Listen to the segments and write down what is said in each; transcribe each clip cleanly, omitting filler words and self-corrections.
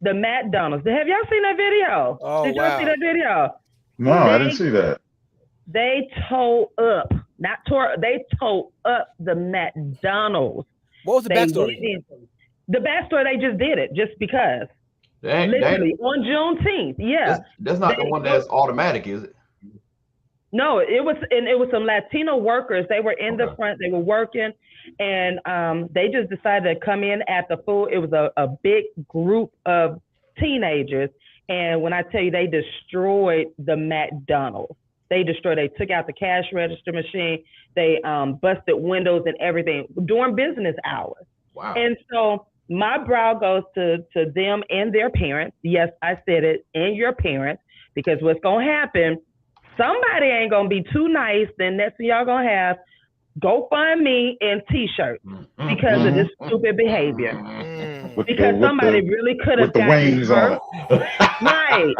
the McDonald's. Have y'all seen that video? Oh Did y'all see wow. that video? No, I didn't They see that. they tore up, not tore. They tore up the McDonald's. What was the They went backstory? in. The backstory, they just did it just because. That Literally on Juneteenth, yeah. that's not the They one that's automatic, is it? No, it was some Latino workers. They were in the Okay. front, they were working, and they just decided to come in at the food. It was a big group of teenagers, and when I tell you they destroyed the McDonald's, they took out the cash register machine, they busted windows and everything during business hours. Wow. And so my brow goes to them and their parents. Yes, I said it, and your parents, because what's gonna happen, somebody ain't gonna be too nice, then next thing y'all gonna have GoFundMe and t-shirts because of this stupid behavior. Mm. With Because somebody really could with have the gotten wings on hurt. it. Right.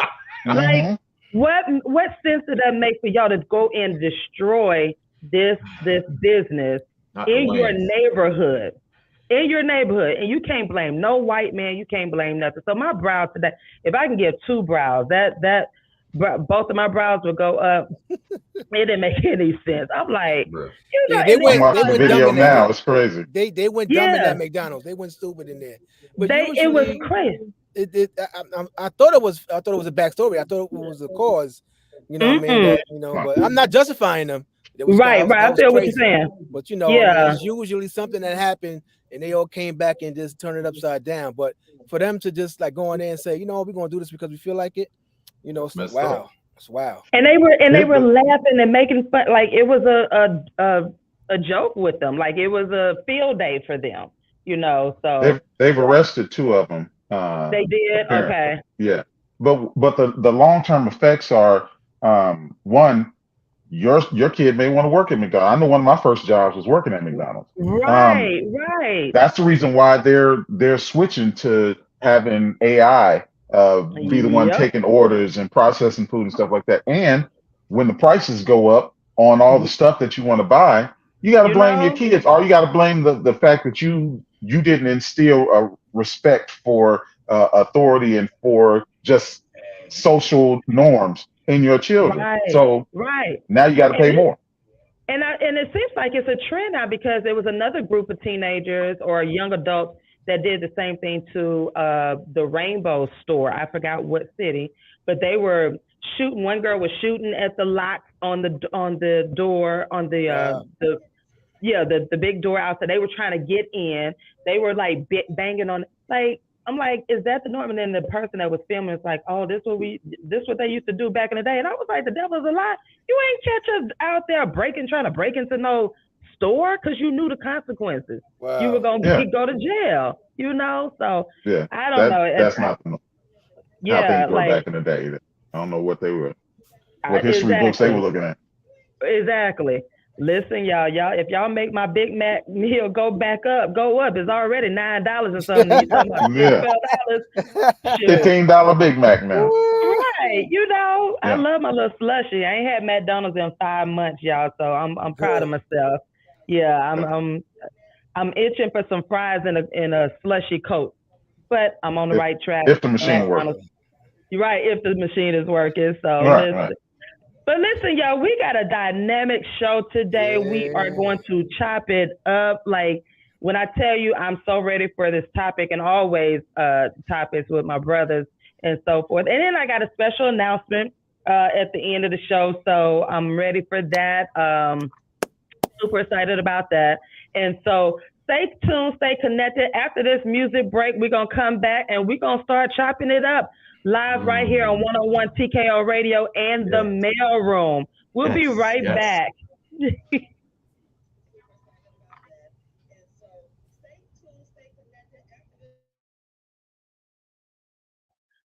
Like Hmm. what sense did that make for y'all to go and destroy this business Not the in your wings. neighborhood? In your neighborhood, and you can't blame no white man. You can't blame nothing. So my brows today, if I can give two brows, both of my brows will go up. It didn't make any sense. I'm like, Bruh. you know, Yeah, and then I'm you watching they the went started dumb video in that. now. It's crazy. They went dumb in yeah, that McDonald's. They went stupid in there. But it was usually, crazy. I thought it was a backstory. I thought it was a cause. You know what I mean? Mm-mm. That but I'm not justifying them. Right, That right. I was feel what you're crazy. saying. But I mean, Yeah, it's usually something that happened, and they all came back and just turned it upside down. But for them to just like go in there and say, we're gonna do this because we feel like it, That's it's messed up. wow, it's wow. and they They, were laughing and making fun. Like it was a joke with them. Like it was a field day for them. So they've arrested two of them. they did. Apparently, Okay. yeah. But the long term effects are, one, your kid may want to work at McDonald's. I know one of my first jobs was working at McDonald's. Um, Right, right. that's the reason why they're switching to having AI be the one Yep. taking orders and processing food and stuff like that. And when the prices go up on all the stuff that you want to buy, you got to You blame your know? kids, or you got to blame the fact that you didn't instill a respect for authority and for just social norms in your children. Right, So right. now you got to And pay it more. and it seems like it's a trend now because there was another group of teenagers or young adults that did the same thing to the Rainbow store. I forgot what city, but they were shooting. One girl was shooting at the locks on the door on Wow. the yeah, the big door outside. They were trying to get in. They were like banging on. Like I'm like, is that the norm? And then the person that was filming was like, oh, this what they used to do back in the day. And I was like, the devil's a lie. You ain't catch us out there trying to break into no store because you knew the consequences. You were Wow. gonna Yeah, go to jail. So yeah. I don't know. That's not how Yeah, things were like back in the day. I don't know what history books they were exactly. looking at. Exactly. Listen, y'all, if y'all make my Big Mac meal go up. It's already $9 or something. You talking about 10, Yeah, $12? Shoot. $15 Big Mac now. Ooh. Right. I Yeah, love my little slushy. I ain't had McDonald's in 5 months, y'all, so I'm proud of Good. myself. Yeah, yeah. I'm itching for some fries in a slushy coat. But I'm on the If right track. if the machine works, McDonald's. You're right, if the machine is working. So right, listen. right. But listen, y'all, we got a dynamic show today. We are Yeah. going to chop it up. Like when I tell you, I'm so ready for this topic and always topics with my brothers and so forth. And then I got a special announcement at the end of the show, so I'm ready for that. Super excited about that. And so stay tuned, stay connected. After this music break, we're going to come back and we're going to start chopping it up live right here on Mm. 101 TKO Radio and the Yes. mail room. We'll be Yes. right Yes. back.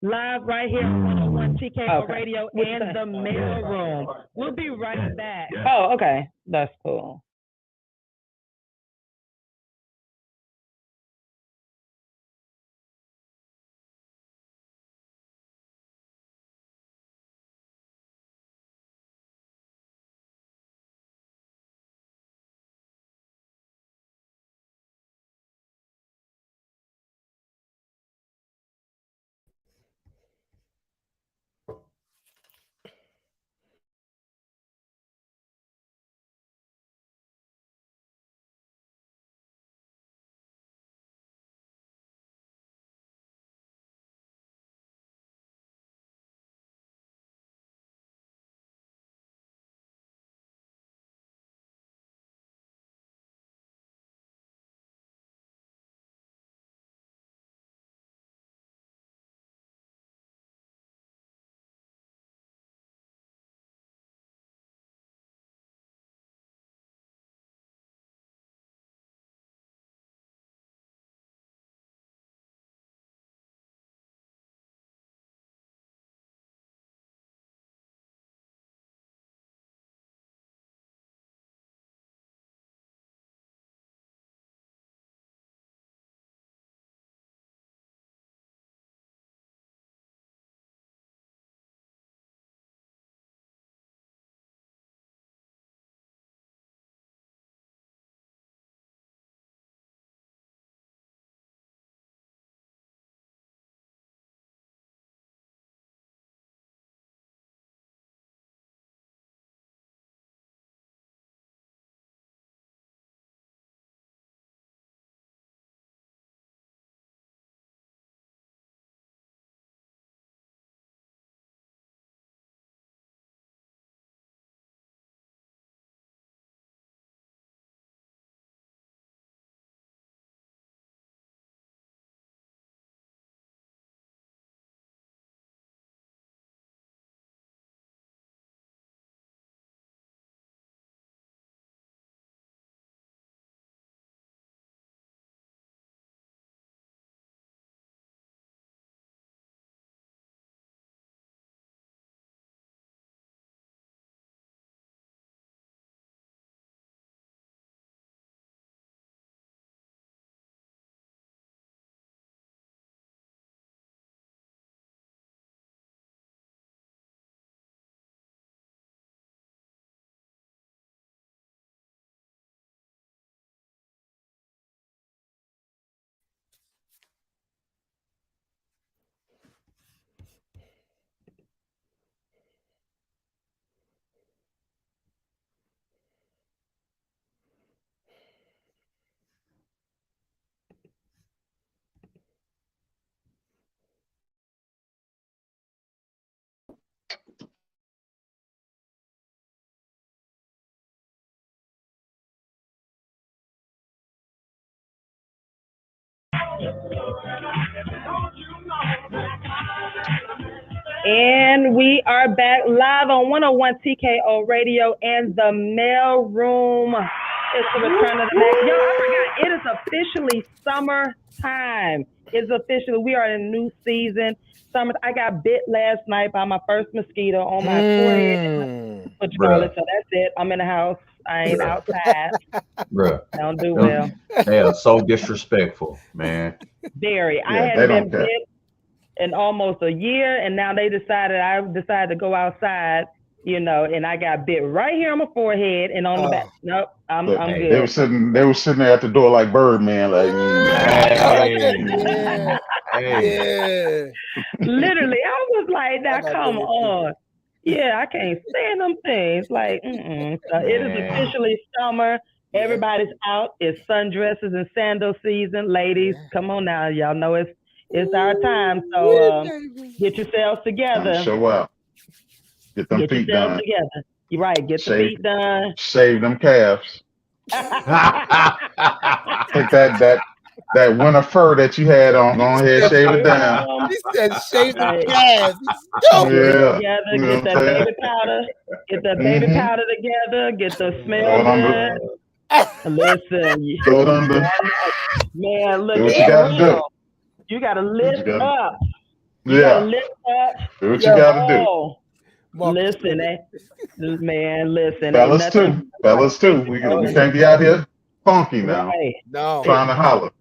Live right here on 101 TKO Radio and the mail room. We'll be right back. Oh, okay. That's cool. And we are back live on 101 TKO Radio and the mail room. It's the return of the Mac. Yo, I forgot. It is officially summertime. It's officially, we are in a new season. Summer. I got bit last night by my first mosquito on my forehead. What you call it? So that's it. I'm in the house. I ain't outside. Bruh. Don't do well. They are so disrespectful, man. Very. Yeah, I they hadn't don't been care. bit in almost a year, and now I decided to go outside, and I got bit right here on my forehead and on the back. Nope, I'm good. They were sitting there at the door like Birdman, like Hey. Literally, I was like, now come on. Yeah, I can't stand them things. Like, So it is officially summer. Everybody's out. It's sundresses and sandal season. Ladies, come on now. Y'all know it's our time. So get yourselves together. show up. Get them feet done. Together. You're right. Get the feet done. Shave them calves. Take that winter fur that you had on. Go ahead, shave it down. He said shave the calves. Together, get that baby powder. Get that baby powder together. Get the smell good. Listen, Throw it under. Man, look, Do what you gotta do. You gotta lift up. Yeah. Lift up. Do what you gotta do. Listen, man, listen. Fellas too. We can't be out here funky now. Right. No. Trying to holler.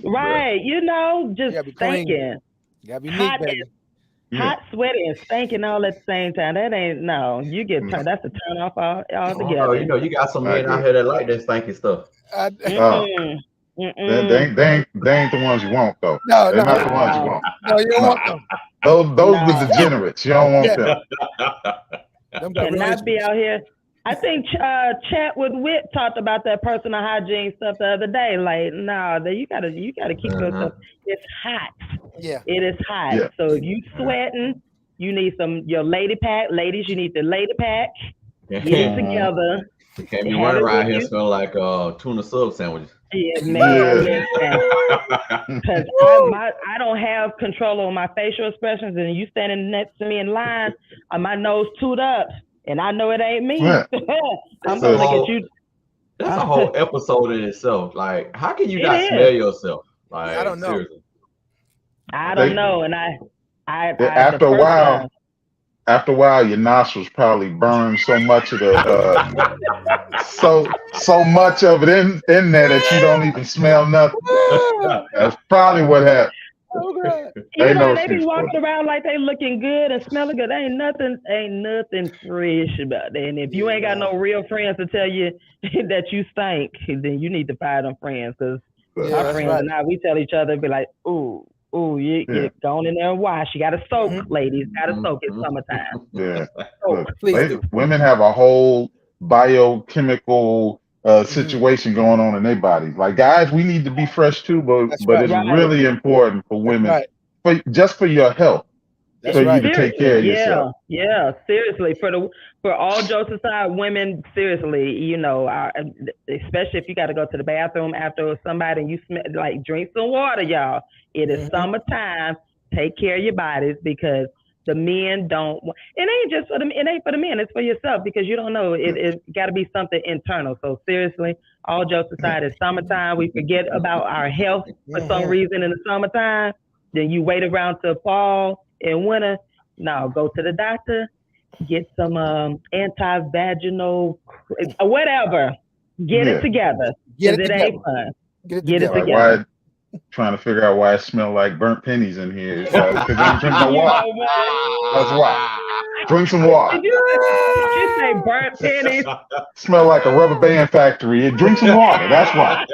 Right. Just thinking. You gotta be neat, baby. Hot, sweaty, and stinking all at the same time. That ain't you get turned. That's a turn off altogether. You got some men out here that like that stinky stuff. They ain't the ones you want though. No, they're not the ones you want. No, you don't want them. Those were degenerates. You don't want them. Cannot be out here. I think Chat with Wit talked about that personal hygiene stuff the other day. Like, you gotta keep yourself. It's hot. Yeah, it is hot. Yeah. So if you sweating, you need your lady pack. Ladies, you need the lady pack. Get it together. You can't be running around here smelling like tuna sub sandwiches. Yeah, man. Because I don't have control over my facial expressions, and you standing next to me in line, my nose toot up, and I know it ain't me. I'm gonna look at you. That's a whole episode in itself. Like, how can you not smell yourself? Like, I don't know. Seriously. I don't know, and I after a while, your nostrils probably burn so much of the so much of it in there that you don't even smell nothing. That's probably what happened. They be walking around like they looking good and smelling good. Ain't nothing fresh about that. And if you ain't got no real friends to tell you that you stink, then you need to fire them friends, because our friends and I, we tell each other, be like, ooh, you go in there and wash. You got to soak, ladies. Got to soak. It's summertime. Yeah. Look, women have a whole biochemical situation going on in their bodies. Like, guys, we need to be fresh too, but it's really important for women, just for your health, you to take care of yourself. Yeah, seriously. For all jokes aside, women, seriously, especially if you got to go to the bathroom after somebody and you smell, like, drink some water, y'all. It is summertime. Take care of your bodies, because the men don't. It ain't just for them. It ain't for the men. It's for yourself, because you don't know. It got to be something internal. So seriously, all jokes aside, it's summertime. We forget about our health for some reason in the summertime. Then you wait around till fall and winter. No, go to the doctor. Get some anti-vaginal, whatever. Get it together. Get it ain't fun. Get it together. Trying to figure out why it smells like burnt pennies in here. Because they don't drink no water. That's why. Drink some water. Did you say burnt pennies? Smell like a rubber band factory. Drink some water. That's why.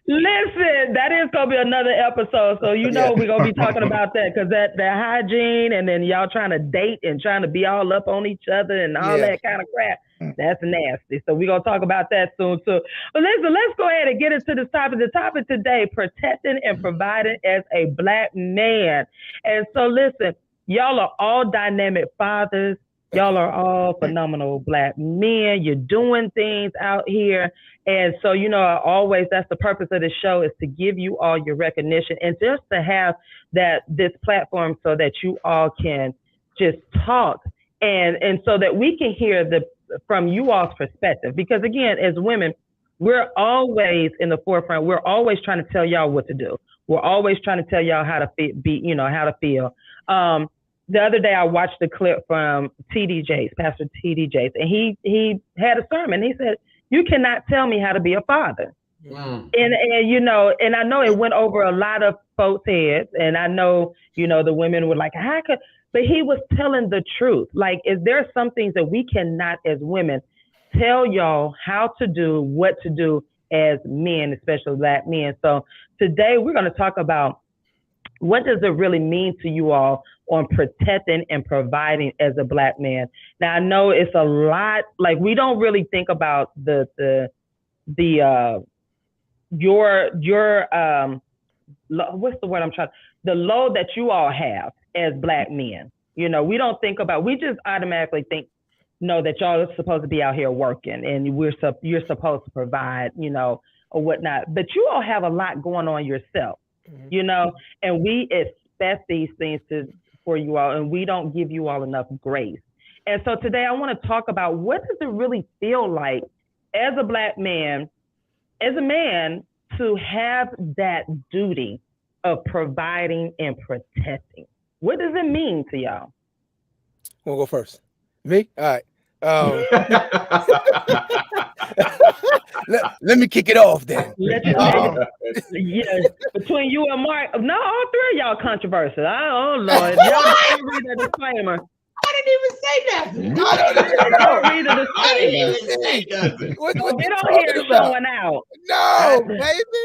Listen, that is gonna be another episode. So we're gonna be talking about that, because that hygiene, and then y'all trying to date and trying to be all up on each other and all that kind of crap. That's nasty. So we're gonna talk about that soon too. But listen, let's go ahead and get into this topic. The topic today: protecting and providing as a Black man. And so listen, y'all are all dynamic fathers Y'all are all phenomenal Black men. You're doing things out here. And so, that's the purpose of the show, is to give you all your recognition and just to have this platform so that you all can just talk and so that we can hear from you all's perspective. Because again, as women, we're always in the forefront. We're always trying to tell y'all what to do. We're always trying to tell y'all how to how to feel. The other day I watched a clip from T.D. Jakes, Pastor T.D. Jakes, and he had a sermon. He said, "You cannot tell me how to be a father." And I know it went over a lot of folks' heads, and I know, the women were like, "How could?" But he was telling the truth. Like, is there some things that we cannot, as women, tell y'all how to do, what to do as men, especially Black men? So today we're going to talk about what does it really mean to you all on protecting and providing as a Black man. Now, I know it's a lot, like we don't really think about your what's the word the load that you all have as Black men. We don't think about, we just automatically think, no, that y'all are supposed to be out here working and you're supposed to provide, or whatnot. But you all have a lot going on yourself, and we expect these things for you all, and we don't give you all enough grace. And so today I want to talk about, what does it really feel like as a Black man, as a man, to have that duty of providing and protecting? What does it mean to y'all? We'll go first. Me? All right. Let me kick it off then. Between you and Mark, no, all three of y'all controversial. Oh Lord, y'all read the disclaimer. I didn't even say nothing. Y'all read the disclaimer. What Get on here showing out. No, baby,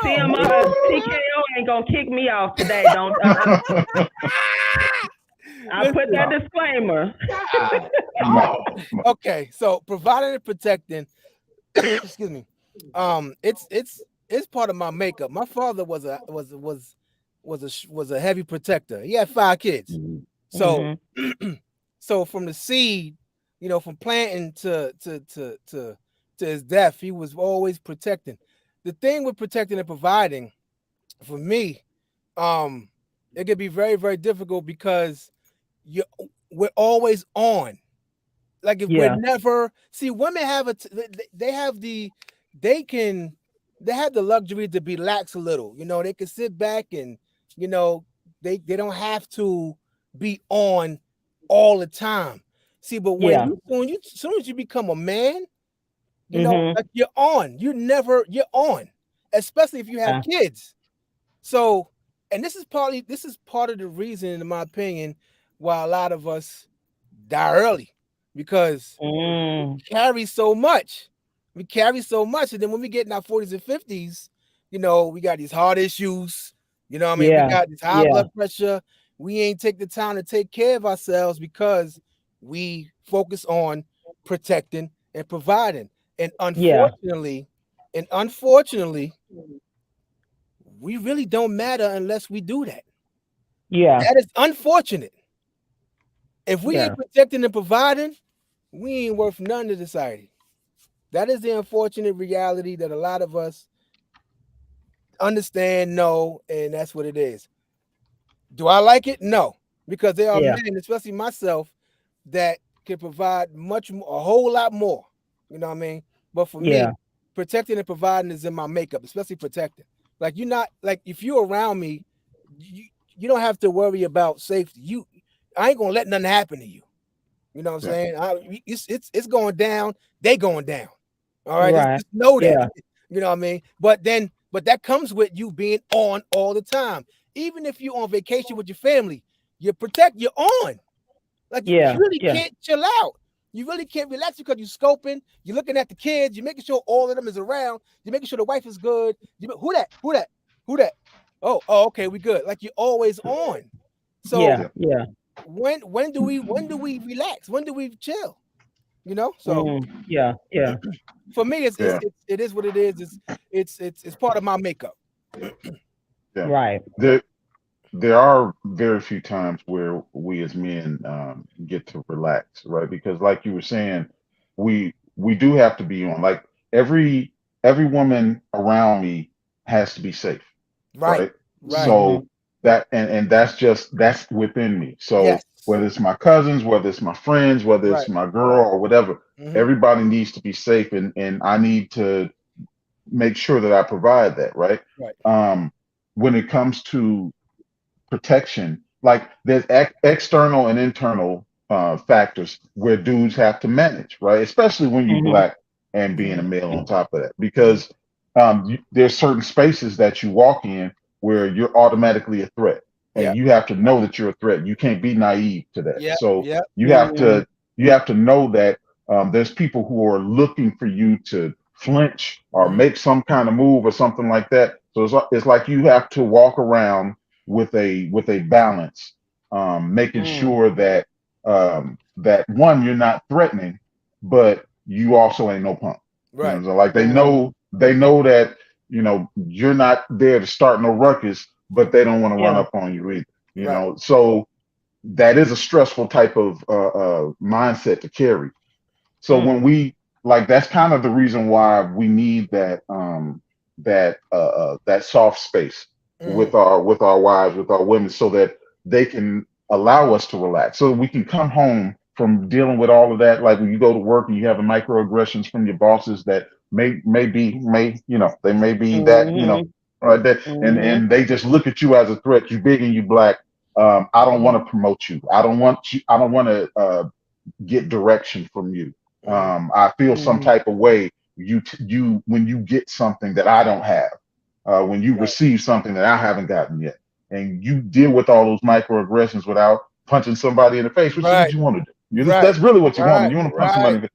no. TKO ain't gonna kick me off today. Don't. I put that disclaimer. Okay, so providing and protecting. Excuse me. It's part of my makeup. My father was a heavy protector. He had 5 kids. So so from the seed, from planting to his death, he was always protecting. The thing with protecting and providing, for me, it could be very, very difficult because we're always on. Like if we're never, see, women have they have the luxury to be lax a little. They can sit back and they don't have to be on all the time. See, but as soon as you become a man, like you're on. You're on, especially if you have kids. So, and this is part of the reason, in my opinion, why a lot of us die early, because we carry so much. And then when we get in our 40s and 50s, we got these heart issues. We got this high blood pressure. We ain't take the time to take care of ourselves because we focus on protecting and providing. And unfortunately, we really don't matter unless we do that. Yeah. That is unfortunate. If we ain't protecting and providing, we ain't worth none to society. That is the unfortunate reality that a lot of us understand, know, and that's what it is. Do I like it? No, because there are men, especially myself, that can provide a whole lot more. You know what I mean? But for me, protecting and providing is in my makeup, especially protecting. Like, you're not, like, if you're around me, you don't have to worry about safety. I ain't gonna let nothing happen to you. You know what I'm saying? It's going down. They going down. All right. Just know that. You know what I mean? But that comes with you being on all the time. Even if you're on vacation with your family, you're on. Like, you really can't chill out. You really can't relax because you're scoping, you're looking at the kids, you're making sure all of them is around, you're making sure the wife is good. Who that? Oh, okay, we good. Like, you're always on. So when do we relax? When do we chill? So for me, it is what it is. It's part of my makeup. Right. there are very few times where we as men get to relax, right? Because like you were saying, we do have to be on. Like every woman around me has to be safe, Right. right? Right. So that and that's within me. So Yes. whether it's my cousins, whether it's my friends, whether it's Right. my girl or whatever, Mhm. everybody needs to be safe, and I need to make sure that I provide that, right? Right. When it comes to protection, like there's external and internal factors where dudes have to manage, right? Especially when you're black and being a male on top of that, because there's certain spaces that you walk in where you're automatically a threat, Yeah. and you have to know that you're a threat. You can't be naive to that. Yeah. So Yeah. you have to know that there's people who are looking for you to flinch or make some kind of move or something like that. So it's like you have to walk around with a balance, making sure that that one, you're not threatening, but you also ain't no punk. You know what Right. I'm saying? Like they know that you're not there to start no ruckus, but they don't want to run Yeah. up on you either. You Right. know, so that is a stressful type of mindset to carry. So when we like, that's kind of the reason why we need that soft space with our wives, with our women, so that they can allow us to relax, so we can come home from dealing with all of that. Like when you go to work and you have the microaggressions from your bosses that they may be that right there, and they just look at you as a threat. You big and you black. I don't want to promote you. I don't want you. I don't want to get direction from you. I feel some type of way you when you get something that I don't have, when you Right. receive something that I haven't gotten yet, and you deal with all those microaggressions without punching somebody in the face, which is what Right. you want to do. Right. That's really what you want. Right. You want to punch somebody, Right.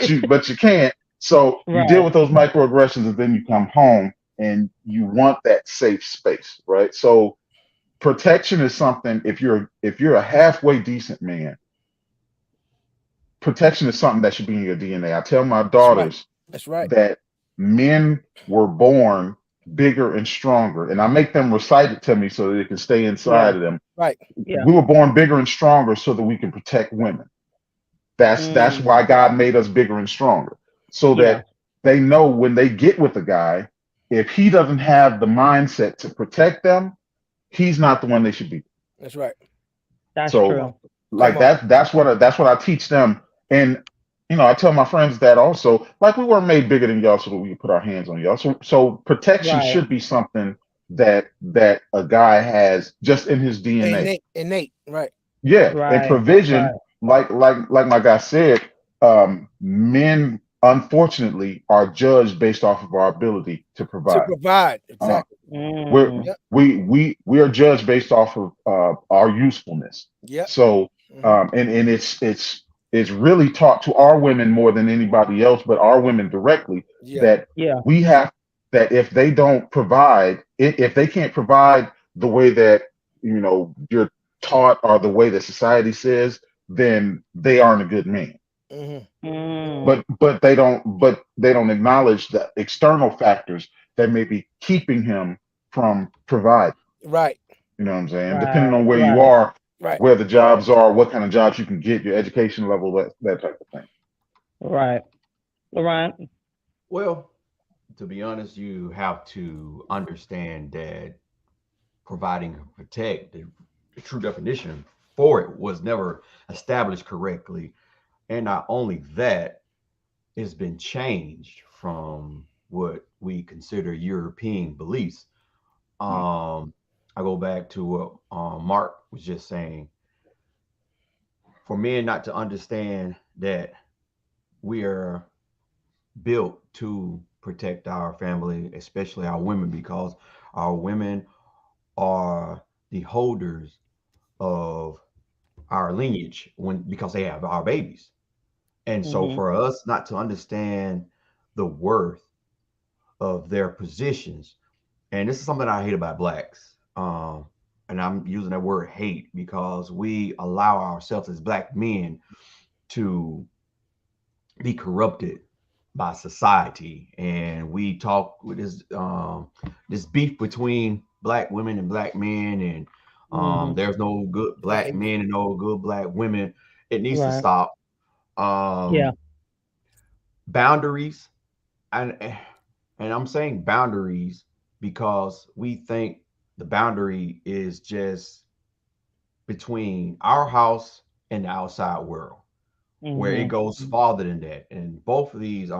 in the but you can't. So you deal Right. with those microaggressions, and then you come home and you want that safe space, right? So protection is something. If you're a halfway decent man, protection is something that should be in your DNA. I tell my That's right. daughters That's right. that men were born bigger and stronger, and I make them recite it to me so that it can stay inside of them. Right. Yeah. We were born bigger and stronger so that we can protect women. That's why God made us bigger and stronger, so Yeah. that they know when they get with a guy, if he doesn't have the mindset to protect them, he's not the one they should be. That's right. That's So true. like Come on. that's what I teach them. And I tell my friends that also, like, we weren't made bigger than y'all so that we can put our hands on y'all. So protection Right. should be something that a guy has just in his DNA. Innate. Right. Yeah. And Right. Right. provision, like my guy said, men unfortunately are judged based off of our ability to To provide. provide. Exactly. We're we are judged based off of our usefulness. Yep. So and it's really taught to our women more than anybody else, but our women directly, Yeah. that Yeah. we have that if they don't provide, if they can't provide the way that you're taught or the way that society says, then they aren't a good man. But they don't acknowledge the external factors that may be keeping him from providing. Right. You know what I'm saying? Right. Depending on where you Right. are, Right. where the jobs are, what kind of jobs you can get, your education level, that type of thing. Right. Laurent? Well, to be honest, you have to understand that providing and protect, the true definition for it was never established correctly. And not only that, it's been changed from what we consider European beliefs. I go back to what Mark was just saying. For men not to understand that we are built to protect our family, especially our women, because our women are the holders of our lineage because they have our babies. And so for us not to understand the worth of their positions, and this is something I hate about blacks, and I'm using that word hate because we allow ourselves as black men to be corrupted by society, and we talk with this beef between black women and black men, and There's no good black men and no good black women. It needs to stop. Boundaries, and I'm saying boundaries because we think the boundary is just between our house and the outside world, where it goes farther than that. And both of these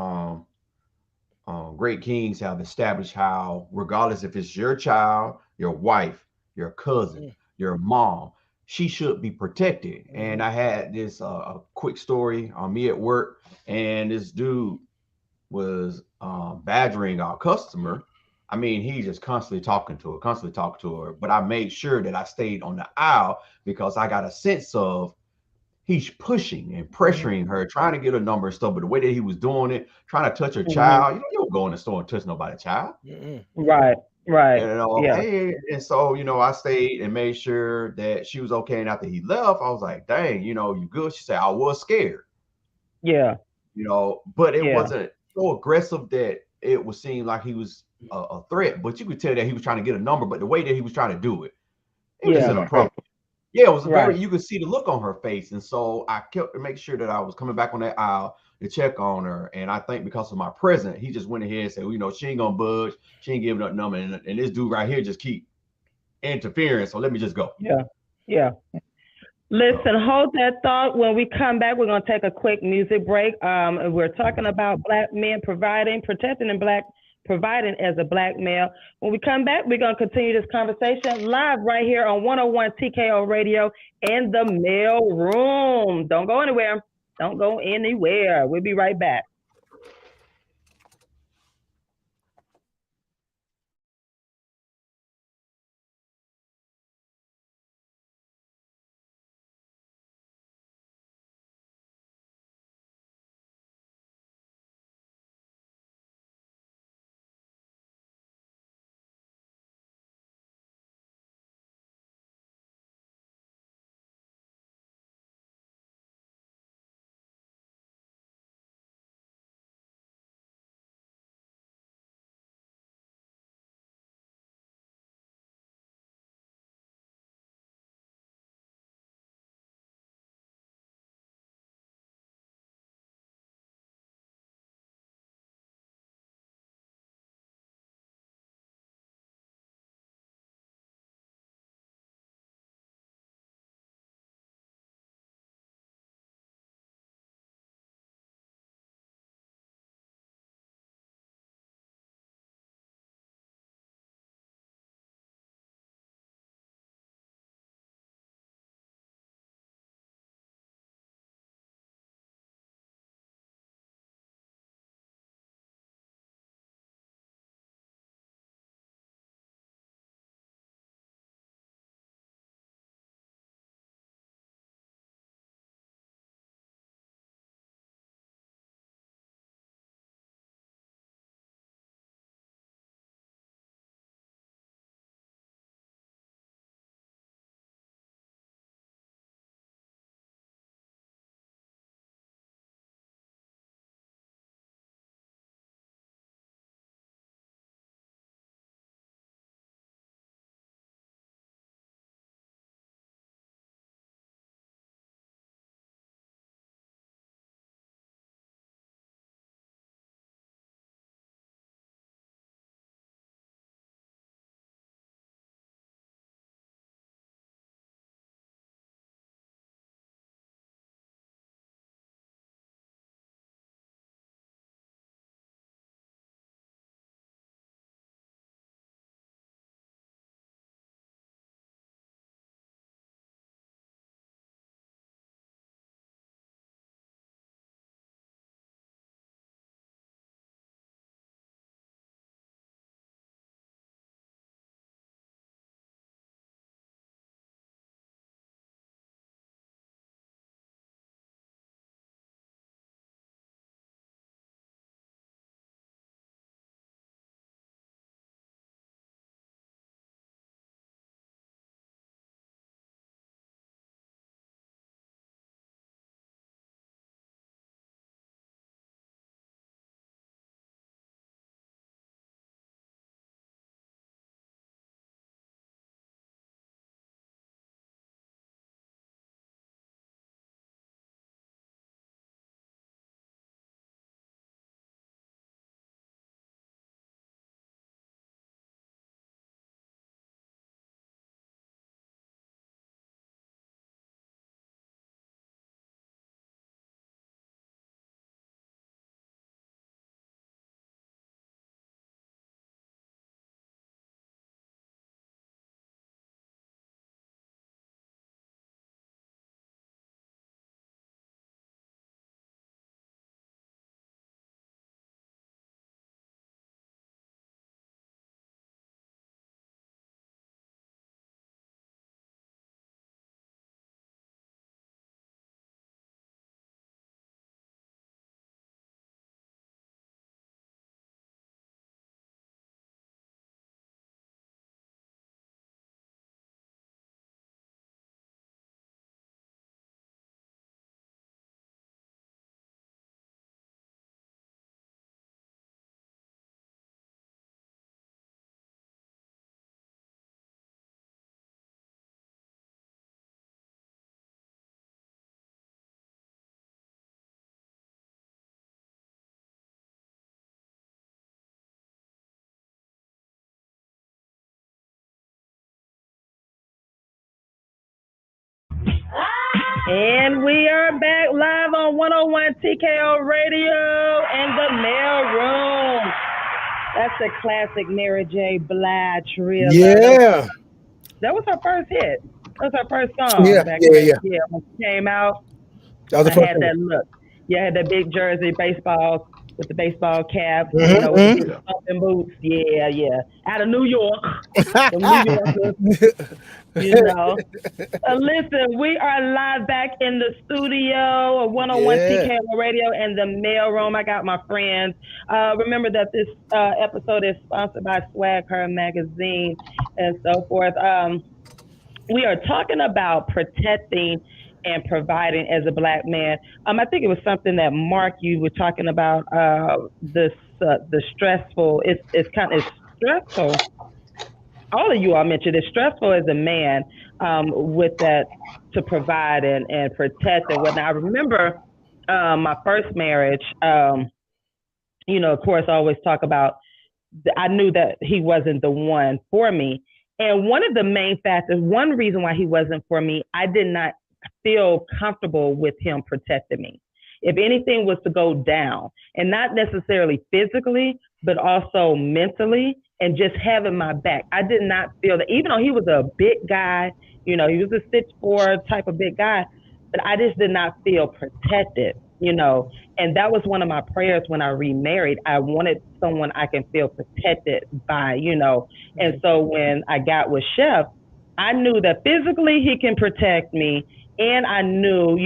great kings have established how, regardless if it's your child, your wife, your cousin, your mom, she should be protected. And I had this a quick story on me at work, and this dude was badgering our customer. I mean, he just constantly talking to her. But I made sure that I stayed on the aisle because I got a sense of he's pushing and pressuring her, trying to get a number and stuff. But the way that he was doing it, trying to touch her child, you don't go in the store and touch nobody's child. Right. And so, I stayed and made sure that she was okay. And after he left, I was like, dang, you good? She said, I was scared. Yeah. But it wasn't so aggressive that it would seem like he was a threat, but you could tell that he was trying to get a number, but the way that he was trying to do it, was inappropriate. Yeah, it was very, you could see the look on her face. And so I kept to make sure that I was coming back on that aisle to check on her. And I think because of my presence, he just went ahead and said, well, she ain't gonna budge, she ain't giving up number. And this dude right here just keep interfering. So let me just go. Yeah. Listen, hold that thought. When we come back, we're going to take a quick music break. We're talking about black men protecting and providing as a black male. When we come back, we're going to continue this conversation live right here on 101 TKO Radio in the mail room. Don't go anywhere. We'll be right back. And we are back live on 101 TKO Radio in the mail room. That's a classic Mary J. Blige. Yeah. That was her first hit. That was her first song. Yeah, Yeah, when she came out, that was the first had that look. Yeah, I had that big jersey, baseball, with the baseball cap, with the big boots. Yeah. Out of New York. Listen, we are live back in the studio of 101 TKO Radio in the mail room. I got my friends. Remember that this episode is sponsored by Swag Her Magazine and so forth. We are talking about protecting and providing as a Black man. I think it was something that Mark, you were talking about, the stressful. It's stressful. All of you all mentioned it's stressful as a man with that to provide and protect and whatnot. I remember my first marriage. Of course, I always talk about. I knew that he wasn't the one for me, and one of the main factors, one reason why he wasn't for me, I did not feel comfortable with him protecting me. If anything was to go down, and not necessarily physically, but also mentally, and just having my back. I did not feel that, even though he was a big guy, he was a 6'4" type of big guy, but I just did not feel protected, and that was one of my prayers when I remarried. I wanted someone I can feel protected by, and so when I got with Chef, I knew that physically he can protect me, and I knew,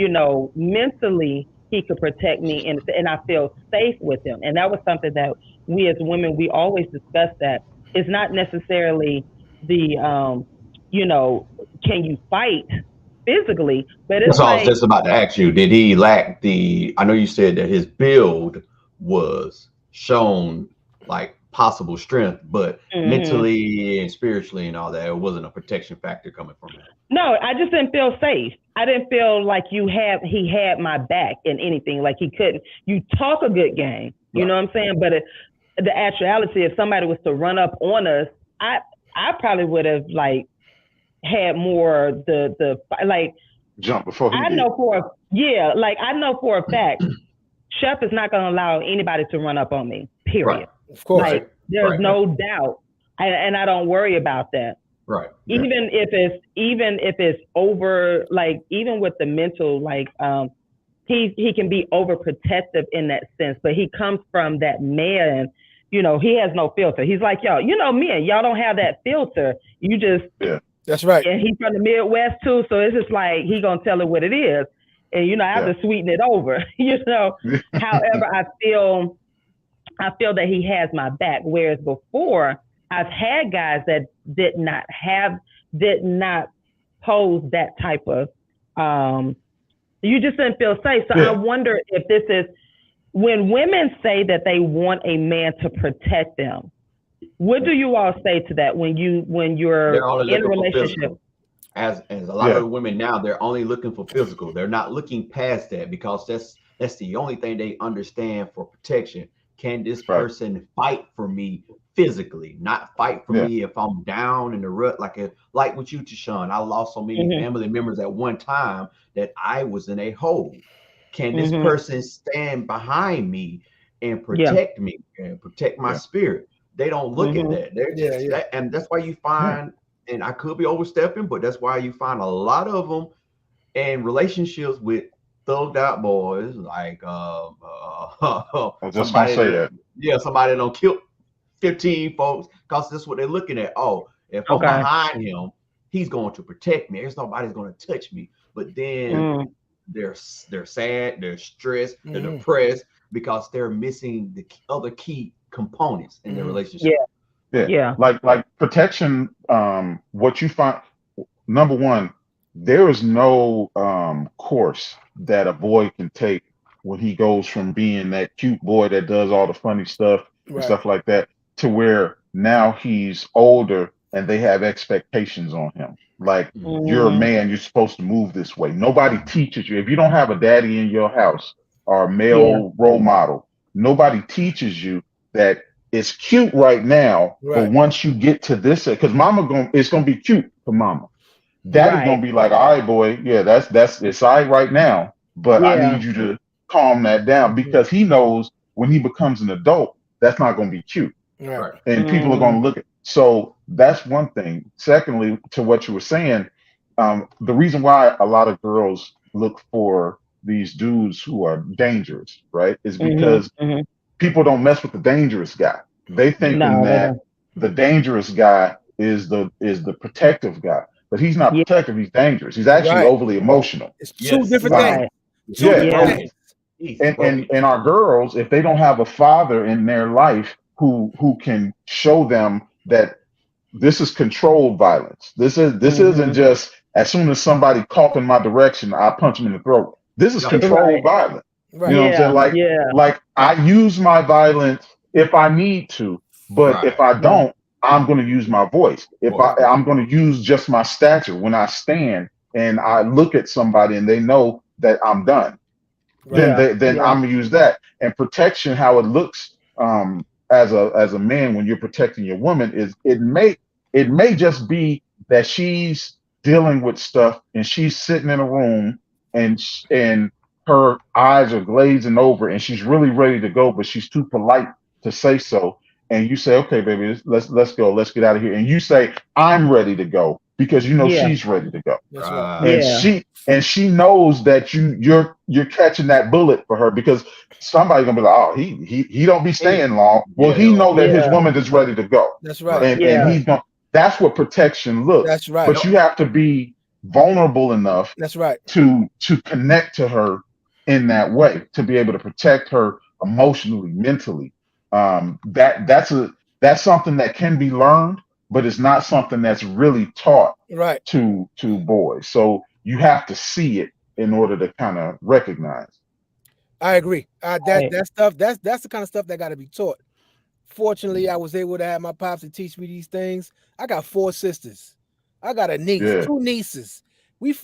mentally he could protect me, and I feel safe with him. And that was something that we as women, we always discuss that. It's not necessarily the, can you fight physically, but it's I was just about to ask you, did he lack I know you said that his build was shown like possible strength, but mentally and spiritually and all that, it wasn't a protection factor coming from him. No, I just didn't feel safe. I didn't feel like he had my back in anything. Like he couldn't. You talk a good game, you know what I'm saying? But the actuality, if somebody was to run up on us, I probably would have had more the jump before he did. I know for a fact, Chef is not going to allow anybody to run up on me. Period. Right. Of course. There's no doubt, and I don't worry about that. Right. Even if it's over, even with the mental, he can be overprotective in that sense, but he comes from that man, he has no filter. He's like, y'all, men, y'all don't have that filter. You just, that's right. And he's from the Midwest too. So it's just like, he gonna tell it what it is. And, I have to sweeten it over, however, I feel that he has my back. Whereas before, I've had guys that did not pose that type of, you just didn't feel safe. So I wonder if this is, when women say that they want a man to protect them, what do you all say to that when you're in a relationship? As a lot of women now, they're only looking for physical. They're not looking past that, because that's the only thing they understand for protection. Can this person fight for me physically, not fight for me if I'm down in the rut, like with you, Tashawn. I lost so many family members at one time that I was in a hole. Can this person stand behind me and protect me and protect my spirit? They don't look at that. And that's why you find, and I could be overstepping, but that's why you find a lot of them in relationships with thugged out boys, like I was just gonna say that. Yeah, somebody that don't kill 15 folks, because that's what they're looking at. Oh, if I'm behind him, he's going to protect me. There's nobody's going to touch me. But then they're sad, they're stressed, they're depressed, because they're missing the other key components in their relationship. Yeah. Like protection. What you find, number one, there is no course that a boy can take when he goes from being that cute boy that does all the funny stuff and stuff like that, to where now he's older and they have expectations on him. Like, you're a man, you're supposed to move this way. Nobody teaches you. If you don't have a daddy in your house or a male role model, nobody teaches you that it's cute right now, but once you get to this, because it's gonna be cute for mama. Daddy's gonna be like, all right, boy, yeah, that's it's all right now, but I need you to calm that down, because he knows when he becomes an adult, that's not gonna be cute. Right. And people are gonna look at. So that's one thing. Secondly, to what you were saying, the reason why a lot of girls look for these dudes who are dangerous, right, is because people don't mess with the dangerous guy. They think that the dangerous guy is the protective guy, but he's not protective. He's dangerous. He's actually overly emotional. It's two different things. And our girls, if they don't have a father in their life who can show them that this is controlled violence. This isn't just as soon as somebody cough in my direction, I punch them in the throat. This is controlled violence. Right. You know what I'm saying? Like I use my violence if I need to, but if I don't, I'm going to use my voice. If I'm going to use just my stature when I stand and I look at somebody and they know that I'm done, then I'm gonna use that. And protection, how it looks as a man when you're protecting your woman, is it may just be that she's dealing with stuff and she's sitting in a room and her eyes are glazing over and she's really ready to go, but she's too polite to say so. And you say, okay, baby, let's go, let's get out of here. And you say, I'm ready to go, because you know she's ready to go. And she knows that you're catching that bullet for her, because somebody's gonna be like, oh, he don't be staying long. Well, he know that his woman is ready to go. That's right. And he's gonna. That's what protection looks. That's right. But you have to be vulnerable enough. That's right. To connect to her in that way, to be able to protect her emotionally, mentally. That's something that can be learned, but it's not something that's really taught to boys. So you have to see it in order to kind of recognize. I agree. That stuff, that's the kind of stuff that got to be taught. Fortunately, I was able to have my pops to teach me these things. I got 4 sisters. I got a niece, 2 nieces.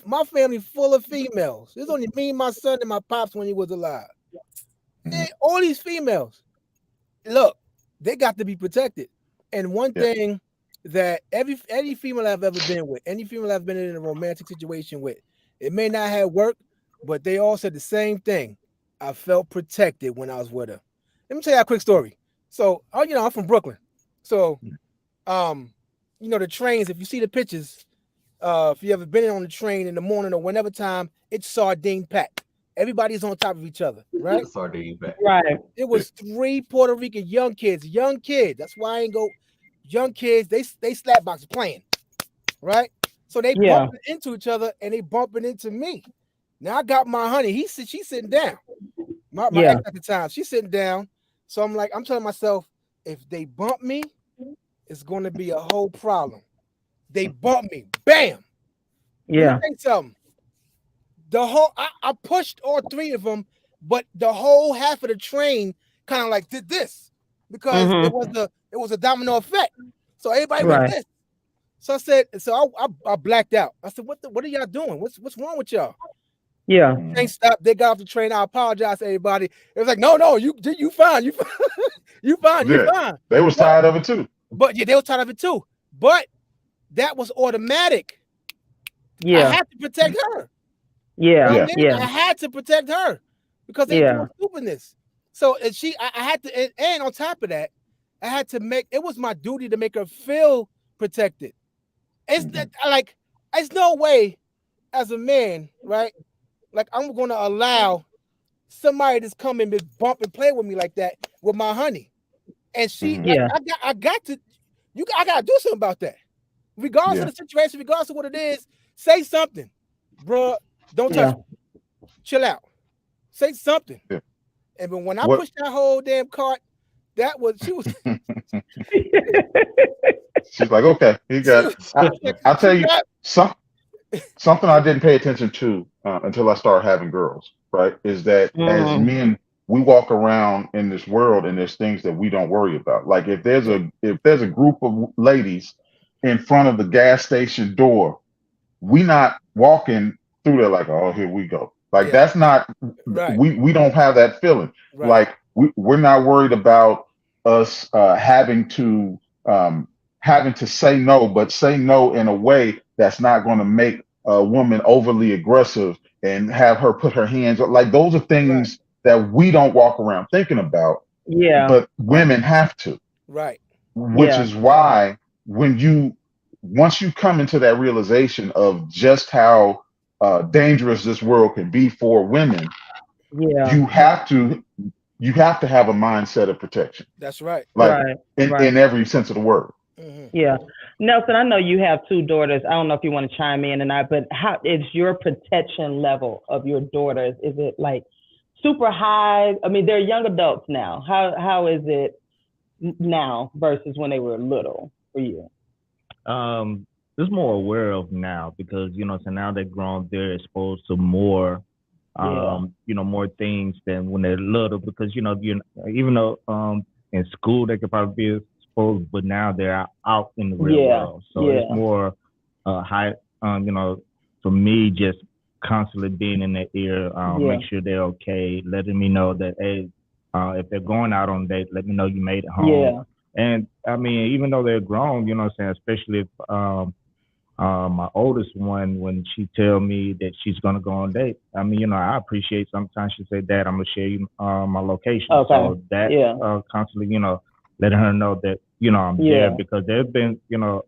My family full of females. There's only me, my son, and my pops when he was alive. And all these females, look, they got to be protected. And one thing that any female I've ever been with, any female I've been in a romantic situation with, it may not have worked, but they all said the same thing. I felt protected when I was with her. Let me tell you a quick story. So, I'm from Brooklyn. So, the trains, if you see the pictures, if you ever been on the train in the morning or whenever time, it's sardine packed. Everybody's on top of each other, right? Sardine packed. Right. It was 3 Puerto Rican young kids. That's why I ain't go. Young kids, they slap boxes playing, right? So they bumping into each other and they bumping into me. Now I got my honey. She's sitting down. My ex at the time, she's sitting down. So I'm telling myself, if they bump me, it's going to be a whole problem. They bump me, bam. Yeah. Let me say something. I pushed all 3 of them, but the whole half of the train kind of like did this, because it was a domino effect. So everybody went this. So I said, I blacked out. I said, what are y'all doing? What's wrong with y'all? Yeah. They stopped. They got off the train. I apologize to everybody. It was like, no, you fine. You fine. You fine. They was tired of it too. But they was tired of it too. But that was automatic. Yeah. I had to protect her. Yeah. I had to protect her because they were stupidness. So I had to, and on top of that, I had to it was my duty to make her feel protected. It's it's no way as a man, right? Like, I'm going to allow somebody that's coming to bump and play with me like that with my honey. And I got to do something about that. Regardless of the situation, regardless of what it is, say something. Bruh, don't touch me. Chill out. Say something. Yeah. And but when I pushed that whole damn cart, she was she's like, okay, you got it. I'll tell you something I didn't pay attention to until I started having girls, right? Is that as men, we walk around in this world and there's things that we don't worry about. Like if there's a group of ladies in front of the gas station door, we not walking through there like, oh, here we go. Like that's not we don't have that feeling. Right. Like we're not worried about us having to say no, but say no in a way that's not going to make a woman overly aggressive and have her put her hands up. Like those are things that we don't walk around thinking about. Yeah. But women have to. Right. Which is why once you come into that realization of just how dangerous this world can be for women, you have to have a mindset of protection. That's right. Like in every sense of the word. Yeah. Nelson, I know you have 2 daughters. I don't know if you want to chime in or not, but how is your protection level of your daughters? Is it like super high? I mean, they're young adults now. How is it now versus when they were little for you? Just more aware of now because, so now they're grown, they're exposed to more, more things than when they're little because, even though in school they could probably be exposed, but now they're out in the real world. So it's more high, for me, just constantly being in their ear, make sure they're okay, letting me know that, hey, if they're going out on a date, let me know you made it home. Yeah. And I mean, even though they're grown, especially if my oldest one, when she tell me that she's gonna go on a date, I mean, I appreciate sometimes she say, Dad, I'm gonna share you my location. Okay. So that constantly, letting her know that, I'm there because there's been, a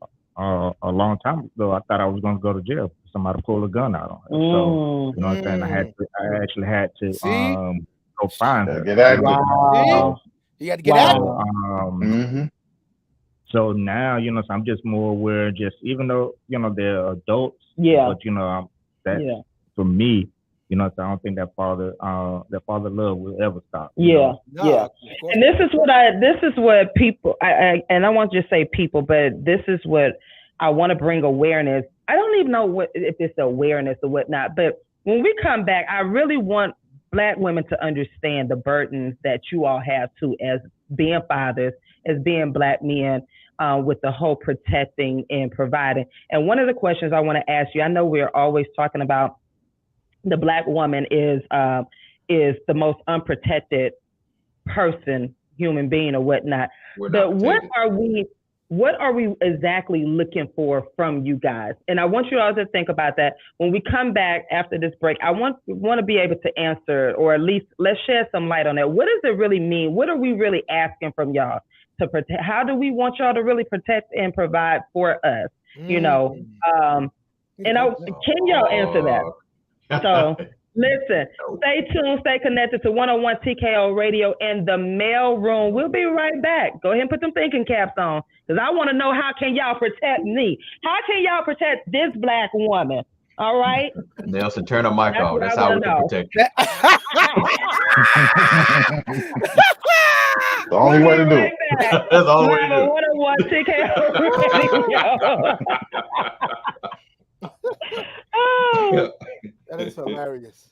long time ago, I thought I was gonna go to jail. Somebody pulled a gun out on her. So, you know what I'm saying? I actually had to go find her. Get active. Wow. You got to get active. So now, so I'm just more aware, just even though, they're adults, but, that for me, so I don't think that father love will ever stop. And this is what people, and I won't just say people, but this is what I want to bring awareness. I don't even know if it's awareness or whatnot, but when we come back, I really want Black women to understand the burdens that you all have too, as being fathers, as being Black men, with the whole protecting and providing. And one of the questions I want to ask you, I know we're always talking about the Black woman is the most unprotected person, human being or whatnot. But what are we exactly looking for from you guys? And I want you all to think about that. When we come back after this break, I want to be able to answer, or at least let's shed some light on that. What does it really mean? What are we really asking from y'all to protect? How do we want y'all to really protect and provide for us? Can y'all answer that? So listen, stay tuned, stay connected to 101 TKO Radio and the mail room. We'll be right back. Go ahead and put some thinking caps on, because I want to know, how can y'all protect me? How can y'all protect this Black woman? All right? Nelson, turn the mic off. That's how we can protect you. The only way to do it. That's the only way to do it. 101 TKO Radio. Oh. That is hilarious.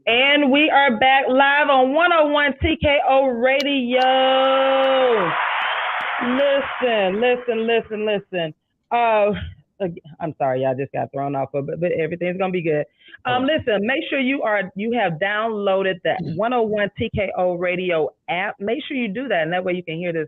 And we are back live on 101 TKO Radio. Listen. I'm sorry, y'all just got thrown off, but everything's gonna be good. Listen, make sure you have downloaded that 101 TKO Radio app. Make sure you do that, and that way you can hear this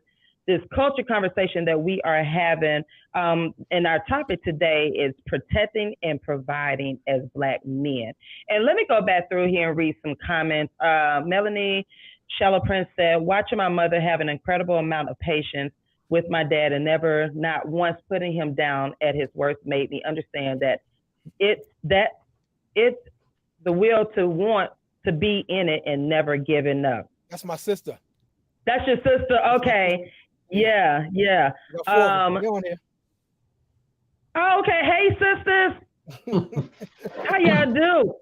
culture conversation that we are having. And our topic today is protecting and providing as Black men. And let me go back through here and read some comments. Melanie Shallow Prince said, watching my mother have an incredible amount of patience with my dad and not once putting him down at his worst made me understand that it's the will to want to be in it and never giving up. That's my sister. That's your sister. Okay. Yeah. Oh, okay. Hey, sisters. How y'all do?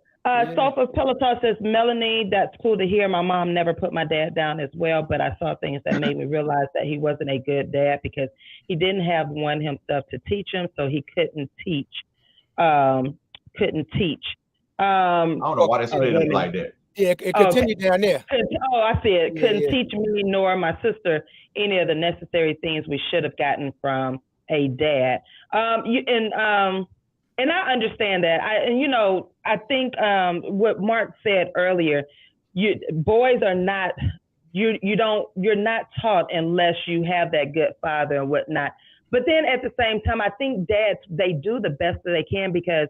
Sofa Peloton says, Melanie, that's cool to hear. My mom never put my dad down as well, but I saw things that made me realize that he wasn't a good dad because he didn't have one himself to teach him, so he couldn't teach. I don't know why they say it like that. Yeah, it continued down there. Oh, I see it. Couldn't teach me nor my sister any of the necessary things we should have gotten from a dad. And I understand that. I think what Mark said earlier, boys are not, you're not taught unless you have that good father and whatnot. But then at the same time, I think dads, they do the best that they can, because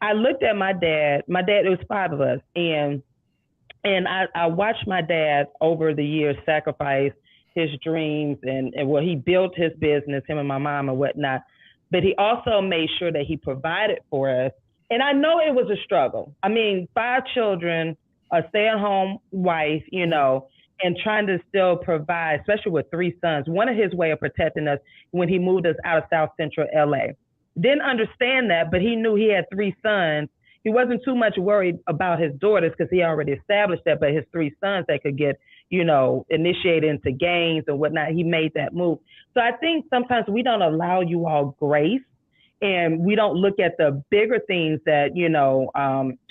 I looked at my dad, it was 5 of us, and I watched my dad over the years sacrifice his dreams and he built his business, him and my mom and whatnot. But he also made sure that he provided for us. And I know it was a struggle. I mean, 5 children, a stay-at-home wife, and trying to still provide, especially with 3 sons. One of his way of protecting us when he moved us out of South Central LA. Didn't understand that, but he knew he had 3 sons. He wasn't too much worried about his daughters because he already established that, but his 3 sons that could get, initiated into gangs and whatnot, he made that move. So I think sometimes we don't allow you all grace, and we don't look at the bigger things that,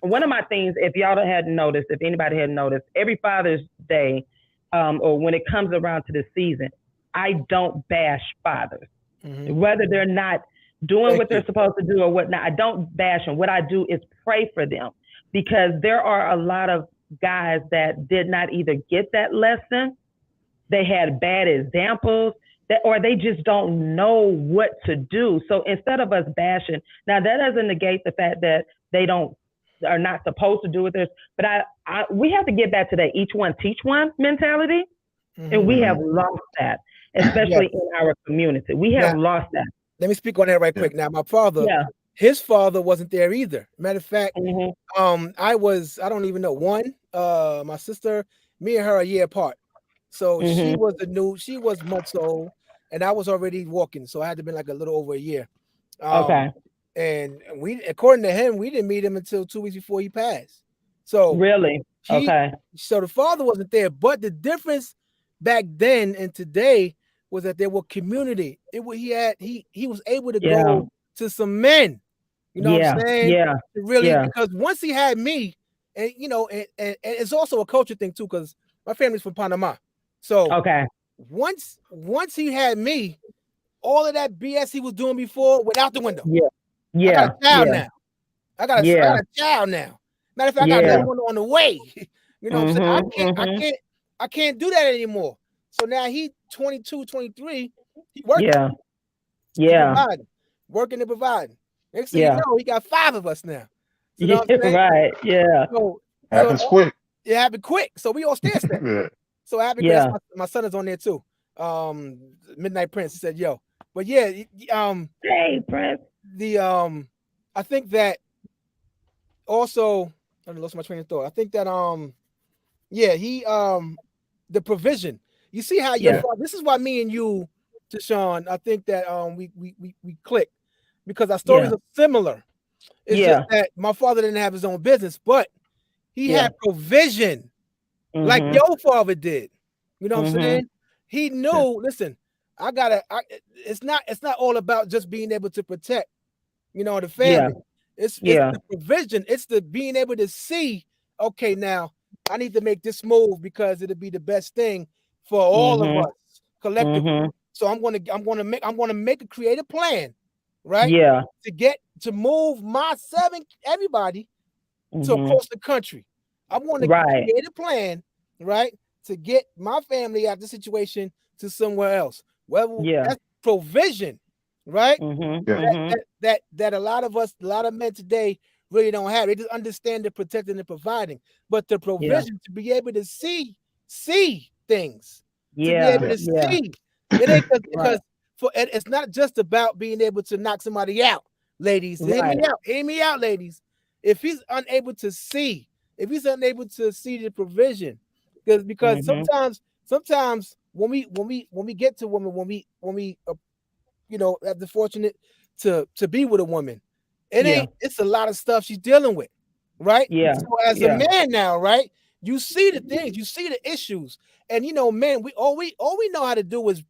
one of my things, if anybody hadn't noticed, every Father's Day, or when it comes around to the season, I don't bash fathers, whether they're not doing what they're supposed to do or whatnot. I don't bash them. What I do is pray for them, because there are a lot of guys that did not either get that lesson, they had bad examples, or they just don't know what to do. So instead of us bashing, now that doesn't negate the fact that they are not supposed to do with this, but we have to get back to that each one teach one mentality, and we have lost that, especially in our community. We have lost that. Let me speak on that right quick. Now, my father, his father wasn't there either. Matter of fact, I don't even know, 1, my sister, me and her a year apart. So she was months old, and I was already walking. So I had to be like a little over a year. Okay. And according to him, we didn't meet him until 2 weeks before he passed. So really? Okay. So the father wasn't there, but the difference back then and today was that there were community. He was able to go to some men. You know what I'm saying? Yeah. Really, because once he had me, and and it's also a culture thing too, because my family's from Panama. So once he had me, all of that BS he was doing before went out the window. I got a child now. I got a child now. Matter of fact, I got another one on the way. You know what I'm saying? I can't do that anymore. So now he 22, 23, he working. Working and providing. Next thing you know, he got 5 of us now. You know what I'm saying? Right. Yeah. Happens quick. It happened quick. So we all stand. So happy my son is on there too. Midnight Prince, he said, yo. But hey Prince. I think that also I lost my train of thought. I think that the provision. You see how your father, this is why me and you, Tashawn, I think that we click, because our stories are similar. It's just that my father didn't have his own business, but he had provision like your father did. You know what I'm saying? He knew, listen, it's not all about just being able to protect, the family. It's the provision. It's the being able to see okay, now I need to make this move because it'll be the best thing for all of us collectively. So I'm gonna make a creative plan, right? Yeah. To move everybody to across the country. I'm going to create a plan, right, to get my family out of the situation to somewhere else. Well, that's provision, right? That a lot of men today really don't have. They just understand the protecting and providing, but the provision to be able to see things, to be able to see. It ain't because it's not just about being able to knock somebody out, ladies. Hear me out, ladies. If he's unable to see, the provision, because sometimes when we get to women, when we have the fortunate to be with a woman, it's a lot of stuff she's dealing with, right? Yeah. So as a man now, right, you see the things, you see the issues, and men, all we know how to do is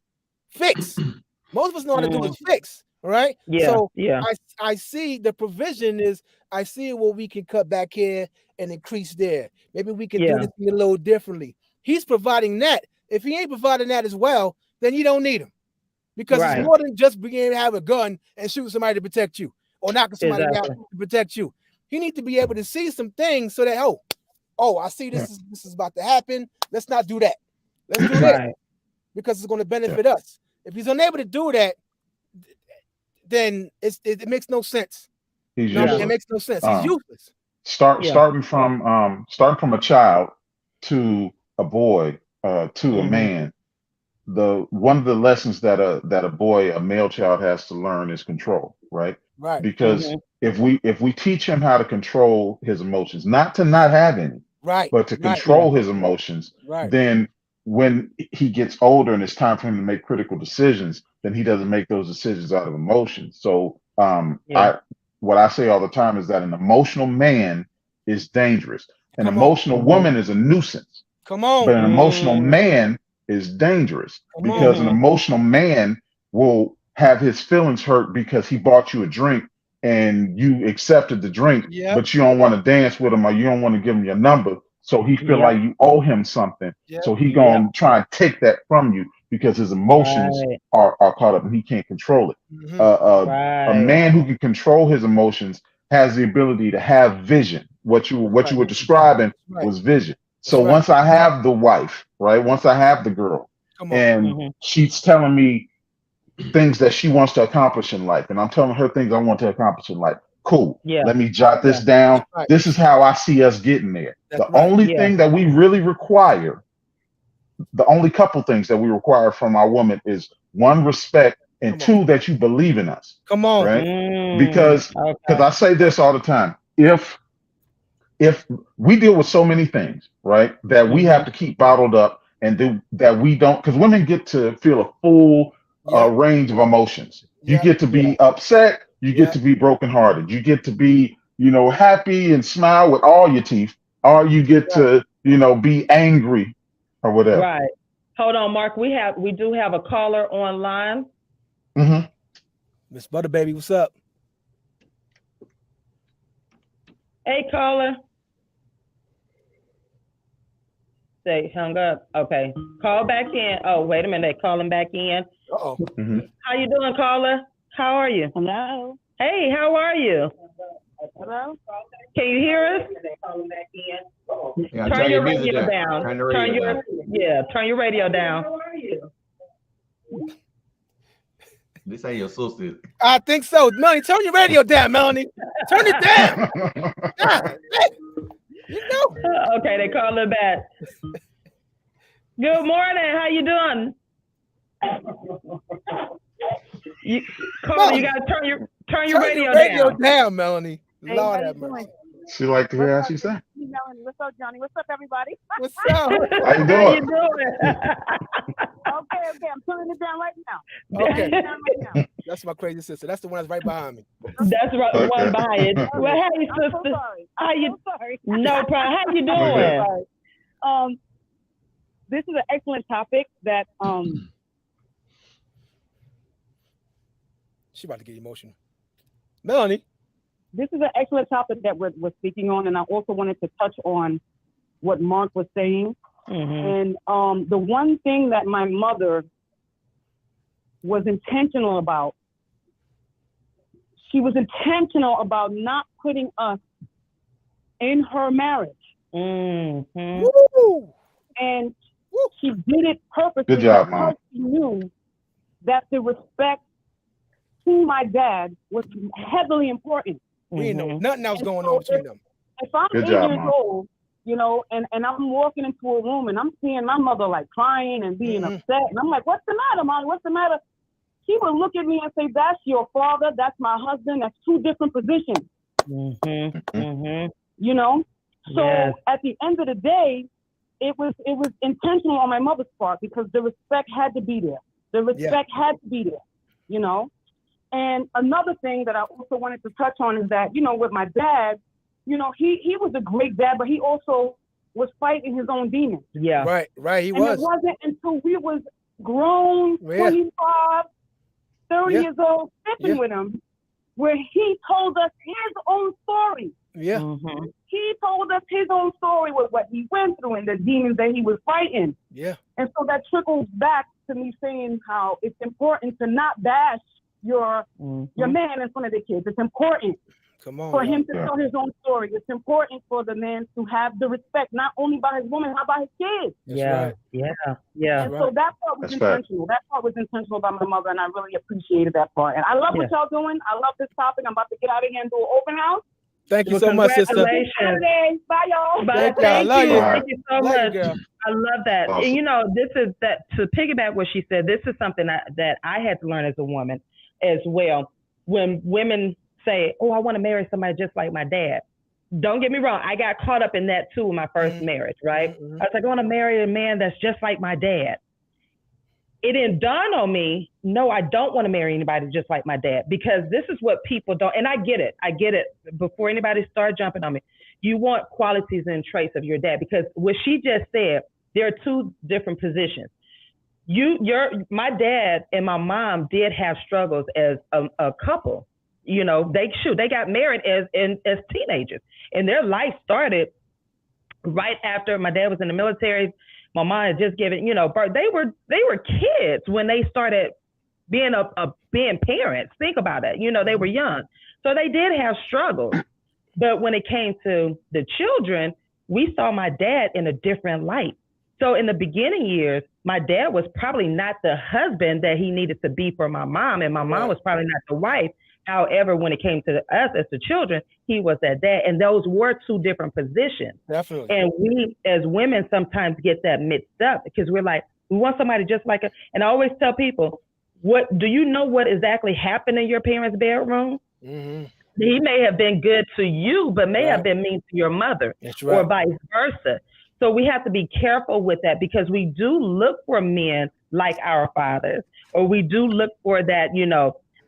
fix. Most of us know how to do is fix, right? So I see the provision is, I see where we can cut back here and increase there. Maybe we can do this a little differently. He's providing that. If he ain't providing that as well, then you don't need him, because it's more than just being able to have a gun and shoot somebody to protect you or knocking somebody out to protect you. He needs to be able to see some things so that I see this is about to happen. Let's not do that. Let's do that because it's going to benefit us. If he's unable to do that, then it makes no sense. It makes no sense. He's useless. Starting from a child to a boy to a man. One of the lessons that a male child has to learn is control, right? Right. Because if we teach him how to control his emotions, not to not have any, but to control his emotions, then when he gets older and it's time for him to make critical decisions, then he doesn't make those decisions out of emotion. So what I say all the time is that an emotional man is dangerous. An emotional woman is a nuisance. Come on. But an emotional man is dangerous because an emotional man will have his feelings hurt because he bought you a drink and you accepted the drink, but you don't want to dance with him or you don't want to give him your number. So he feel like you owe him something. So he gonna try and take that from you because his emotions are caught up and he can't control it. A man who can control his emotions has the ability to have vision. What you were describing was vision. So once I have the wife, right? Once I have the girl and she's telling me things that she wants to accomplish in life, and I'm telling her things I want to accomplish in life. Cool. Let me jot this down. This is how I see us getting there. The only thing that we really require, the only couple things that we require from our woman is one, respect, and two, that you believe in us. Come on. Right? Because I say this all the time. If we deal with so many things, right, that we have to keep bottled up and that we don't, because women get to feel a full range of emotions. You get to be upset. You get to be brokenhearted. You get to be, happy and smile with all your teeth, or you get to, be angry or whatever. Right. Hold on, Mark. We do have a caller online. Miss Butterbaby, what's up? Hey, caller. They hung up. Okay. Call back in. Oh, wait a minute. They calling back in. Uh-oh. How you doing, caller? How are you? Hello. Hey, how are you? Hello. Can you hear us? Yeah, turn your radio down. Turn your radio down. How are you? This ain't your sister. I think so. Melanie, turn your radio down, Melanie. Turn it down. Okay, they call it back. Good morning. How you doing? You gotta turn your radio down, Melanie. Lord have mercy. She like to hear how she sang. What's up, Johnny? What's up, everybody? What's up? How you doing? Okay, I'm turning it down right now. Okay. That's my crazy sister. That's the one that's right behind me. That's right, the one behind you. Well, hey, sister. I'm so sorry. How you? Sorry. No problem. How you doing? This is an excellent topic that She about to get emotional. Melanie. this is an excellent topic that we're speaking on, and I also wanted to touch on what Mark was saying. And the one thing that my mother was intentional about, she was intentional about not putting us in her marriage. And she did it purposely. Good job, because Mom. she knew that the respect to my dad was heavily important. We didn't know nothing else going on between them. If I'm Good 8 job, years Mom. old, you know, and I'm walking into a room and I'm seeing my mother like crying and being upset, and I'm like, "What's the matter, Mom? What's the matter?" She would look at me and say, "That's your father. That's my husband. That's two different positions." You know. So at the end of the day, it was intentional on my mother's part because the respect had to be there. The respect had to be there. You know. And another thing that I also wanted to touch on is that, you know, with my dad, you know, he was a great dad, but he also was fighting his own demons. Yeah. Right. He and was. It wasn't until we was grown, 25, 30 years old, sitting with him, where he told us his own story. Yeah. He told us his own story with what he went through and the demons that he was fighting. Yeah. And so that trickles back to me saying how it's important to not bash your man in front of the kids. It's important for him to tell his own story. It's important for the man to have the respect, not only by his woman, how by his kids. Yeah. And so that part was intentional. That part was intentional by my mother, and I really appreciated that part. And I love what y'all doing. I love this topic. I'm about to get out of here and do an open house. Thank you so much, sister. Bye, y'all. Bye. Thank you. Thank you so much. Girl. I love that. Awesome. And you know, this is that to piggyback what she said. This is something that I had to learn as a woman as well. When women say, "Oh, I want to marry somebody just like my dad," don't get me wrong. I got caught up in that too in my first marriage. Right? I was like, "I want to marry a man that's just like my dad." It didn't dawn on me, no, I don't want to marry anybody just like my dad, because this is what people don't, and I get it. Before anybody start jumping on me, you want qualities and traits of your dad, because what she just said, there are two different positions. My dad and my mom did have struggles as a couple. You know, they got married as teenagers, and their life started right after my dad was in the military. My mom had just given, birth. They were kids when they started being being parents. Think about it. They were young. So they did have struggles. But when it came to the children, we saw my dad in a different light. So in the beginning years, my dad was probably not the husband that he needed to be for my mom, and my mom was probably not the wife. However, when it came to us as the children, he was that dad. And those were two different positions. Definitely. And we as women sometimes get that mixed up, because we're like, we want somebody just like us. And I always tell people, do you know what exactly happened in your parents' bedroom? He may have been good to you, but may have been mean to your mother, or vice versa. So we have to be careful with that, because we do look for men like our fathers, or we do look for that,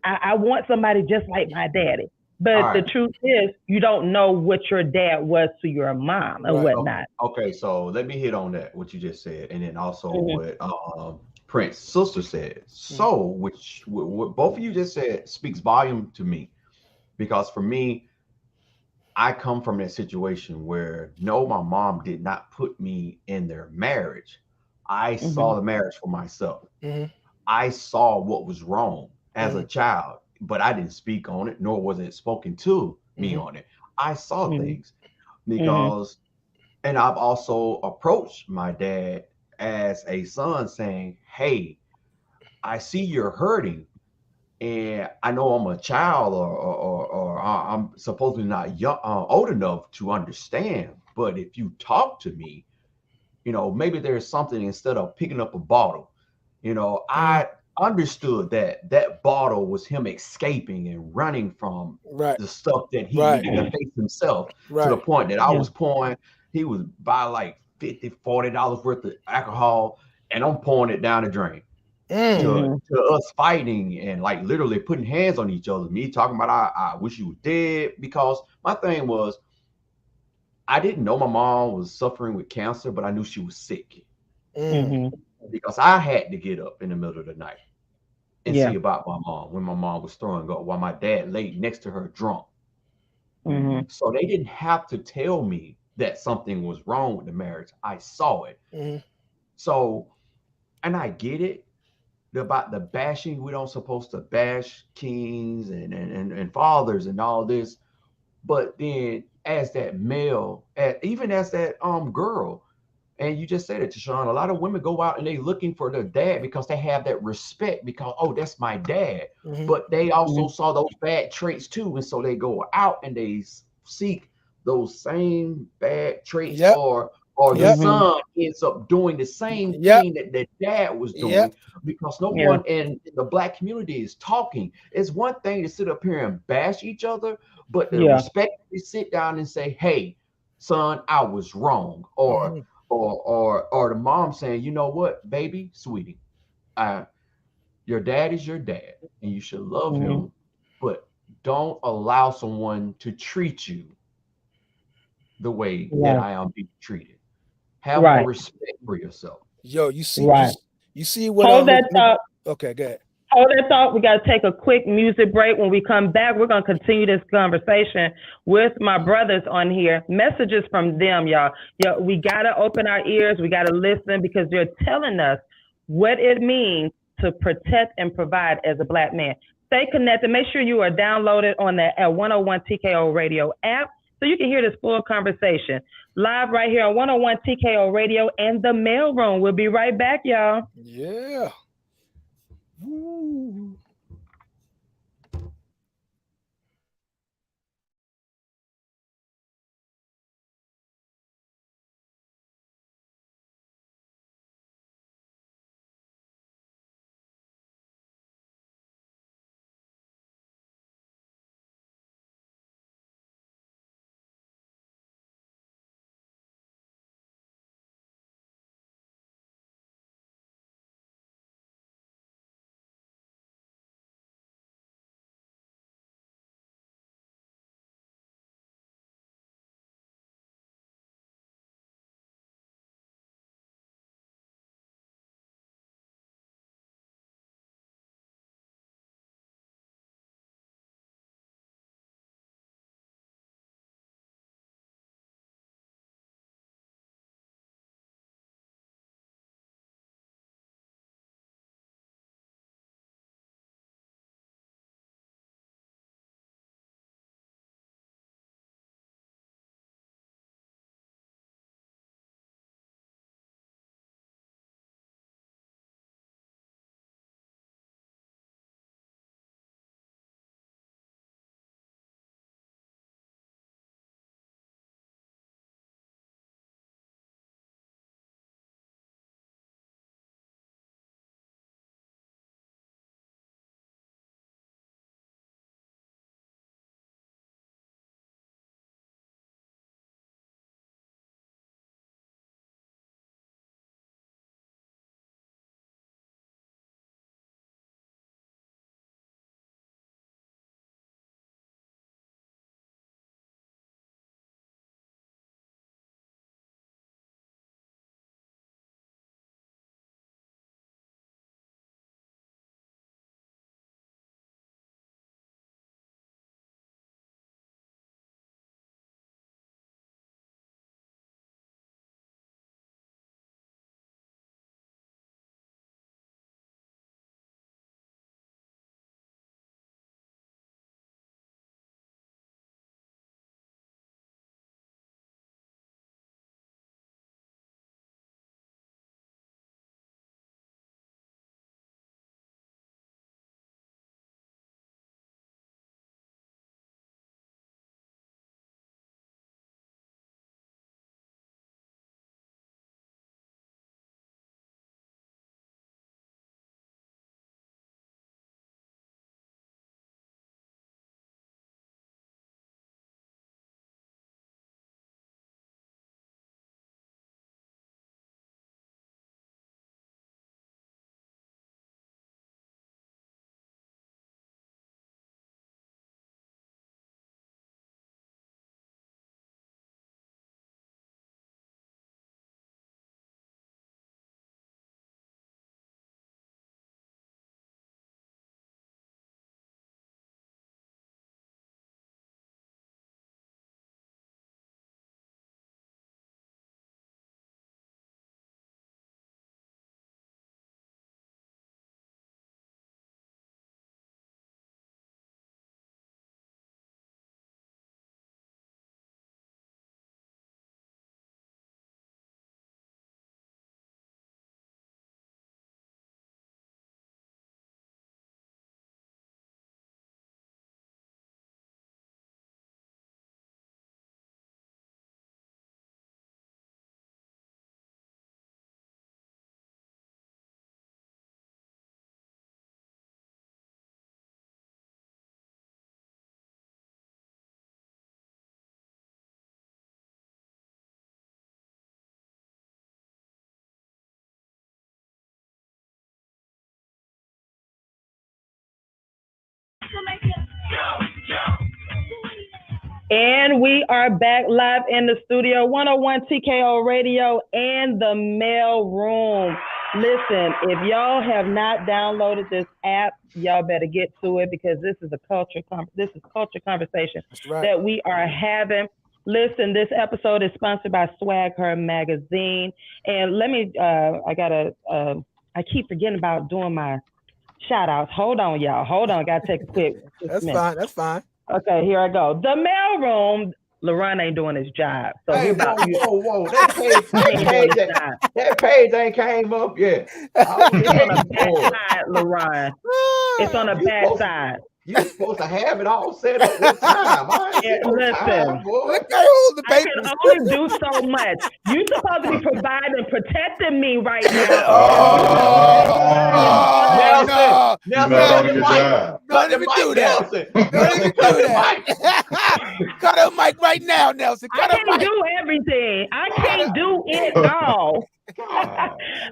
I want somebody just like my daddy. But the truth is, you don't know what your dad was to your mom and whatnot. Okay, so let me hit on that, what you just said, and then also what Prince's sister said. So, what both of you just said speaks volume to me, because for me, I come from that situation where, no, my mom did not put me in their marriage. I saw the marriage for myself. I saw what was wrong as a child, but I didn't speak on it, nor was it spoken to me on it. I saw things because, and I've also approached my dad as a son saying, "Hey, I see you're hurting, and I know I'm a child, or I'm supposedly not young, old enough to understand. But if you talk to me, maybe there's something instead of picking up a bottle. I understood that bottle was him escaping and running from the stuff that he needed to face himself, to the point that I was pouring. He was buy like $50-$40 worth of alcohol, and I'm pouring it down the drain. To us fighting and like literally putting hands on each other. Me talking about I wish you were dead, because my thing was, I didn't know my mom was suffering with cancer, but I knew she was sick. Because I had to get up in the middle of the night and see about my mom when my mom was throwing up, while my dad laid next to her drunk. Mm-hmm. So they didn't have to tell me that something was wrong with the marriage. I saw it. Mm-hmm. So, and I get it about the bashing. We don't supposed to bash kings and fathers and all this. But then as that male, even as that girl, and you just said it, Tashawn, a lot of women go out and they looking for their dad because they have that respect because, oh, that's my dad. Mm-hmm. But they also saw those bad traits too. And so they go out and they seek those same bad traits, or the son ends up doing the same thing that the dad was doing because no one in the Black community is talking. It's one thing to sit up here and bash each other, but to respectfully sit down and say, hey, son, I was wrong. Or the mom saying, you know what, baby, sweetie, your dad is your dad and you should love him, but don't allow someone to treat you the way that I am being treated. Have more respect for yourself. Yo, you see, you see what? Hold that thought. Okay, go ahead. Hold that thought. We got to take a quick music break. When we come back, we're going to continue this conversation with my brothers on here. Messages from them, y'all. We got to open our ears. We got to listen because they're telling us what it means to protect and provide as a Black man. Stay connected. Make sure you are downloaded on the 101 TKO Radio app so you can hear this full conversation. Live right here on 101 TKO Radio and the mailroom. We'll be right back, y'all. Yeah. Woo. And we are back live in the studio, 101 TKO Radio and the mail room. Listen, if y'all have not downloaded this app, y'all better get to it because this is culture conversation that we are having. Listen, this episode is sponsored by Swag Her Magazine. And let me, I keep forgetting about doing my shout outs. Hold on, y'all. Hold on. Got to take a quick. That's fine. Okay, here I go. The mail room. LaRon ain't doing his job. So hey, whoa. That page ain't came up yet. It's on the back side, LaRon. It's on the back side. You're supposed to have it all set up with time. Listen, look at all the papers. I can only do so much. You're supposed to be providing and protecting me right now. Nelson, don't even do that. Don't even do that. Cut a mic right now, Nelson. I can't do everything. I can't do it all.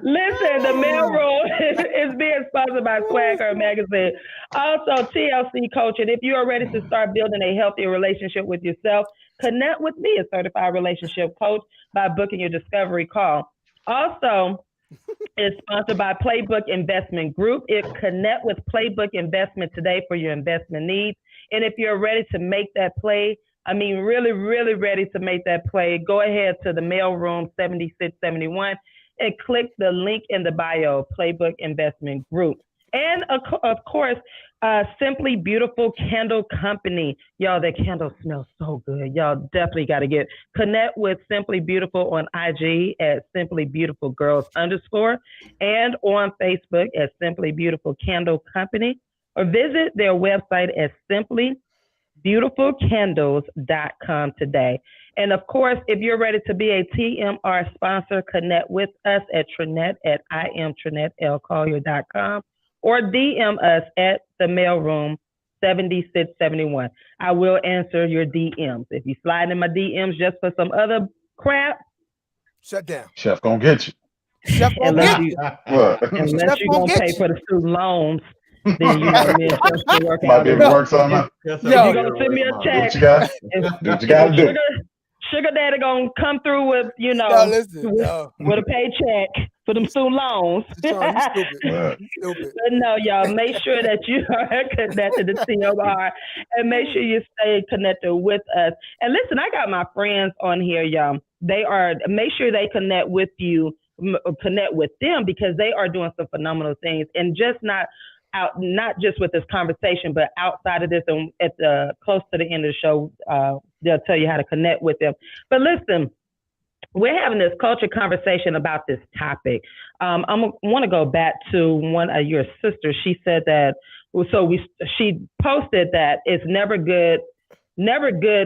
Listen, the mail room is being sponsored by Swag Her Magazine. Also, TLC Coaching. If you are ready to start building a healthier relationship with yourself, connect with me, a certified relationship coach, by booking your discovery call. Also, it's sponsored by Playbook Investment Group. Connect with Playbook Investment today for your investment needs. And if you're ready to make that play, really, really ready to make that play, go ahead to the mailroom 7671 and click the link in the bio, Playbook Investment Group. And of course, Simply Beautiful Candle Company. Y'all, that candle smells so good. Y'all definitely got to connect with Simply Beautiful on IG at Simply Beautiful Girls _ and on Facebook at Simply Beautiful Candle Company, or visit their website at simplybeautifulcandles.com today. And of course, if you're ready to be a TMR sponsor, connect with us at Trinette at IamTrinetteLCollier.com or DM us at the mailroom 7671. I will answer your DMs. If you slide in my DMs just for some other crap, shut down. Chef gonna get you. Chef gonna get you. Unless you're gonna pay for the student loans, then you know me and Chef can work out. Might be able to work something out. You're gonna send me a check. Do what you gotta do. Sugar Daddy gonna come through with, with a paycheck for them student loans. Stupid. But no, y'all, make sure that you are connected to TMR and make sure you stay connected with us. And listen, I got my friends on here, y'all. Make sure they connect with you, connect with them, because they are doing some phenomenal things, and not just with this conversation, but outside of this, and close to the end of the show, they'll tell you how to connect with them. But listen, we're having this culture conversation about this topic. I want to go back to one of your sisters. She said that, she posted that it's never good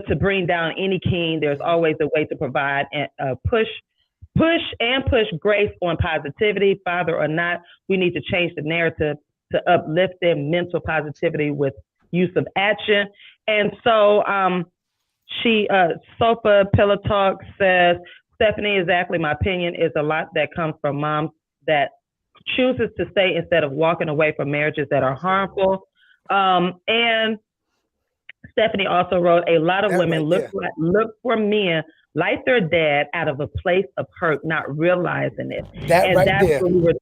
to bring down any king. There's always a way to provide and push grace on positivity, father or not. We need to change the narrative to uplift their mental positivity with use of action. And so Sofa Pillow Talk says, Stephanie, exactly, my opinion is a lot that comes from moms that chooses to stay instead of walking away from marriages that are harmful. And Stephanie also wrote, a lot of women look for men like their dad out of a place of hurt, not realizing it. That's what we were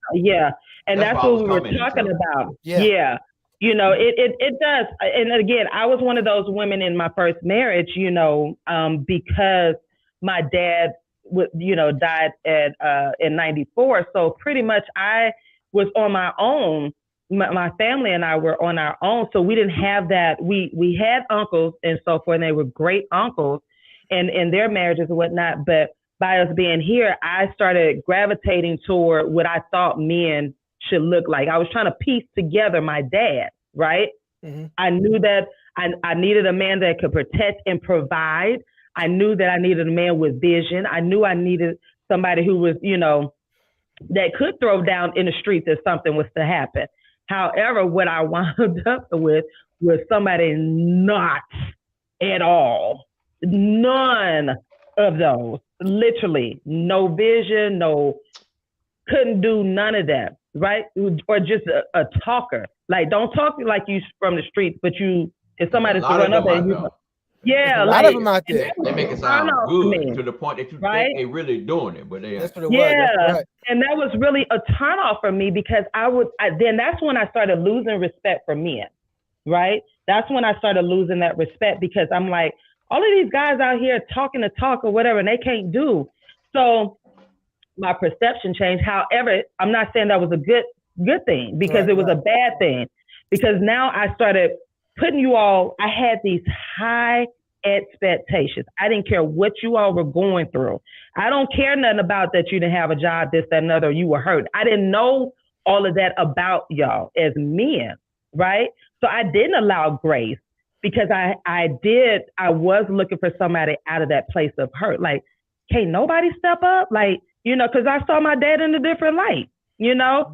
talking about. Yeah. It does. And again, I was one of those women in my first marriage, because my dad died in 94. So pretty much I was on my own. My family and I were on our own. So we didn't have that. We had uncles and so forth, and they were great uncles in their marriages and whatnot. But by us being here, I started gravitating toward what I thought men should look like. I was trying to piece together my dad, right? Mm-hmm. I knew that I needed a man that could protect and provide. I knew that I needed a man with vision. I knew I needed somebody who was, that could throw down in the streets if something was to happen. However, what I wound up with was somebody not at all. None of those. Literally, no vision, couldn't do none of that, right? Or just a talker. Like, don't talk like you from the streets, but if somebody's to run up and you. Yeah, a lot of them out They there. make it sound good to the point that you think they really doing it, but they that's what it was. That's right. And that was really a turn off for me because then that's when I started losing respect for men, right? That's when I started losing that respect because I'm like, all of these guys out here talking the talk or whatever, and they can't do. So my perception changed. However, I'm not saying that was a good thing because it was a bad thing. Because now I started putting you all, I had these high expectations. I didn't care what you all were going through. I don't care nothing about that you didn't have a job, this, that, and other, you were hurt. I didn't know all of that about y'all as men, right? So I didn't allow grace because I was looking for somebody out of that place of hurt. Like, can't nobody step up? Like, because I saw my dad in a different light. But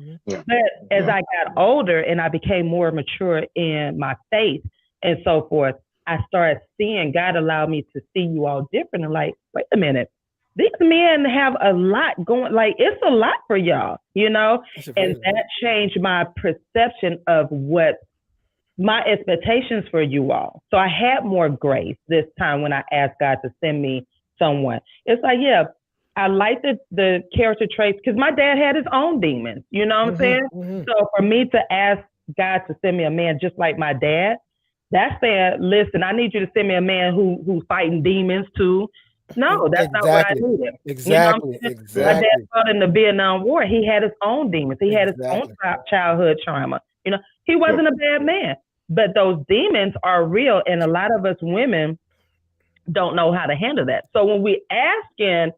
as I got older and I became more mature in my faith and so forth, I started seeing God allowed me to see you all different and like, wait a minute, these men have a lot going, like it's a lot for y'all, and that changed my perception of what my expectations for you all. So I had more grace this time when I asked God to send me someone. It's like, I like the character traits because my dad had his own demons, you know what I'm saying? So for me to ask God to send me a man just like my dad, that's saying, listen, I need you to send me a man who's fighting demons too. No, that's not what I needed. Exactly. My dad fought in the Vietnam War. He had his own demons. He had his own childhood trauma. He wasn't a bad man, but those demons are real. And a lot of us women don't know how to handle that. So when we asking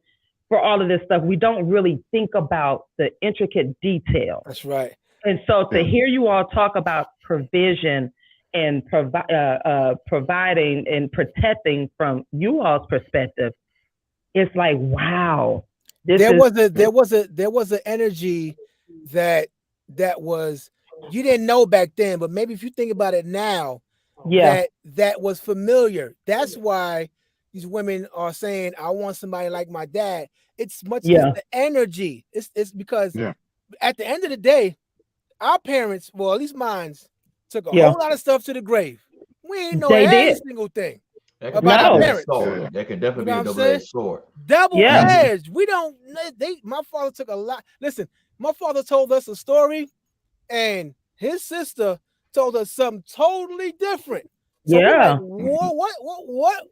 for all of this stuff, we don't really think about the intricate details. That's right. And so to hear you all talk about provision and providing and protecting from you all's perspective, it's like, wow. There was an energy that was, you didn't know back then, but maybe if you think about it now, that was familiar. That's why these women are saying, I want somebody like my dad. It's much as the energy. It's because at the end of the day, our parents, well, at least mine's, took a whole lot of stuff to the grave. We ain't know every single thing about our parents. That could definitely be a double-edged sword. Double-edged. We don't. My father took a lot. Listen, my father told us a story, and his sister told us something totally different. So like, what?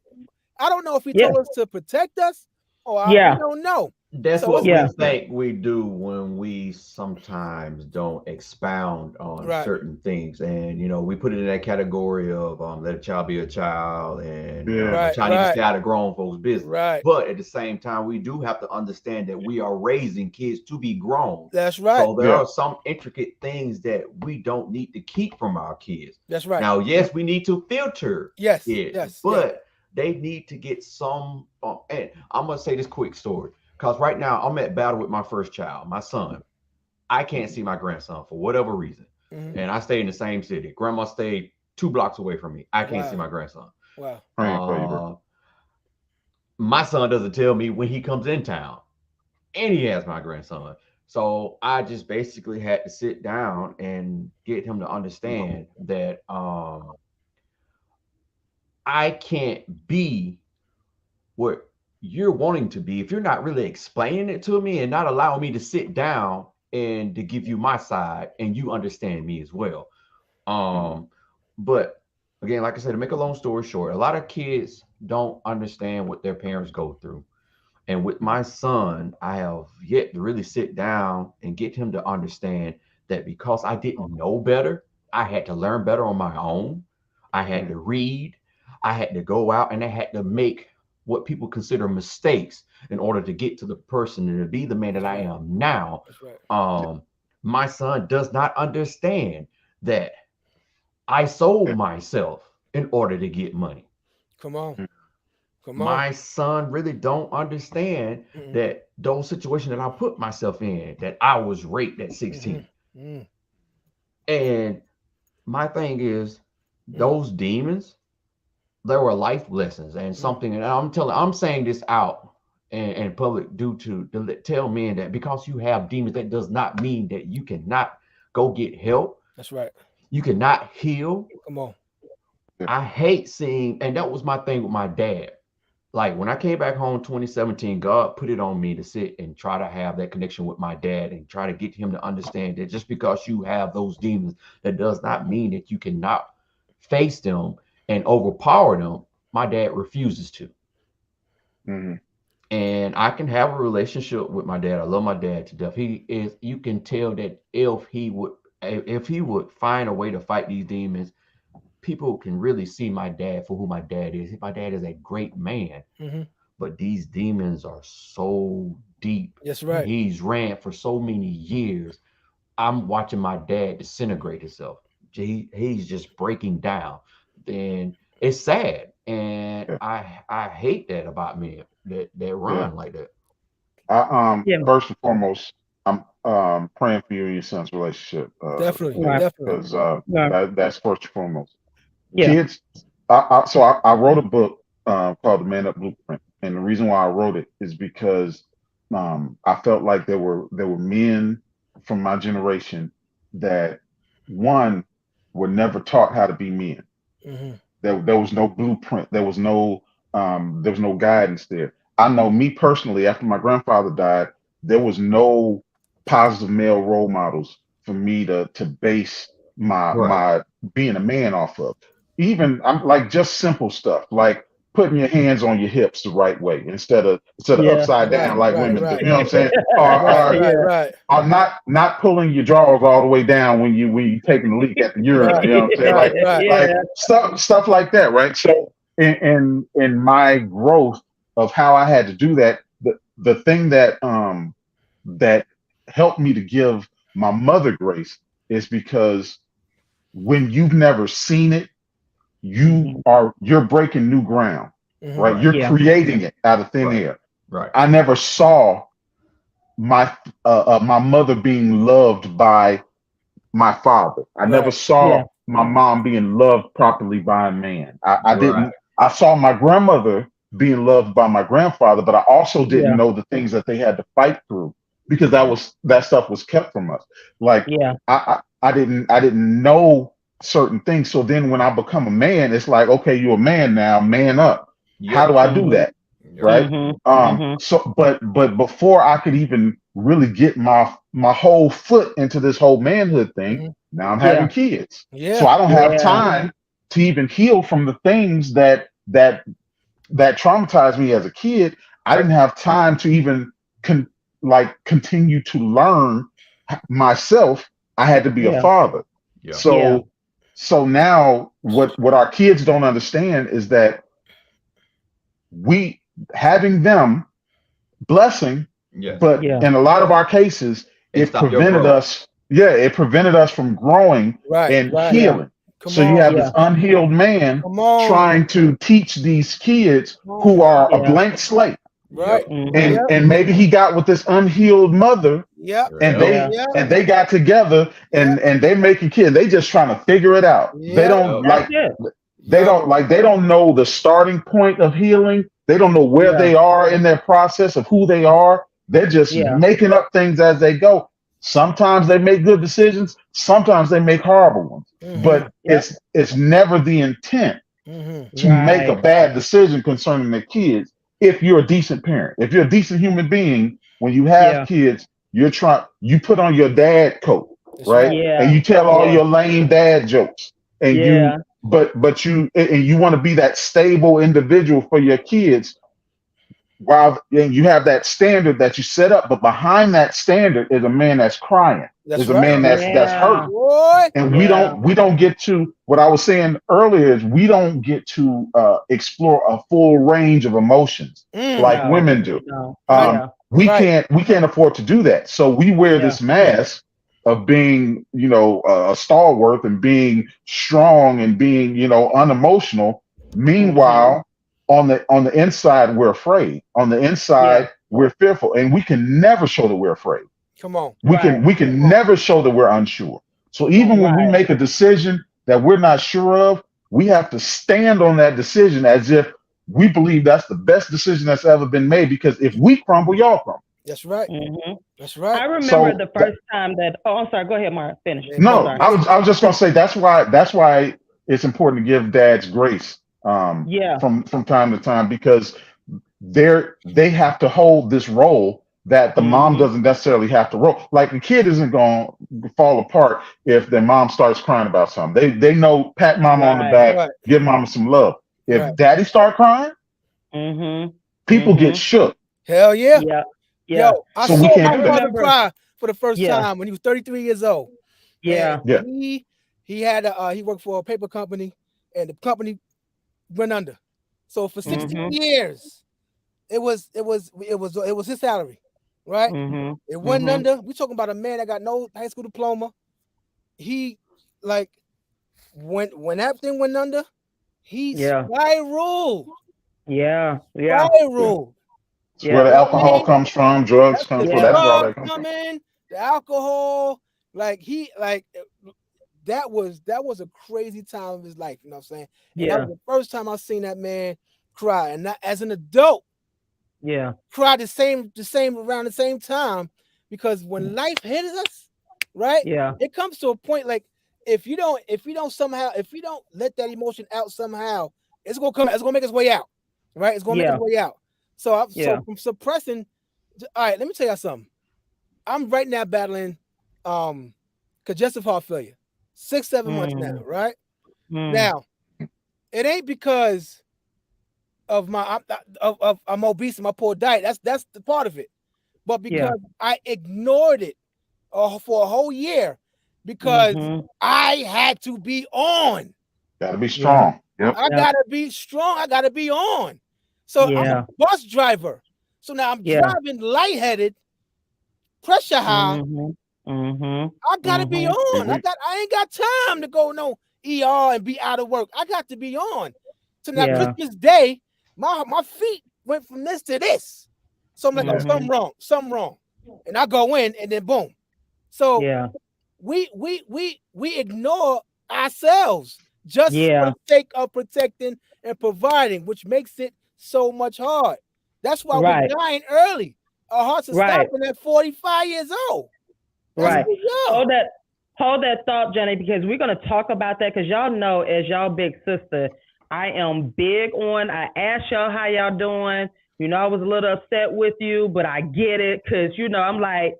I don't know if he told us to protect us, or I don't know. That's what we think we do when we sometimes don't expound on certain things. And, we put it in that category of let a child be a child and trying to stay out of grown folks' business. Right. But at the same time, we do have to understand that we are raising kids to be grown. That's right. So there are some intricate things that we don't need to keep from our kids. That's right. Now, yes, we need to filter kids, but they need to get some. And I'm going to say this quick story. Because right now I'm at battle with my first child, my son. I can't see my grandson for whatever reason. And I stay in the same city. Grandma stayed 2 blocks away from me. I can't see my grandson. Wow. My son doesn't tell me when he comes in town. And he has my grandson. So I just basically had to sit down and get him to understand that I can't be what you're wanting to be if you're not really explaining it to me and not allowing me to sit down and to give you my side and you understand me as well. But again, like I said, to make a long story short, a lot of kids don't understand what their parents go through. And with my son, I have yet to really sit down and get him to understand that because I didn't know better, I had to learn better on my own. I had to read, I had to go out, and I had to make what people consider mistakes in order to get to the person and to be the man that I am now. My son does not understand that I sold myself in order to get money. Come on. My son really don't understand that those situations that I put myself in, that I was raped at 16. And my thing is, those demons, there were life lessons and something, and I'm saying this out in public due to tell men that because you have demons, that does not mean that you cannot go get help. That's right. You cannot heal. Come on. I hate seeing, and that was my thing with my dad. Like when I came back home 2017, God put it on me to sit and try to have that connection with my dad and try to get him to understand that just because you have those demons, that does not mean that you cannot face them and overpower them. My dad refuses to. Mm-hmm. And I can have a relationship with my dad. I love my dad to death. You can tell that if he would find a way to fight these demons, people can really see my dad for who my dad is. My dad is a great man, but these demons are so deep. That's right. He's ran for so many years. I'm watching my dad disintegrate himself. He's just breaking down. And it's sad. And I hate that about men that run like that. First and foremost, I'm praying for you and your son's relationship. Definitely. Because that's first and foremost. Kids, I wrote a book called The Man Up Blueprint, and the reason why I wrote it is because I felt like there were men from my generation that one were never taught how to be men. There was no blueprint. There was no guidance there. I know me personally, after my grandfather died, there was no positive male role models for me to base my being a man off of. Even I'm like just simple stuff like putting your hands on your hips the right way instead of upside down like women do. You know what I'm saying? Or not pulling your drawers all the way down when you taking a leak at the urine. You know what I'm saying? Like stuff like that, right? So in my growth of how I had to do that, the thing that that helped me to give my mother grace is because when you've never seen it, you're breaking new ground, right? You're creating it out of thin air. Right. I never saw my mother being loved by my father. I never saw my mom being loved properly by a man. I didn't. I saw my grandmother being loved by my grandfather, but I also didn't know the things that they had to fight through because that stuff was kept from us. Like I didn't know certain things. So then when I become a man, it's like, okay, you're a man now, man up. How do I do that? Right. So but before I could even really get my whole foot into this whole manhood thing, now I'm having kids. So I don't have time to even heal from the things that traumatized me as a kid. I didn't have time to even continue to learn myself. I had to be a father. So now what our kids don't understand is that we having them blessing, but in a lot of our cases, it prevented us from growing and healing. So you have this unhealed man trying to teach these kids who are a blank slate. Right. And maybe he got with this unhealed mother. And they got together and they making kids. They just trying to figure it out. They don't they don't know the starting point of healing. They don't know where they are in their process of who they are. They're just making up things as they go. Sometimes they make good decisions. Sometimes they make horrible ones. But it's never the intent to make a bad decision concerning their kids. If you're a decent parent, if you're a decent human being, when you have kids, you put on your dad coat, right? And you tell all your lame dad jokes, and you want to be that stable individual for your kids. While you have that standard that you set up, but behind that standard is a man that's crying. There's a man that's hurt. And we don't get to what I was saying earlier is we don't get to explore a full range of emotions like women do. We can't afford to do that. So we wear this mask of being, a stalwart and being strong and being, unemotional. Meanwhile, on the inside, we're afraid. On the inside, we're fearful, and we can never show that we're afraid. Come on. We can never show that we're unsure. So even when we make a decision that we're not sure of, we have to stand on that decision as if we believe that's the best decision that's ever been made. Because if we crumble, y'all crumble. That's right. That's right. I remember the first time that. Oh, I'm sorry. Go ahead, Mark. Finish. No, I was just gonna say that's why it's important to give dads grace from time to time, because they have to hold this role that the mom doesn't necessarily have to roll. Like the kid isn't going to fall apart if their mom starts crying about something. They know, pat mama on the back, give mama some love. If daddy start crying, people get shook. Hell yeah. Yo, I saw my brother cry for the first time when he was 33 years old. Yeah. He had he worked for a paper company, and the company went under. So for 16 years, it was his salary, right? It went under. We're talking about a man that got no high school diploma. He, like, when everything went under, he spiraled. Spiraled. It's where the alcohol comes from, drugs come from. That's where all that comes from. The alcohol, that was a crazy time of his life. You know what I'm saying? And that was the first time I seen that man cry, and not as an adult. Cried the same around the same time, because when life hits us, right? It comes to a point, like, if you don't let that emotion out somehow, it's gonna make its way out, right? It's gonna make its way out. So from suppressing, all right, let me tell you something. I'm right now battling congestive heart failure, 6-7 months now, right? Now, it ain't because of I'm obese and my poor diet. That's the part of it, but because I ignored it for a whole year, because I had to be on. Gotta be strong. I gotta be strong. I gotta be on. So I'm a bus driver. So now I'm driving lightheaded, pressure high. I gotta be on. I ain't got time to go no ER and be out of work. I got to be on. So now Christmas Day, my feet went from this to this. So I'm like, oh, something wrong. And I go in, and then boom. So we ignore ourselves just for the sake of protecting and providing, which makes it so much hard. That's why we're dying early. Our hearts are stopping at 45 years old. That's Hold that thought, Jenny, because we're going to talk about that, because y'all know, as y'all big sister, I am big on, I asked y'all how y'all doing. You know, I was a little upset with you, but I get it, because, you know, I'm like,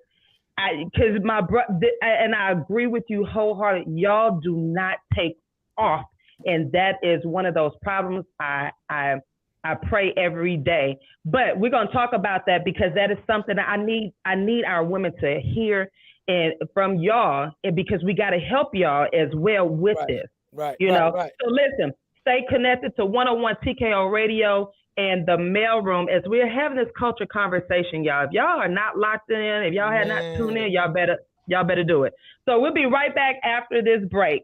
because my brother, and I agree with you wholeheartedly, y'all do not take off. And that is one of those problems I pray every day. But we're going to talk about that, because that is something that I need our women to hear and from y'all, and because we got to help y'all as well with this. You know, so listen, stay connected to 101 TKO Radio and the mailroom as we're having this culture conversation, y'all. If y'all are not locked in, if y'all had not tuned in, y'all better do it. So we'll be right back after this break.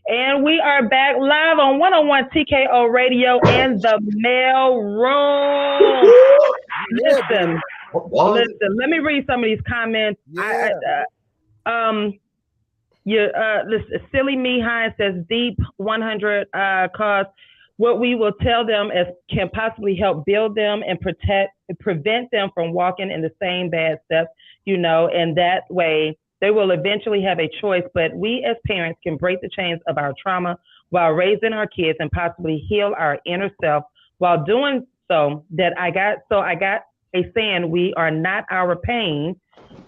And we are back live on 101 TKO Radio in the mail room. Listen, let me read some of these comments. Listen, Silly Me Hines says deep 100 cause what we will tell them as can possibly help build them and prevent them from walking in the same bad steps, and that way they will eventually have a choice. But we as parents can break the chains of our trauma while raising our kids and possibly heal our inner self while doing so. I got a saying, we are not our pain.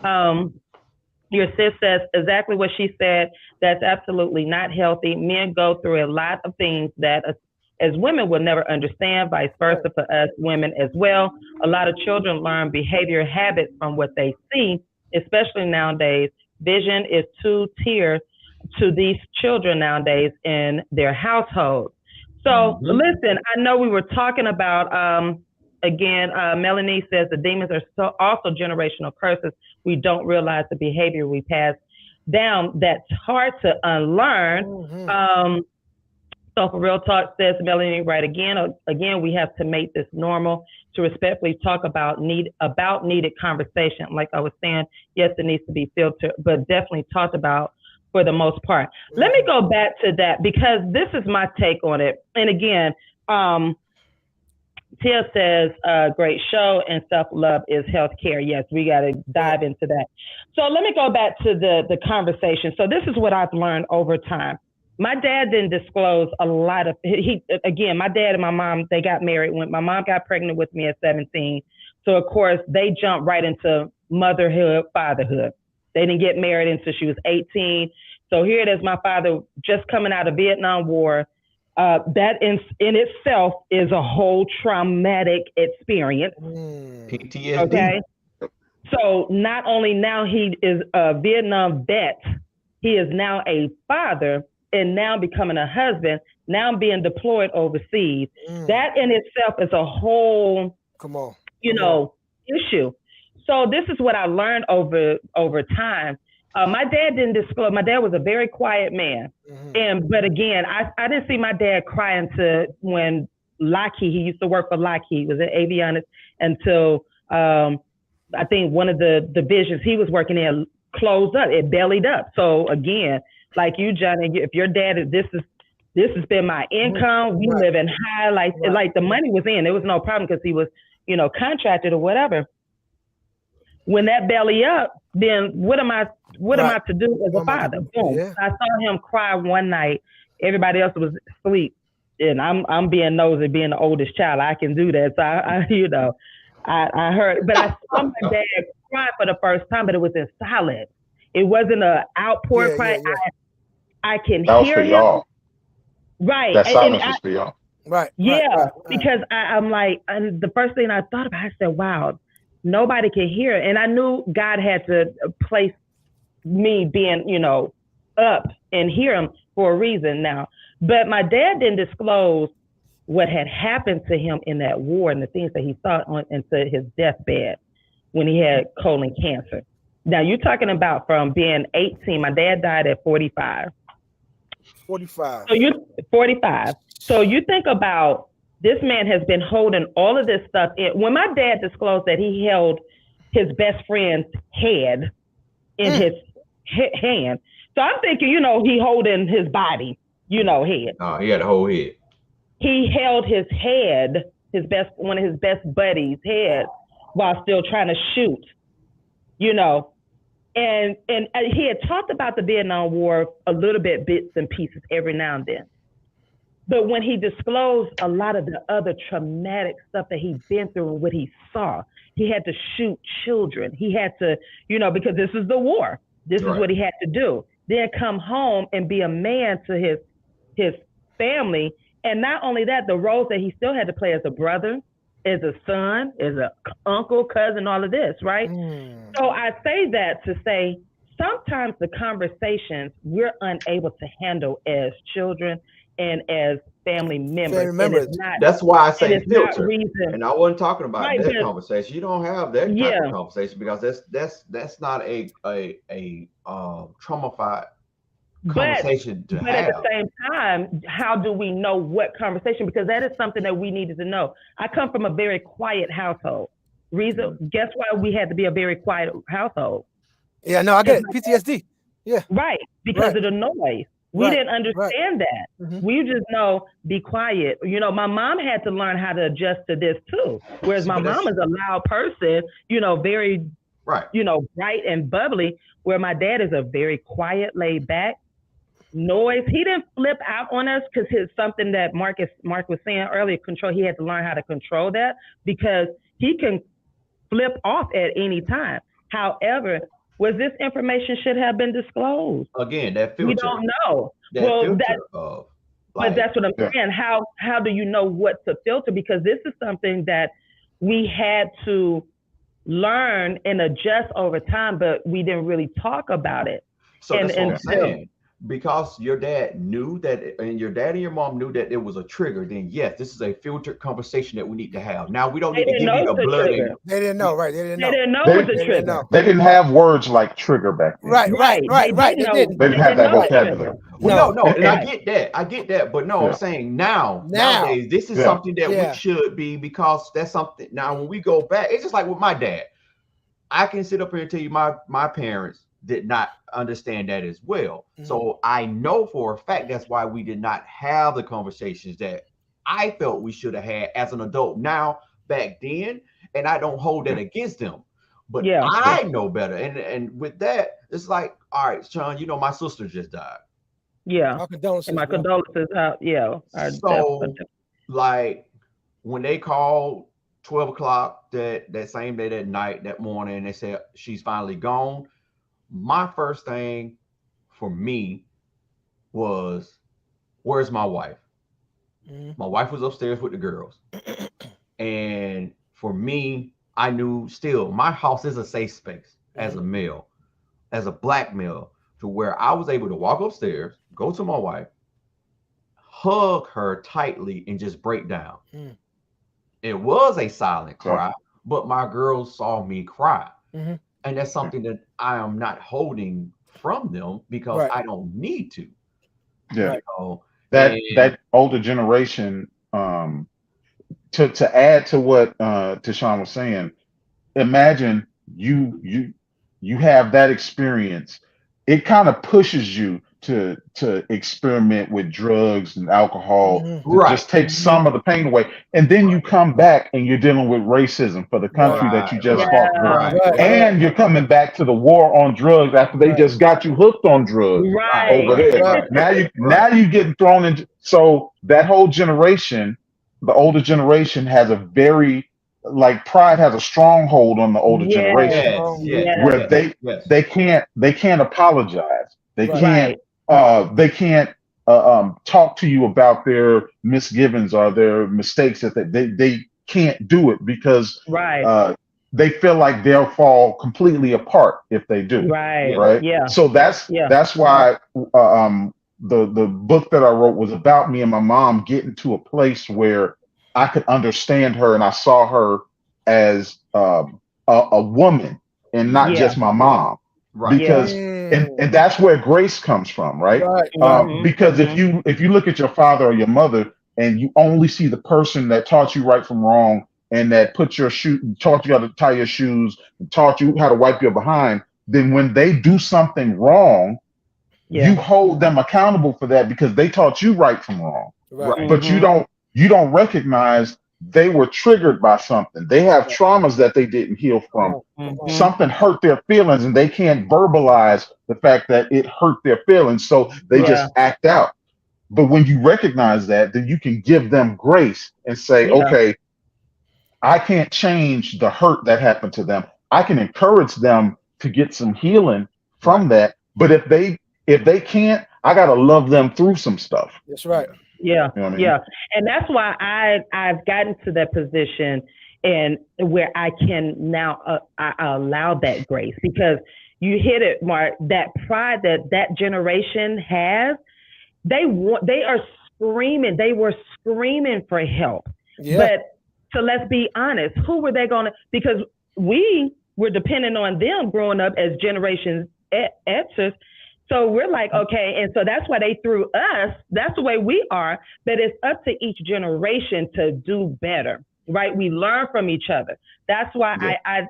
Your sis says exactly what she said. That's absolutely not healthy. Men go through a lot of things that as women will never understand, vice versa for us women as well. A lot of children learn behavior habits from what they see, especially nowadays. Vision is two-tier to these children nowadays in their households. So listen, I know we were talking about, Melanie says the demons are also generational curses. We don't realize the behavior we pass down that's hard to unlearn. So for Real Talk says Melanie, right, again, we have to make this normal to respectfully talk about needed conversation. Like I was saying, yes, it needs to be filtered, but definitely talked about for the most part. Let me go back to that because this is my take on it. And again, Tia says, great show and self-love is healthcare. Yes, we got to dive into that. So let me go back to the conversation. So this is what I've learned over time. My dad didn't disclose a lot of, my dad and my mom, they got married when my mom got pregnant with me at 17. So of course they jumped right into motherhood, fatherhood. They didn't get married until she was 18. So here it is, my father just coming out of Vietnam War. That in itself is a whole traumatic experience. PTSD. Okay. So not only now he is a Vietnam vet, he is now a father and now becoming a husband, now being deployed overseas. That in itself is a whole, issue. So this is what I learned over time. My dad didn't disclose. My dad was a very quiet man. But again, I didn't see my dad crying when Lockheed, he used to work for Lockheed, was at Avionics until I think one of the divisions he was working in closed up, it bellied up. So again, like you, Johnny, if your dad this has been my income, we live in high, like the money was in, there was no problem because he was, contracted or whatever. When that belly up, then what am I to do as a father? Boom. Yeah. I saw him cry one night. Everybody else was asleep. And I'm being nosy, being the oldest child. I can do that. So I heard, but I saw my dad cry for the first time, but it was in silence. It wasn't an outpour cry. I can hear him. Y'all. Right. That silence was for y'all. Right. Yeah. Right. Because I'm like, and the first thing I thought about, I said, wow, nobody can hear it. And I knew God had to place me being, up and hear him for a reason now. But my dad didn't disclose what had happened to him in that war and the things that he saw into his deathbed when he had colon cancer. Now you're talking about from being 18. My dad died at 45. 45. So you're 45. So you think about this man has been holding all of this stuff in. When my dad disclosed that he held his best friend's head in his hand. So I'm thinking, he holding his body, head. Oh, he had a whole head. He held his head, one of his best buddies' head while still trying to shoot, And he had talked about the Vietnam War a little bit, bits and pieces every now and then. But when he disclosed a lot of the other traumatic stuff that he'd been through and what he saw, he had to shoot children. He had to, because this is the war. This is what he had to do. Then come home and be a man to his family. And not only that, the roles that he still had to play as a brother, as a son, as an uncle, cousin, all of this, right? So I say that to say, sometimes the conversations we're unable to handle as children and as family members. That's why I say filter. And I wasn't talking about that conversation. You don't have that type of conversation because that's not a traumatized conversation to have. But at the same time, how do we know what conversation? Because that is something that we needed to know. I come from a very quiet household. Guess why we had to be a very quiet household? Yeah, no, I get it. PTSD. Yeah. Right. Because of the noise. We didn't understand that. Mm-hmm. We just know, be quiet. You know, my mom had to learn how to adjust to this too. Whereas my mom is a loud person, you know, very, you know, bright and bubbly, where my dad is a very quiet, laid back. Noise. He didn't flip out on us because it's something that Mark was saying earlier, control. He had to learn how to control that because he can flip off at any time. However, was this information should have been disclosed? Again, that filter. We don't know. But that's what I'm saying. How do you know what to filter? Because this is something that we had to learn and adjust over time, but we didn't really talk about it. So that's what I'm saying. Because your dad knew that, and your dad and your mom knew that it was a trigger, then yes, this is a filtered conversation that we need to have. Now we don't need to give you the blood. They didn't know, right? They didn't know it was a trigger. They didn't have words like trigger back then. Right. They didn't have that vocabulary. Well, no, and I get that, but no, I'm saying nowadays, this is something that we should be, because that's something. Now, when we go back, it's just like with my dad. I can sit up here and tell you my parents did not understand that as well. So I know for a fact that's why we did not have the conversations that I felt we should have had as an adult now back then, and I don't hold that against them. But I know better. And with that, it's like, all right, Sean, you know, my sister just died. Yeah. My condolences. My condolences out. Yeah. So like when they called 12 o'clock that same day, that night, that morning, they said she's finally gone. My first thing for me was, where's my wife? My wife was upstairs with the girls. And for me, I knew still my house is a safe space as a male, as a black male, to where I was able to walk upstairs, go to my wife, hug her tightly, and just break down. It was a silent cry, but my girls saw me cry. And that's something that I am not holding from them because I don't need to. Yeah. You know? That older generation, to add to what Tashawn was saying, imagine you have that experience. It kind of pushes you to experiment with drugs and alcohol, just take some of the pain away. And then you come back and you're dealing with racism for the country that you just fought for. And you're coming back to the war on drugs after they just got you hooked on drugs over there. Now you're getting thrown into, so that whole generation, the older generation, has a very, like, pride has a stronghold on the older generation where they can't apologize. They can't talk to you about their misgivings or their mistakes, that they can't do it because they feel like they'll fall completely apart if they do. Right. Yeah. So that's why the book that I wrote was about me and my mom getting to a place where I could understand her and I saw her as a woman and not just my mom. Because and that's where grace comes from, right? Because if you look at your father or your mother and you only see the person that taught you right from wrong and that taught you how to tie your shoes, and taught you how to wipe your behind, then when they do something wrong, you hold them accountable for that because they taught you right from wrong. But you don't recognize they were triggered by something. They have traumas that they didn't heal from. Something hurt their feelings and they can't verbalize the fact that it hurt their feelings. So they just act out. But when you recognize that, then you can give them grace and say, okay, I can't change the hurt that happened to them. I can encourage them to get some healing from that. But if they can't, I got to love them through some stuff. That's right. Yeah. You know what I mean? Yeah. And that's why I've gotten to that position and where I can now I allow that grace, because you hit it, Mark, that pride that generation has, they are screaming. They were screaming for help. But so let's be honest, who were they going to, because we were dependent on them growing up as generations Xers, So we're like, okay, and so that's why they threw us. That's the way we are, but it's up to each generation to do better, right? We learn from each other. That's why I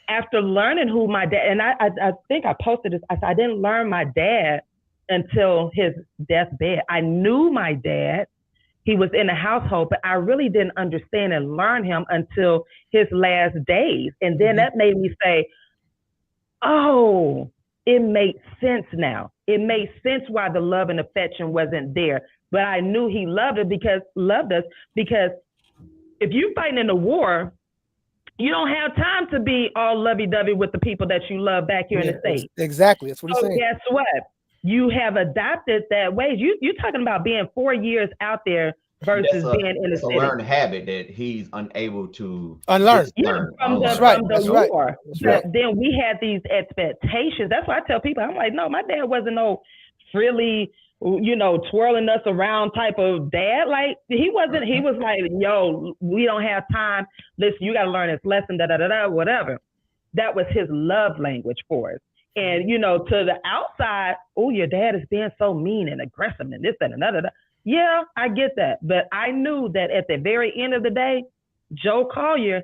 after learning who my dad, and I think I posted this, I said I didn't learn my dad until his deathbed. I knew my dad. He was in the household, but I really didn't understand and learn him until his last days. And then that made me say, oh, it makes sense now. It makes sense why the love and affection wasn't there. But I knew he loved us because if you're fighting in a war, you don't have time to be all lovey-dovey with the people that you love back here in the States. Exactly. That's what he's saying. Guess what? You have adopted that way. You're talking about being 4 years out there versus being in the city. It's a learned habit that he's unable to unlearn. From the war. But then we had these expectations. That's why I tell people, I'm like, no, my dad wasn't no frilly, twirling us around type of dad. Like he wasn't. He was like, yo, we don't have time. Listen, you got to learn this lesson. Whatever. That was his love language for us. And to the outside, oh, your dad is being so mean and aggressive and this and another. Yeah, I get that. But I knew that at the very end of the day, Joe Collier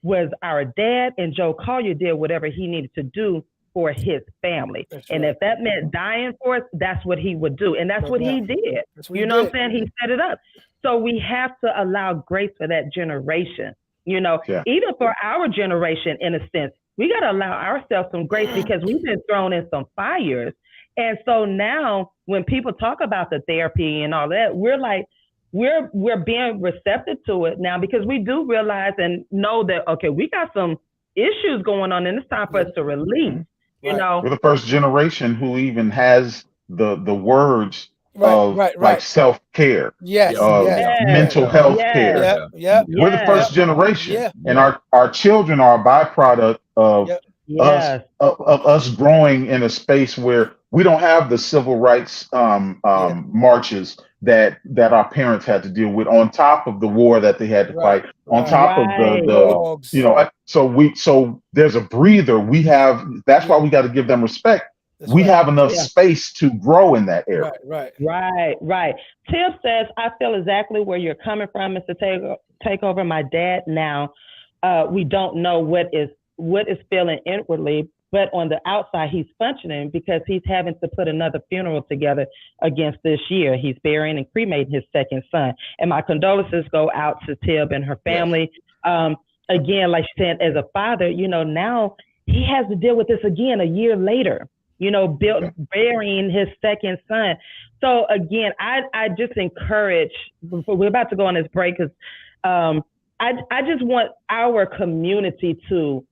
was our dad, and Joe Collier did whatever he needed to do for his family. And if that meant dying for us, that's what he would do. And that's what he did. What I'm saying? He set it up. So we have to allow grace for that generation, even for our generation, in a sense. We got to allow ourselves some grace because we've been thrown in some fires. And so now when people talk about the therapy and all that, we're like, we're being receptive to it now because we do realize and know that, okay, we got some issues going on and it's time for us to release, We're the first generation who even has the words of like self-care, mental health care. We're the first generation, and our children are a byproduct of us growing in a space where we don't have the civil rights marches that our parents had to deal with, on top of the war that they had to fight, on top of the so there's a breather. That's why we got to give them respect. We have enough space to grow in that area. Right. Tiff says, I feel exactly where you're coming from, Mr. Takeover. My dad now, we don't know what is feeling inwardly, but on the outside, he's functioning because he's having to put another funeral together against this year. He's burying and cremating his second son. And my condolences go out to Tib and her family. Again, like she said, as a father, now he has to deal with this again a year later. Burying his second son. So again, I just encourage, we're about to go on this break because I just want our community to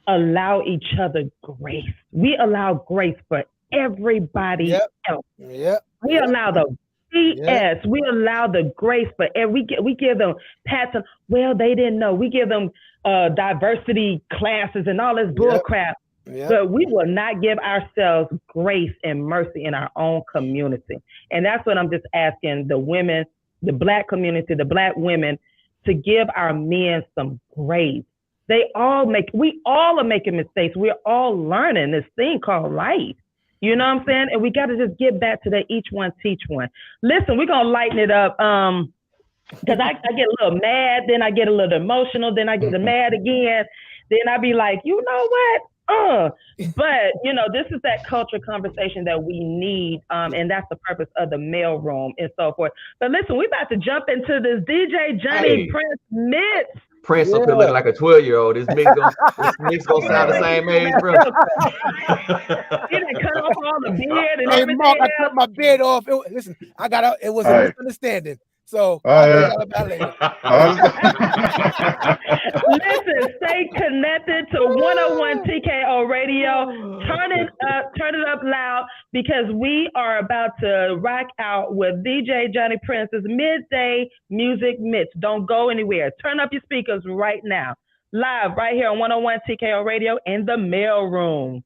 allow each other grace. We allow grace for everybody else. We allow the BS. We allow the grace for we give them pats on, well, they didn't know. We give them diversity classes and all this bull crap. But we will not give ourselves grace and mercy in our own community. And that's what I'm just asking the women, the Black community, the Black women, to give our men some grace. We all are making mistakes. We're all learning this thing called life. You know what I'm saying? And we got to just get back to that each one, teach one. Listen, we're going to lighten it up. Because I get a little mad, then I get a little emotional, then I get mad again. Then I be like, you know what? But this is that culture conversation that we need, and that's the purpose of the mail room and so forth. But listen, we're about to jump into this DJ Johnny Prince mix. Prince up here looking like a 12-year-old. This mix gonna sound the same age, bro. He done cut off all the beard and everything. Mark, I cut my beard off. It was a misunderstanding. So listen, stay connected to 101 TKO Radio. Turn it up loud because we are about to rock out with DJ Johnny Prince's Midday Music Mix. Don't go anywhere. Turn up your speakers right now. Live right here on 101 TKO Radio in the mail room.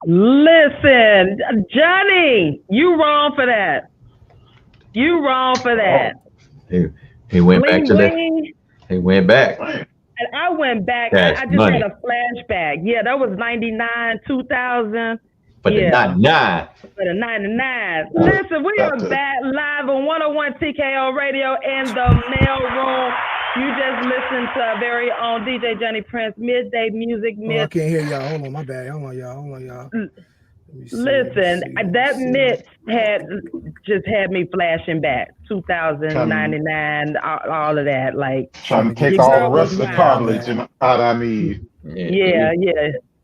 Listen, Johnny, you wrong for that. You wrong for that. He went back to that. He went back. And I went back. I just had a flashback. Yeah, that was 99, 2000. But the 99. For the 99. Listen, we are back live on 101 TKO Radio in the mail room. You just listened to our very own DJ Johnny Prince, Midday Music Mix. I can't hear y'all. Hold on, my bad. Hold on, y'all. Listen, that mix had me flashing back. 2099, all of that. Like trying to take all the rest of the cartilage out I need. Yeah.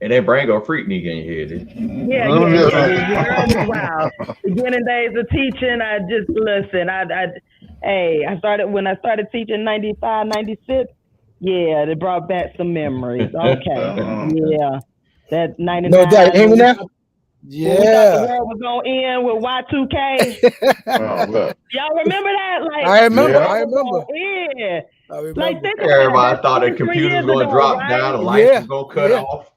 And that brain go freak nigga in here. Yeah. Wow. Beginning days of teaching, I just listen. I started teaching 95, 96. Yeah, they brought back some memories. Okay. Yeah. That 99. No doubt. Ain't now? Yeah. The world was gonna end with Y2K. Y'all remember that? Like I remember. Yeah. Like everybody thought the computer was gonna drop down, the lights was gonna cut off.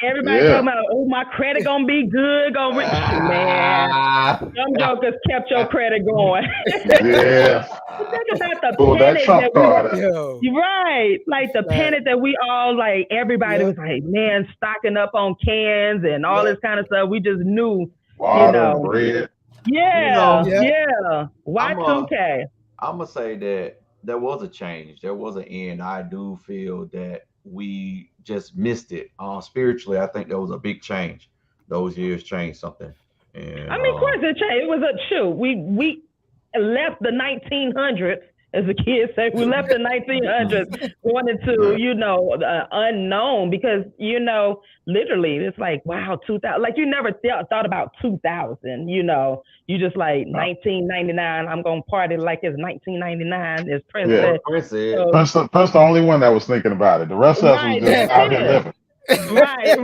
Everybody talking about, my credit gonna be good, man. Some jokers kept your credit going. Yeah. Think about the panic that we right. Like the panic that we all like. Everybody was like, man, stocking up on cans and all this kind of stuff. We just knew, water, bread. Yeah. Y2K. I'm gonna say that there was a change. There was an end. I do feel that we just missed it. Spiritually, I think there was a big change. Those years changed something. And, I mean, of course it changed. It was a shoot. We left the 1900s, as the kids say. We left the 1900s going into, unknown because, literally it's like, wow, 2000. Like you never thought about 2000, You just like 1999, I'm going to party like it's 1999, as Prince said. Prince the only one that was thinking about it. The rest of us was just out here living. Right.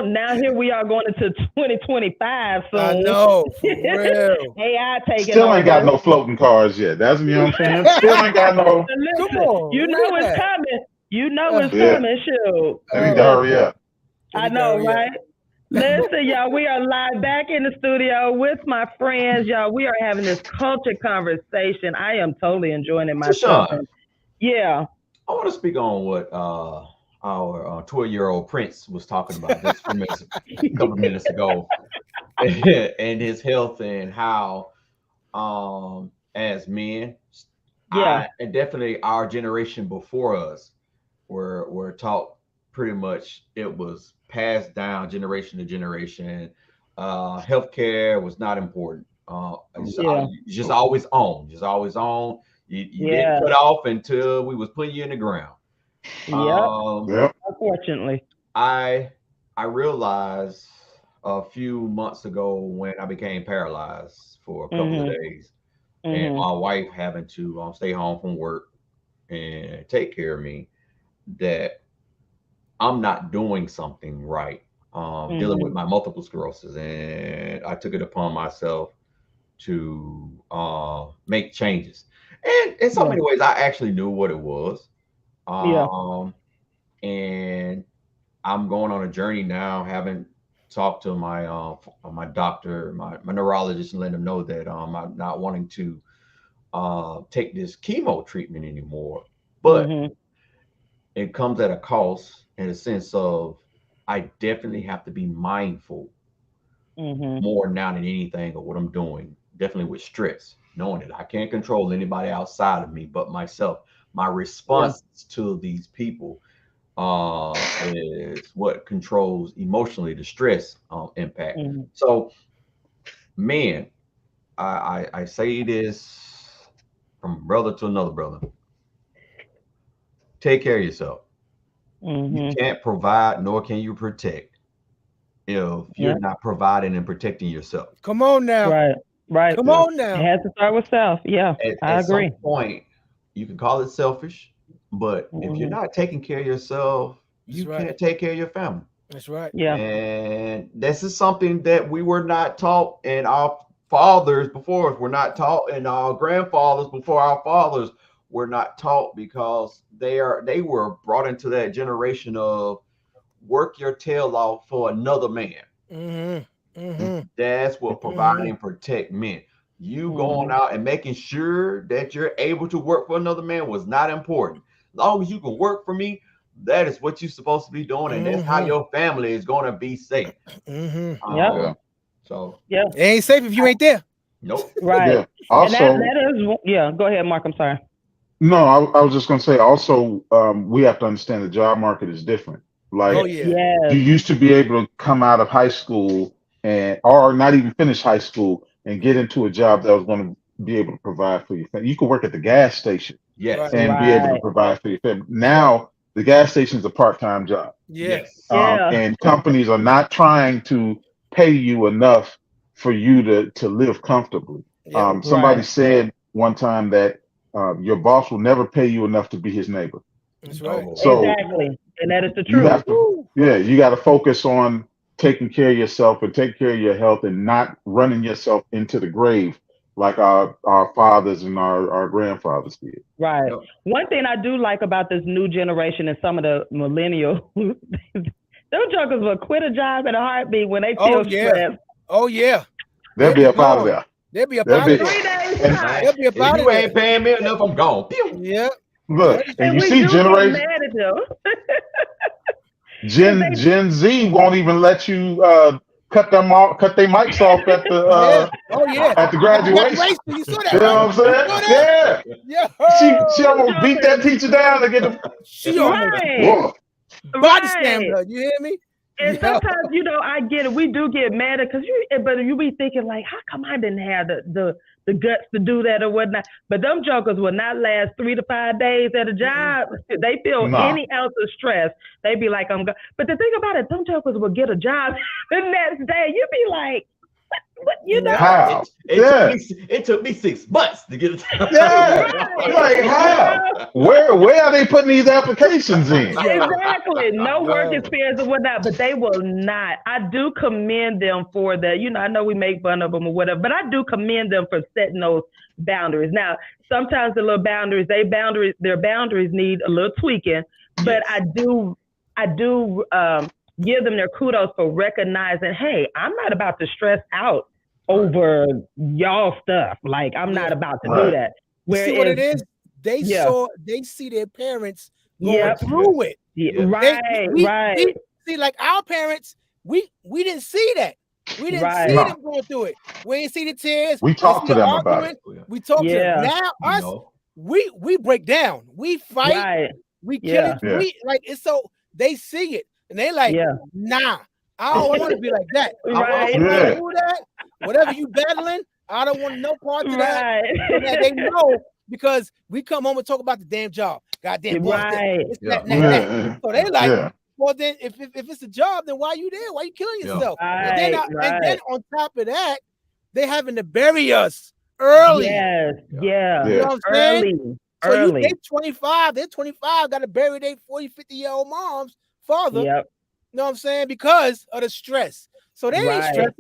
Now here we are going into 2025. So I know, for real. AI taking Still ain't got no floating cars yet. That's what I'm saying. Still ain't got no. Listen, it's coming. It's coming. Shoot. I need to hurry up. I know, right? Listen, y'all, we are live back in the studio with my friends, y'all. We are having this culture conversation. I am totally enjoying it myself. Yeah. I want to speak on what our 12-year-old Prince was talking about just a couple of minutes ago, and his health and how, as men, and definitely our generation before us, were taught pretty much it was passed down generation to generation. Healthcare was not important. Just always on. You didn't cut off until we was putting you in the ground. Unfortunately, I realized a few months ago when I became paralyzed for a couple of days, and my wife having to stay home from work and take care of me, that I'm not doing something right, dealing with my multiple sclerosis, and I took it upon myself to make changes. And in so many ways, I actually knew what it was. And I'm going on a journey now, having talked to my doctor, my neurologist, and let him know that I'm not wanting to take this chemo treatment anymore. But it comes at a cost, in a sense of I definitely have to be mindful more now than anything of what I'm doing, definitely with stress, knowing that I can't control anybody outside of me but myself. My response to these people is what controls emotionally the stress impact. So, man, I say this from brother to another brother. Take care of yourself. You can't provide, nor can you protect, if you're not providing and protecting yourself. Come on now. Right. Come on now. It has to start with self. Yeah, I agree. At some point, you can call it selfish, but if you're not taking care of yourself, you can't take care of your family. That's right. Yeah. And this is something that we were not taught, and our fathers before us were not taught, and our grandfathers before our fathers were not taught, because they were brought into that generation of work your tail off for another man. That's what provide and protect meant. You going out and making sure that you're able to work for another man was not important. As long as you can work for me, that is what you're supposed to be doing, and that's how your family is going to be safe. So it ain't safe if you ain't there. Nope. Right. Yeah. Also, and that is go ahead, Mark. I'm sorry. No, I was just going to say also, we have to understand the job market is different. Like, you used to be able to come out of high school or not even finish high school and get into a job that was going to be able to provide for your family. You could work at the gas station and be able to provide for your family. Now, the gas station is a part-time job. And companies are not trying to pay you enough for you to live comfortably. Somebody said one time that your boss will never pay you enough to be his neighbor. That's right. So exactly. And that is the truth. You have to, you got to focus on taking care of yourself and take care of your health and not running yourself into the grave like our fathers and our grandfathers did. Right. One thing I do like about this new generation and some of the millennials, those jokers will quit a job in a heartbeat when they feel stressed. Oh yeah. They'll be up out of there. They'll be up out of there. 3 days. They'll be up out of there. You ain't paying me enough, I'm gone. Yeah. Look, and you see generation Gen Z won't even let you cut their mics off at the at the graduation. You saw that, you know what I'm saying? Yeah. She almost beat that teacher down to get the body slam. You hear me? And sometimes, I get it. We do get mad because you be thinking like, how come I didn't have the guts to do that or whatnot? But them jokers will not last 3 to 5 days at a job. They feel any ounce of stress. They be like, I'm going. But the thing about it, them jokers will get a job the next day. You be like, what How? It took me 6 months to get a job. Like how? Where are they putting these applications in? Exactly. No work experience or whatnot, but they will not. I do commend them for that. I know we make fun of them or whatever, but I do commend them for setting those boundaries. Now, sometimes the little boundaries, their boundaries need a little tweaking, but I do give them their kudos for recognizing, hey, I'm not about to stress out over y'all stuff. Like, I'm not about to do that. Whereas, see what it is? They see their parents going through it. Right. See, like our parents, we didn't see that. We didn't see them going through it. We didn't see the tears. We talked to them about it. We talked to them. Now us, we break down. We fight. We kill it. We like it's so they see it. And they like, nah, I don't want to be like that. I don't want to do that. Whatever you battling, I don't want no part of that. So that they know, because we come home and talk about the damn job. Goddamn boy. That. So they like, well then if it's a job, then why you there? Why you killing yourself? And then on top of that, they having to bury us early. You know what I'm saying? So they're 25, got to bury their 40, 50-year-old moms. Father, you know what I'm saying? Because of the stress. So they ain't stressing.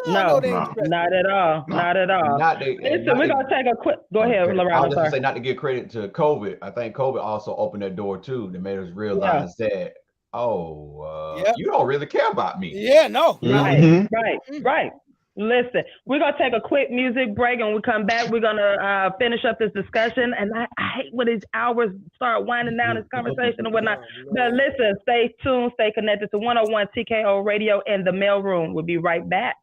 No, not at all. Not at all. Listen, we're going to take a quick, go ahead, Loretta. I was just say, not to give credit to COVID. I think COVID also opened that door too. That made us realize that, you don't really care about me. Right. Listen, we're going to take a quick music break, and when we come back, we're going to finish up this discussion. And I hate when these hours start winding down this conversation and whatnot. But listen, stay tuned, stay connected to 101 TKO Radio and the Mailroom. We'll be right back.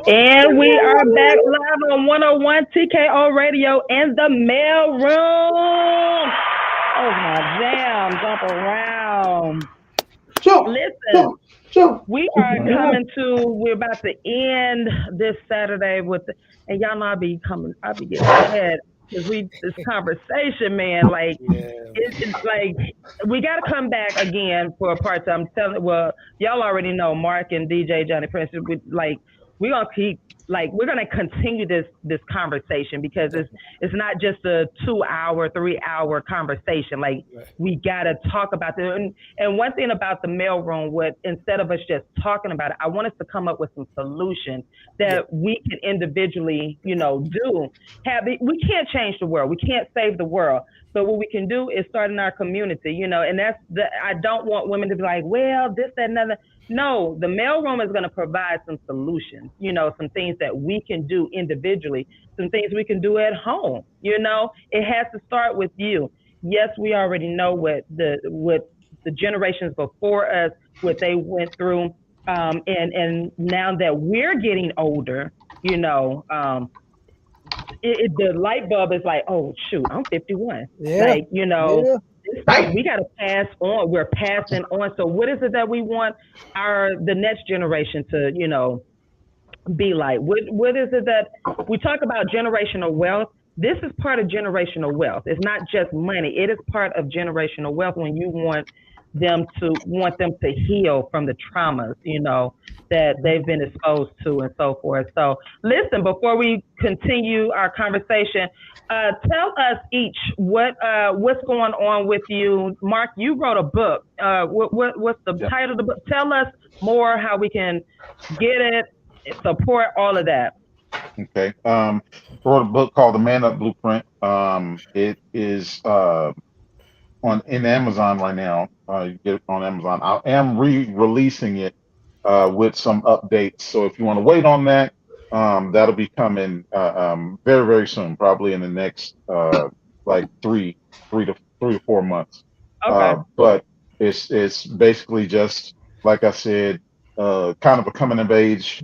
And we are back live on 101 TKO Radio in the mail room. Oh my damn, jump around. Listen, we are coming to, we're about to end this Saturday with, and y'all know I'll be getting mad because this conversation, man, like, it's like, we got to come back again for a part time. Well, y'all already know Mark and DJ Johnny Prince, we're gonna keep, like, we're gonna continue this conversation because it's not just a 2-hour, 3-hour conversation. Like, we gotta talk about this. And one thing about the mailroom, instead of us just talking about it, I want us to come up with some solutions that we can individually, do. We can't change the world. We can't save the world. But what we can do is start in our community, and I don't want women to be like, well, this, that, and other. No, the mailroom is going to provide some solutions, some things that we can do individually, some things we can do at home. It has to start with you. Yes, we already know what the generations before us, what they went through. And now that we're getting older, the light bulb is like, oh, shoot, I'm 51. Yeah. We got to pass on. We're passing on. So what is it that we want the next generation to, be like? What is it that we talk about generational wealth? This is part of generational wealth. It's not just money. It is part of generational wealth when you want them to heal from the traumas, that they've been exposed to and so forth. So listen, before we continue our conversation, tell us each what's going on with you. Mark, you wrote a book. What's the title of the book? Tell us more how we can get it, support all of that. Okay. Wrote a book called The Man Up Blueprint. It is in Amazon right now. You get it on Amazon. I am re-releasing it with some updates. So if you want to wait on that, that'll be coming very, very soon, probably in the next like three to 4 months. Okay. But it's basically just, like I said, kind of a coming of age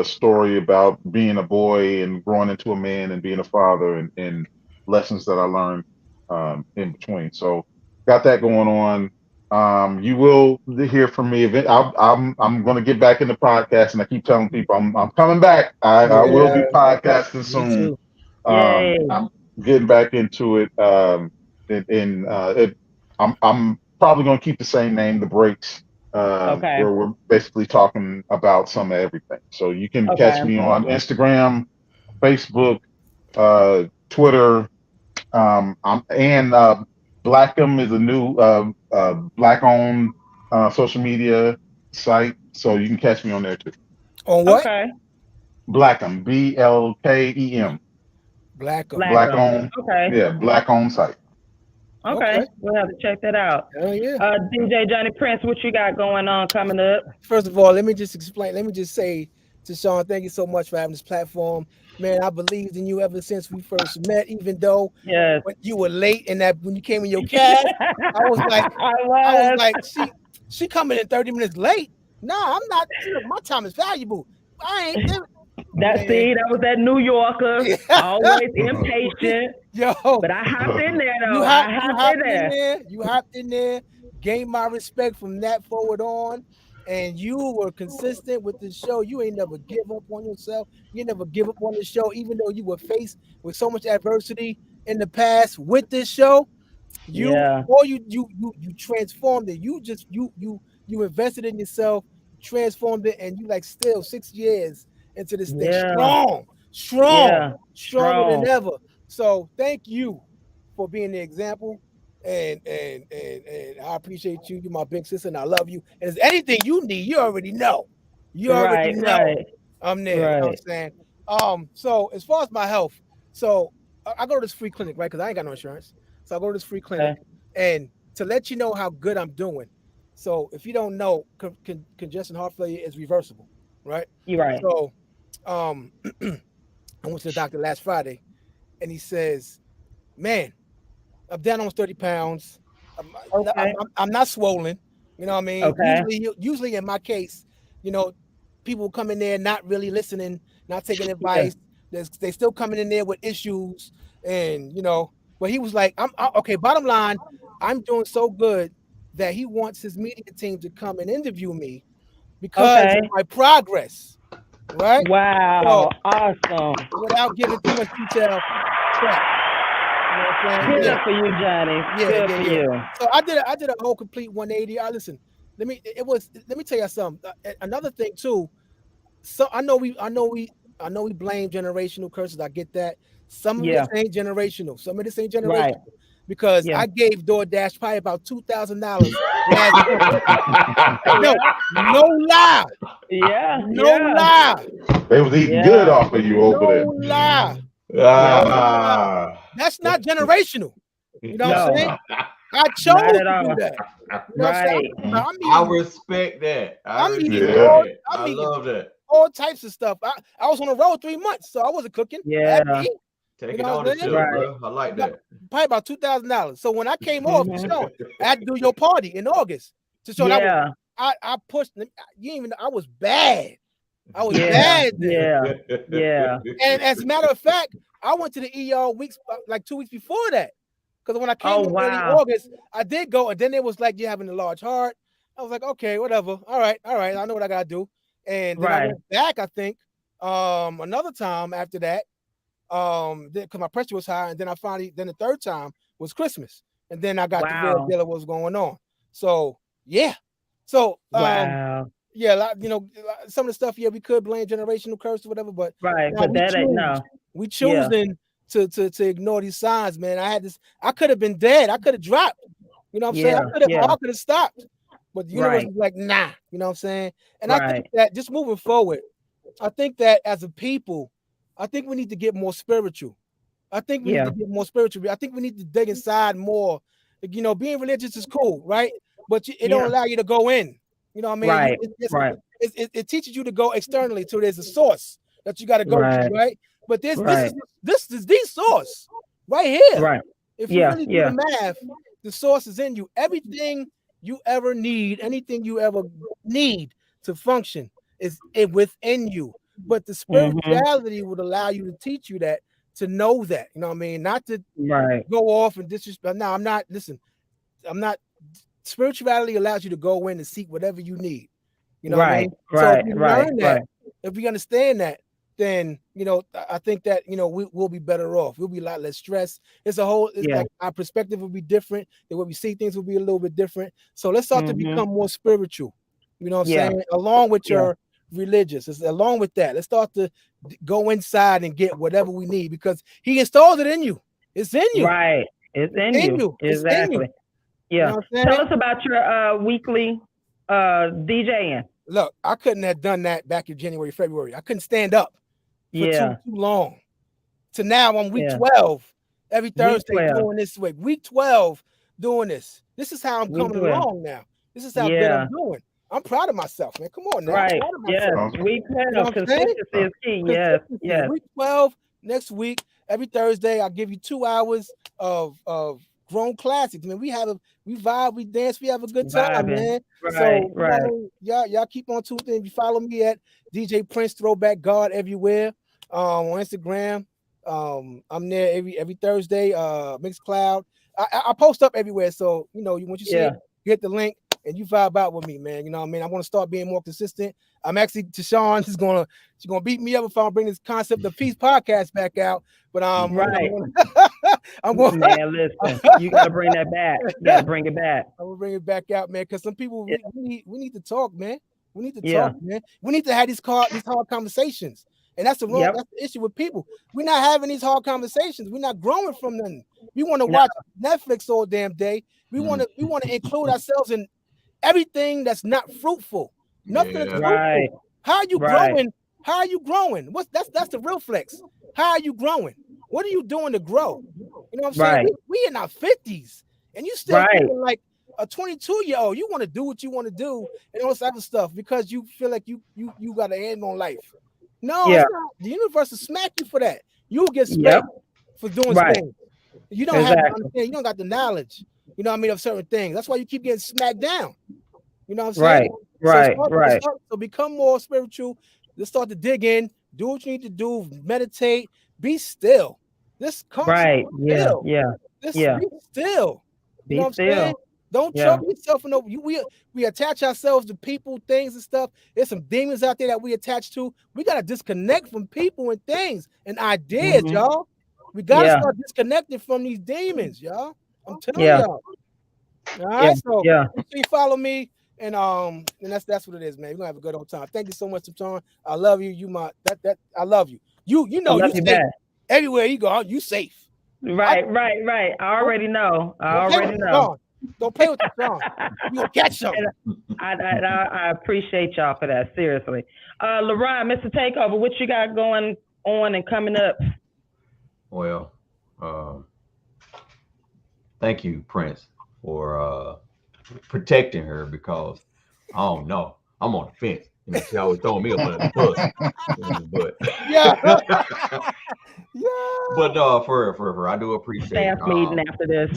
story about being a boy and growing into a man and being a father and lessons that I learned in between. So got that going on. You will hear from me. I'm going to get back into podcasting. I keep telling people I'm coming back. I will be podcasting soon. I'm getting back into it. I'm probably going to keep the same name, The Breaks, where we're basically talking about some of everything. So you can catch me on Instagram, Facebook, Twitter, and Blackham is a new Black-owned social media site, so you can catch me on there too. On what? Okay. Blackham, Blkem. Black-owned. Okay. Yeah, Black-owned site. Okay, we'll have to check that out. Oh yeah. DJ Johnny Prince, what you got going on coming up? First of all, let me just say to Sean, thank you so much for having this platform. Man, I believed in you ever since we first met, even though when you were late and that when you came in your cab, I was like, she coming in 30 minutes late. Nah, I'm not. My time is valuable. I ain't there. That was that New Yorker, always impatient. Yo, but I hopped in there though. You hopped in there, gained my respect from that forward on. and you were consistent with the show. You ain't never give up on yourself. You never give up on the show, even though you were faced with so much adversity in the past with this show. You transformed it. You invested in yourself, transformed it, and you like still 6 years into this thing, stronger than ever. So thank you for being the example. And I appreciate you. You're my big sister, and I love you. And if anything you need, you already know. You already know. Right. I'm there. Right. You know what I'm saying? So as far as my health, so I go to this free clinic, right? Because I ain't got no insurance. So I go to this free clinic, and to let you know how good I'm doing. So if you don't know, congestion heart failure is reversible, right? You're right. So I went to the doctor last Friday, and he says, "Man, I'm down almost 30 pounds. I'm not swollen. You know what I mean? Okay. Usually in my case, you know, people come in there not really listening, not taking advice. They still coming in there with issues, and you know." But he was like, okay, bottom line, I'm doing so good that he wants his media team to come and interview me because of my progress. Right? Wow. So, awesome. Without giving too much detail. Good for you, Johnny. Good for you. So I did a whole complete 180. Listen, let me tell you something. Another thing too. So I know we blame generational curses. I get that. Some of this ain't generational. Some of this ain't generational. Right. Because I gave DoorDash probably about $2,000 last year. No lie. No lie. They was eating good off of you over there. No lie. That's not generational. You know what I'm saying? I chose to do that. You know right. I respect that. I love that. All types of stuff. I was on the road 3 months, so I wasn't cooking. Take it on the field, bro. I like that. Probably about $2,000. So when I came off the show, I had to do your party in August to show that I pushed. You even know I was bad. I was bad. And as a matter of fact, I went to the ER like 2 weeks before that. Because when I came in early August, I did go, and then it was like, you're having a large heart. I was like, okay, whatever. All right. I know what I gotta do. And then I went back, I think, another time after that. Because my pressure was high, and then then the third time was Christmas, and then I got the real deal of what's going on. So some of the stuff we could blame generational curse or whatever, but we choosing to ignore these signs, man. I could have been dead, I could have dropped, you know what I'm saying? I could have stopped, but the universe was like, nah, you know what I'm saying? And I think that just moving forward, I think that as a people, I think we need to get more spiritual. I think we need to dig inside more. You know, being religious is cool, right? But it don't allow you to go in. You know what I mean? It teaches you to go externally. So there's a source that you got to go to, right? But this is the source right here. Right. If you really do the math, the source is in you. Everything you ever need, anything you ever need to function is within you. But the spirituality would allow you to teach you that, to know that, you know what I mean? Not to go off and disrespect. No, I'm not. Spirituality allows you to go in and seek whatever you need. You know what I mean? So if you learn that, if we understand that, then, you know, I think that, you know, we'll be better off. We'll be a lot less stressed. Like our perspective will be different. The way we see things will be a little bit different. So let's start to become more spiritual. You know what I'm saying? Along with your religious. Along with that, let's start to go inside and get whatever we need, because he installed it in you. It's in you. Right. It's in you. Exactly. Yeah. You know tell us about your weekly DJing. Look, I couldn't have done that back in January, February. I couldn't stand up for too long. To now I'm week 12. Every Thursday doing this week. Week 12 doing this. This is how I'm coming along now. This is how good I'm doing. I'm proud of myself, man. Come on now. Right. Yes. Week 12. Consistency is key. Yes. Yes. Week 12 next week. Every Thursday, I'll give you 2 hours of grown classics. I mean, we vibe, we dance, we have a good time, man. Y'all keep on tuned in. You follow me at DJ Prince Throwback God everywhere. On Instagram. I'm there every Thursday. Mixcloud. I post up everywhere. So, you know, once you see it, you hit the link. and you vibe out with me, man. You know what I mean? I want to start being more consistent. I'm actually Tashawn she's gonna beat me up if I don't bring this concept of peace podcast back out. But right. I'm going man, listen, you gotta bring that back. You gotta bring it back. I'm gonna bring it back out, man, because some people we need to talk, man. We need to talk, man. We need to have these hard conversations. And that's that's the issue with people. We're not having these hard conversations. We're not growing from them. We want to watch Netflix all damn day. We want to include ourselves in everything that's not fruitful. Nothing is fruitful. Right. How are you growing? How are you growing? That's the real flex. How are you growing? What are you doing to grow? You know what I'm saying? We in our 50s, and you still feeling like a 22-year-old. You want to do what you want to do and all this other stuff because you feel like you got an end on life. No, it's not. The universe will smack you for that. You'll get spanked for doing things. You don't have to understand. You don't got the knowledge, you know what I mean, of certain things. That's why you keep getting smacked down. You know what I'm saying? Right. So become more spiritual. Let's start to dig in. Do what you need to do. Meditate. Be still. This comes still. Be still. You know what I'm saying? Don't choke yourself. We attach ourselves to people, things, and stuff. There's some demons out there that we attach to. We got to disconnect from people and things and ideas, y'all. We got to start disconnecting from these demons, y'all. I'm telling y'all. All right, so you follow me, and that's what it is, man. We're gonna have a good old time. Thank you so much, Tom. I love you. I love you. You know you safe. Everywhere you go, you safe. Right. I already know. Don't play with the song. You gonna catch something. I appreciate y'all for that. Seriously. LaRon, Mr. Takeover, what you got going on and coming up? Well, thank you, Prince, for protecting her, because I don't know. I'm on the fence. You know, she always throwing me up under the bus. But but for her, I do appreciate staff meeting after this.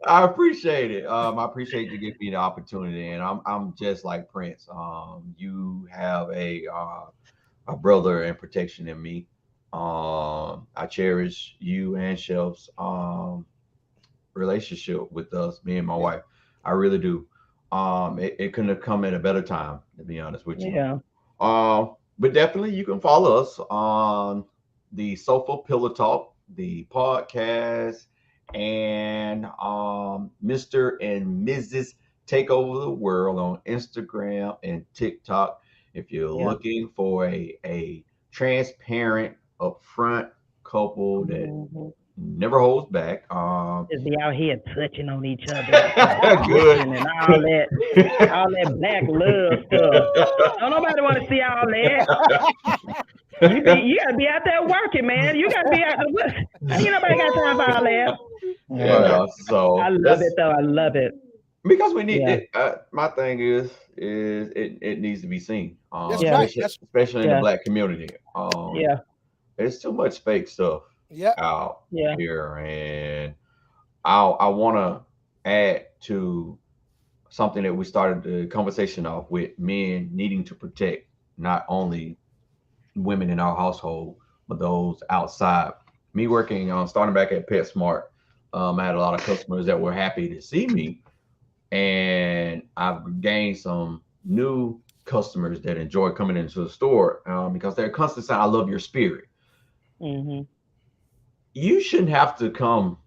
I appreciate it. I appreciate you giving me the opportunity, and I'm just like Prince. You have a brother and protection in me. I cherish you and Shelf's relationship with us, me and my wife. I really do. It couldn't have come at a better time, to be honest with you. Yeah. But definitely you can follow us on the Sofa Pillow Talk, the podcast, and Mr. and Mrs. Take Over the World on Instagram and TikTok. If you're looking for a transparent, upfront couple that never holds back. Just be out here touching on each other. Good. And all that black love stuff. Don't nobody want to see all that. You gotta be out there working, man. You gotta be out there. Ain't nobody got time for all that. Yeah, so I love it though. I love it. Because we need it. My thing is it needs to be seen. Especially in the black community. There's too much fake stuff out here, and I want to add to something that we started the conversation off with: men needing to protect not only women in our household but those outside. Me working on starting back at PetSmart, I had a lot of customers that were happy to see me, and I've gained some new customers that enjoy coming into the store because they're constantly saying, "I love your spirit." You shouldn't have to come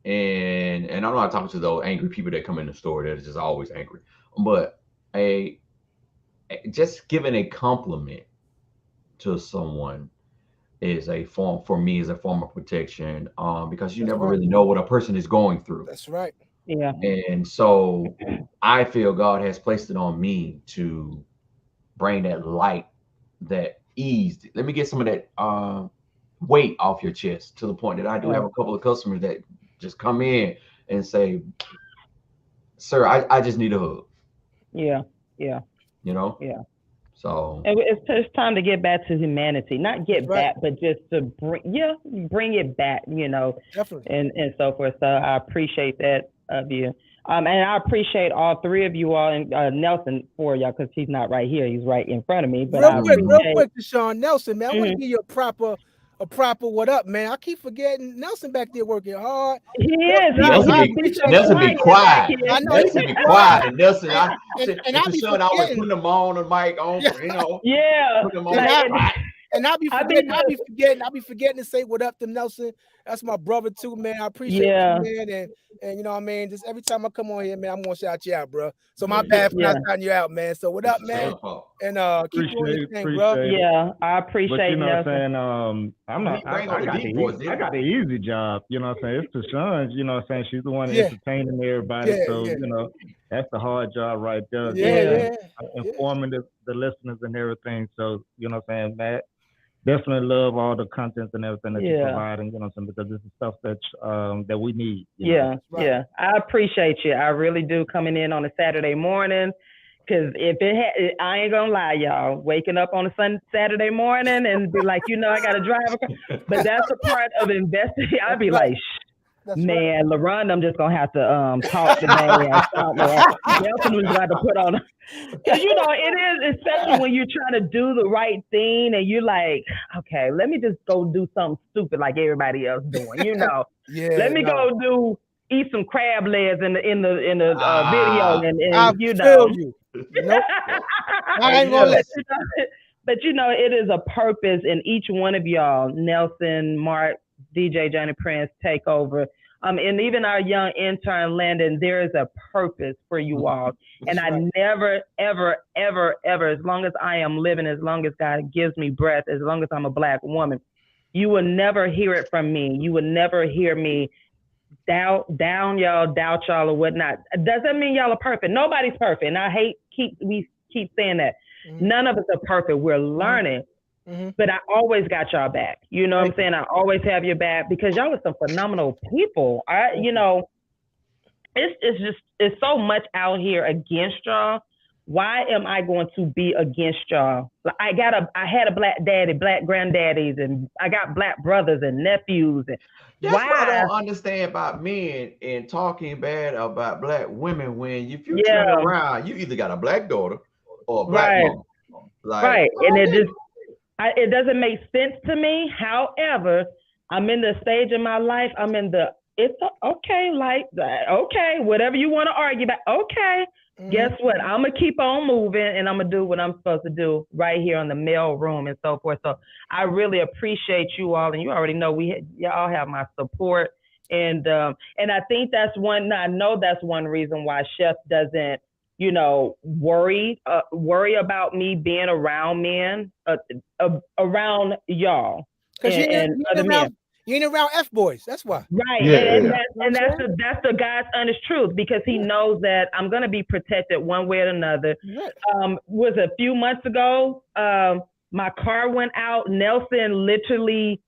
and I'm not talking to those angry people that come in the store that are just always angry, but just giving a compliment to someone is a form, for me, is a form of protection, because you never really know what a person is going through. That's right. Yeah. And so I feel God has placed it on me to bring that light, that ease. Let me get some of that weight off your chest, to the point that I do have a couple of customers that just come in and say, "Sir, I just need a hug." Yeah. You know? Yeah. So it's time to get back to humanity, not get back, but just to bring it back, you know. Definitely. And so forth. So I appreciate that of you. And I appreciate all three of you all, and Nelson for y'all, because he's not right here. He's right in front of me. But real quick, Deshaun, Nelson, man, I want to give you a proper a proper what up, man. I keep forgetting Nelson back there working hard. He is. Nelson be quiet. I know Nelson be quiet. And Nelson, I always putting them on the mic on, Yeah. Put them on and I'll be forgetting to say what up to Nelson. That's my brother too, man. I appreciate you, man. And you know what I mean? Just every time I come on here, man, I'm gonna shout you out, bro. So my bad for not shouting you out, man. So what up, man? And keep doing your thing, bro. Yeah, I appreciate but you know what Nelson. I'm saying? I got the easy job, you know what I'm saying? It's Tashawn, you know what I'm saying? She's the one entertaining everybody. You know, that's the hard job right there. Informing the listeners and everything. So, you know what I'm saying, Matt? Definitely love all the content and everything that you're providing, you know, because this is stuff that we need. Yeah. I appreciate you. I really do, coming in on a Saturday morning. Because I ain't gonna lie, y'all, waking up on a Saturday morning and be like, you know, I gotta drive a car. But that's a part of investing. I'd be like, man, LaRon, I'm just gonna have to talk today. Nelson was about to put on. Because, you know, it is, especially when you're trying to do the right thing and you're like, okay, let me just go do something stupid like everybody else doing, you know. Let me go eat some crab legs in the video and you know. Nope. I ain't gonna let you. But you know, it is a purpose in each one of y'all, Nelson, Mark, DJ Johnny Prince, Takeover, and even our young intern Landon. There is a purpose for you all, and I never, ever, ever, ever, as long as I am living, as long as God gives me breath, as long as I'm a Black woman, you will never hear it from me. You will never hear me doubt y'all or whatnot. Doesn't mean y'all are perfect. Nobody's perfect, and I hate we keep saying that. None of us are perfect. We're learning. But I always got y'all back. You know what I'm saying? I always have your back because y'all are some phenomenal people. You know, it's so much out here against y'all. Why am I going to be against y'all? I had a Black daddy, Black granddaddies, and I got Black brothers and nephews. And that's what I don't understand about men and talking bad about Black women. When if you turn around, you either got a Black daughter or a Black mom. And it doesn't make sense to me. However, I'm in the stage of my life. Okay, whatever you want to argue about. Okay, guess what? I'm gonna keep on moving and I'm gonna do what I'm supposed to do right here on the mail room and so forth. So I really appreciate you all, and you already know y'all have my support. And I think that's one. I know that's one reason why Chef doesn't, you know, worry about me being around men, around y'all and other men. You ain't around F-boys. That's why. Right. That's the God's honest truth, because he knows that I'm going to be protected one way or another. Was a few months ago, my car went out. Nelson literally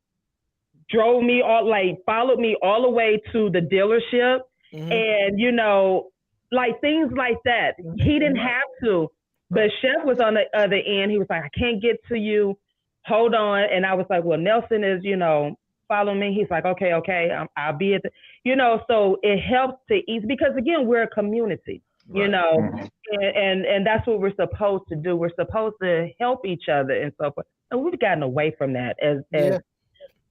followed me all the way to the dealership. And, you know, like things like that. He didn't have to, but Chef was on the other end. He was like, I can't get to you. Hold on. And I was like, well, Nelson is, you know, follow me. He's like, okay, I'll be at the, you know, so it helps to ease, because again, we're a community, you know, and that's what we're supposed to do. We're supposed to help each other and so forth. And we've gotten away from that as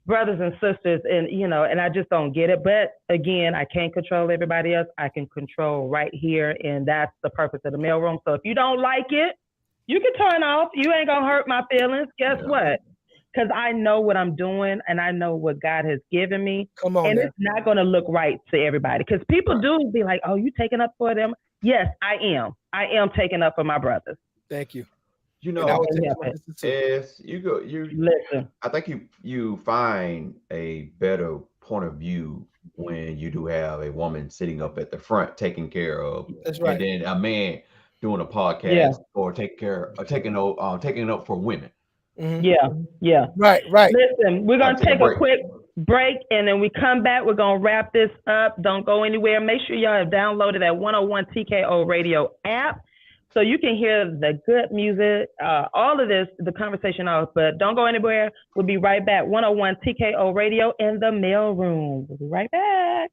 brothers and sisters, and, you know, and I just don't get it. But again, I can't control everybody else. I can control right here. And that's the purpose of the mailroom. So if you don't like it, you can turn off. You ain't gonna hurt my feelings. Guess what? Because I know what I'm doing and I know what God has given me. Come on, and it's not going to look right to everybody. Because people do be like, oh, you taking up for them? Yes, I am. I am taking up for my brothers. Thank you. You know, as you listen. I think you find a better point of view when you do have a woman sitting up at the front taking care of, that's right, and then a man doing a podcast or taking up for women. Yeah. Right. Listen, we're gonna take a quick break, and then we come back. We're gonna wrap this up. Don't go anywhere. Make sure y'all have downloaded that 101 TKO radio app so you can hear the good music, all of this, the conversation off. But don't go anywhere. We'll be right back. 101 TKO radio in the mail room. We'll be right back.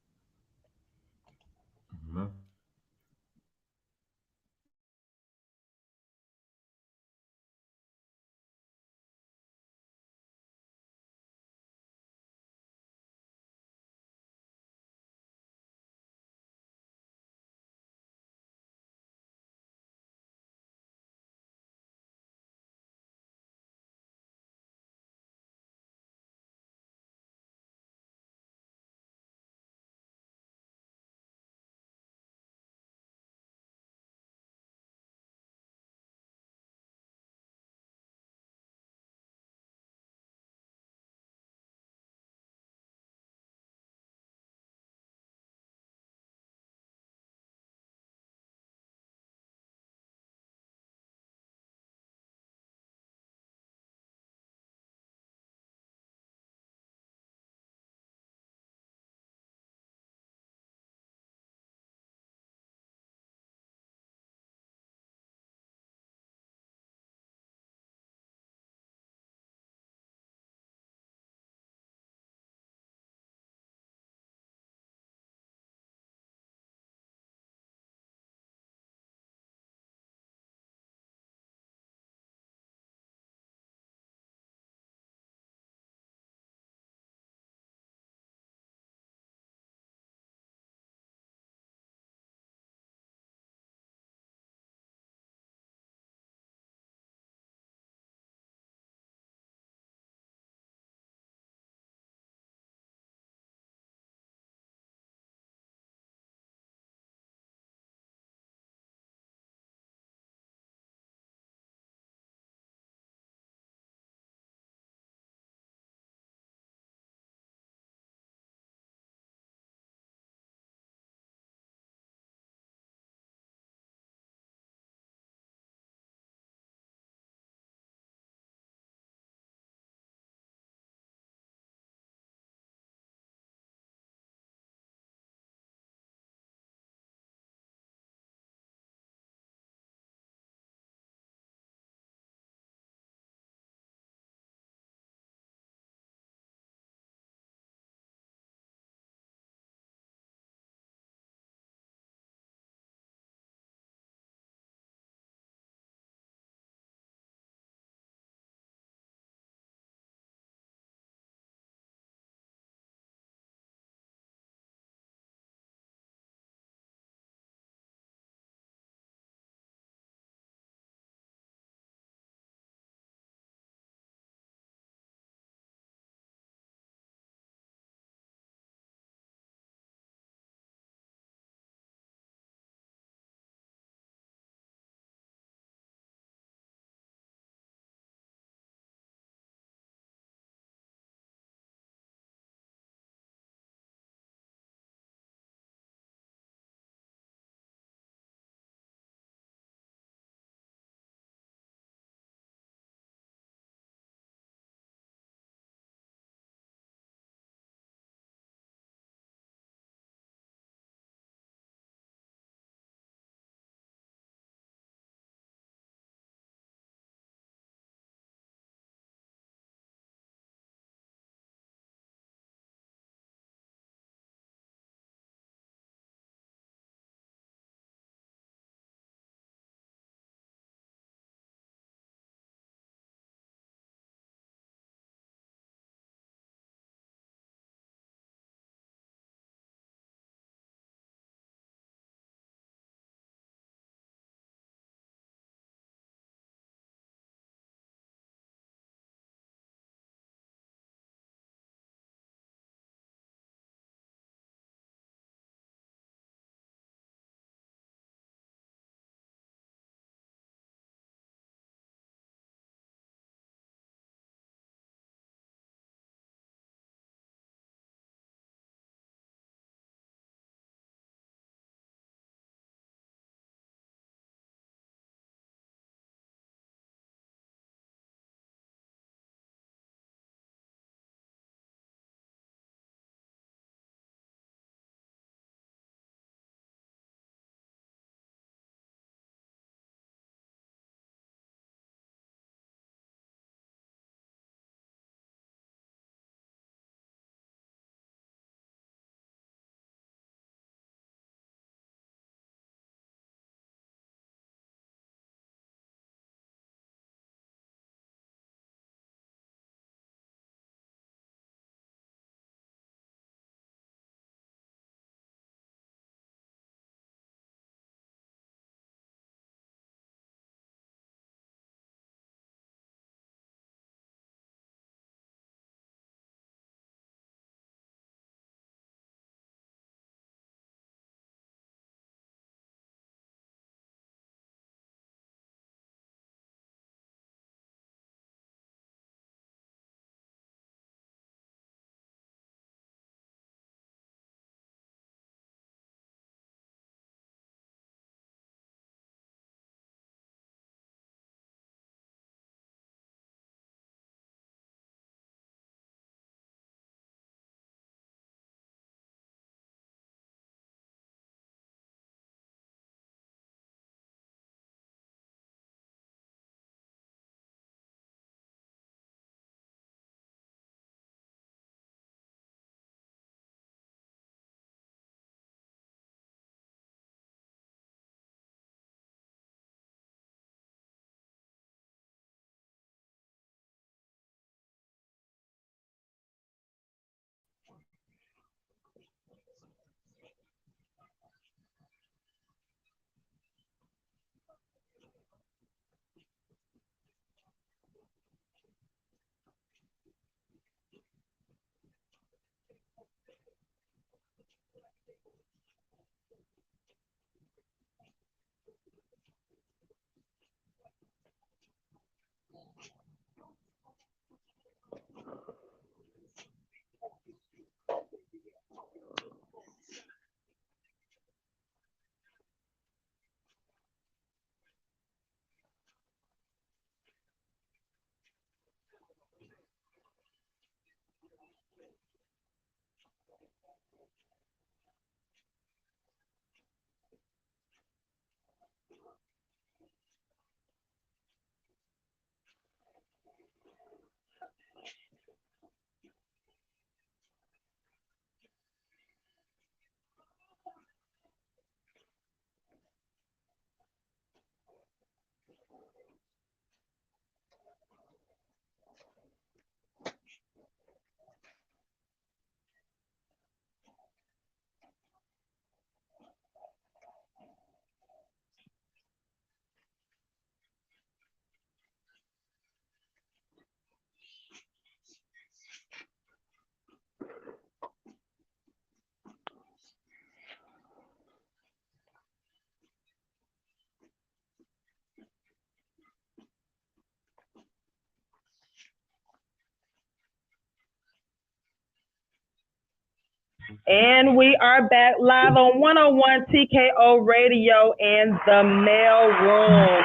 And we are back live on 101 TKO Radio and the Mail Room.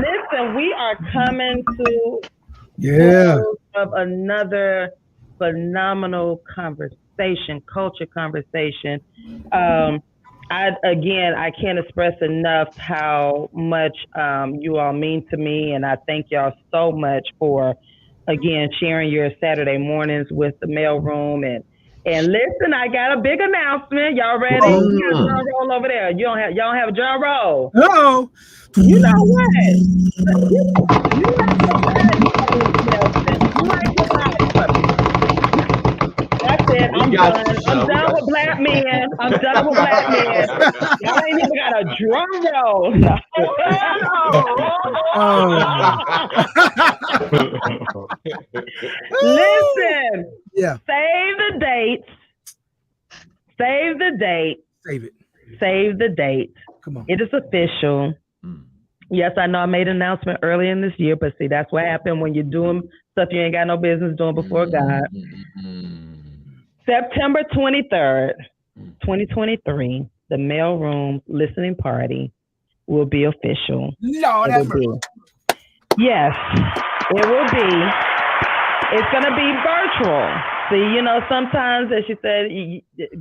Listen, we are coming to of another phenomenal conversation, culture conversation. I can't express enough how much you all mean to me, and I thank y'all so much for, again, sharing your Saturday mornings with the Mail Room. And listen, I got a big announcement. Y'all ready? You got a drum roll over there. Y'all don't have a drum roll. No. You know what? That's it. I'm done. I'm done with black men. I'm done with black men. Y'all ain't even got a drum roll. Listen. Yeah. Save the dates. Save the date. Save it. Save the date. Come on. It is official. Yes, I know I made an announcement early in this year, but see, that's what happened when you're doing stuff you ain't got no business doing before God. September 23rd, 2023, the Mail Room listening party will be official. Lord have mercy. Yes, it will be. It's going to be virtual. See, you know, sometimes, as you said,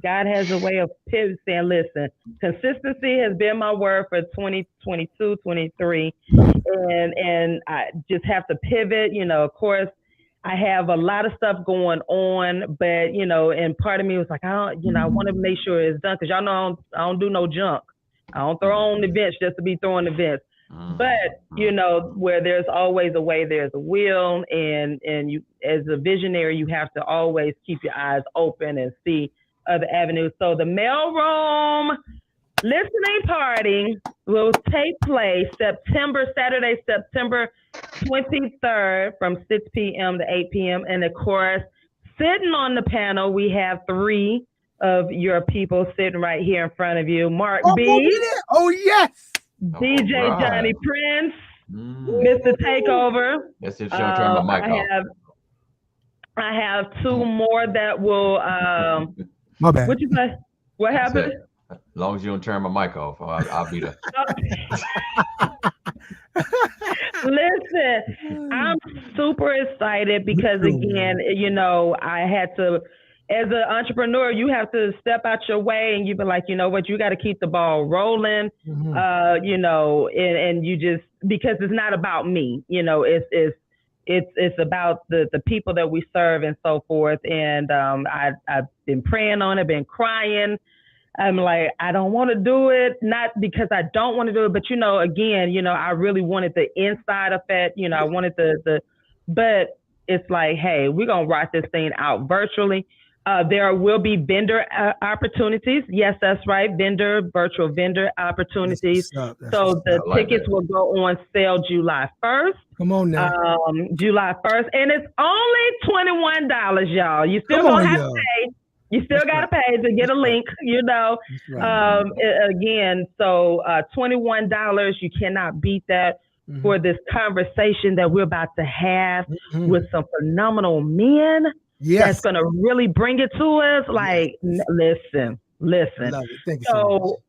God has a way of saying, listen, consistency has been my word for 2022, 23. And I just have to pivot. You know, of course, I have a lot of stuff going on, but, you know, and part of me was like, I want to make sure it's done. Because y'all know I don't do no junk. I don't throw on events just to be throwing events. But, you know, where there's always a way, there's a will. And you, as a visionary, you have to always keep your eyes open and see other avenues. So the Mail Room listening party will take place Saturday, September 23rd from 6 p.m. to 8 p.m. And of course, sitting on the panel, we have 3 of your people sitting right here in front of you. Mark B. Oh, yes. DJ Johnny Prince, Mr. Takeover. That's if she'll turn my mic off. I have 2 more that will. My bad. What'd you say? What happened? As long as you don't turn my mic off, I'll be there. Listen, I'm super excited because, again, you know, I had to. As an entrepreneur, you have to step out your way and you be like, you know what, you got to keep the ball rolling, you know, and you just, because it's not about me, you know, it's about the people that we serve and so forth. And I've been praying on it, been crying. I'm like, I don't want to do it, not because I don't want to do it, but, you know, again, you know, I really wanted the inside effect, you know, I wanted but it's like, hey, we're going to rock this thing out virtually. There will be vendor opportunities. Yes, that's right. Virtual vendor opportunities. So the tickets will go on sale July 1st. Come on now. July 1st. And it's only $21, y'all. You still going to have to pay. You still got to pay to get a link, you know. Right. Again, so $21, you cannot beat that for this conversation that we're about to have with some phenomenal men. Yes. That's going to really bring it to us. Like, listen. So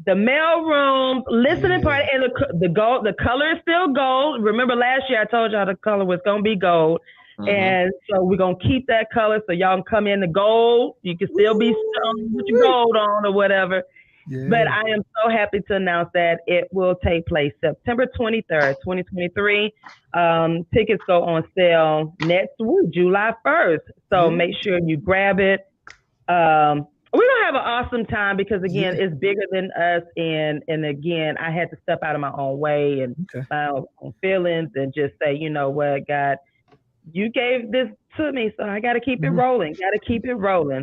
the mail room, listening party, and the color is still gold. Remember last year I told y'all the color was going to be gold. And so we're going to keep that color so y'all can come in the gold. You can still be with your gold on or whatever. Yeah. But I am so happy to announce that it will take place September 23rd, 2023. Tickets go on sale next week, July 1st. So make sure you grab it. We're going to have an awesome time because, again, it's bigger than us. And again, I had to step out of my own way and my own feelings and just say, you know what, God, you gave this to me, so I got to keep it rolling.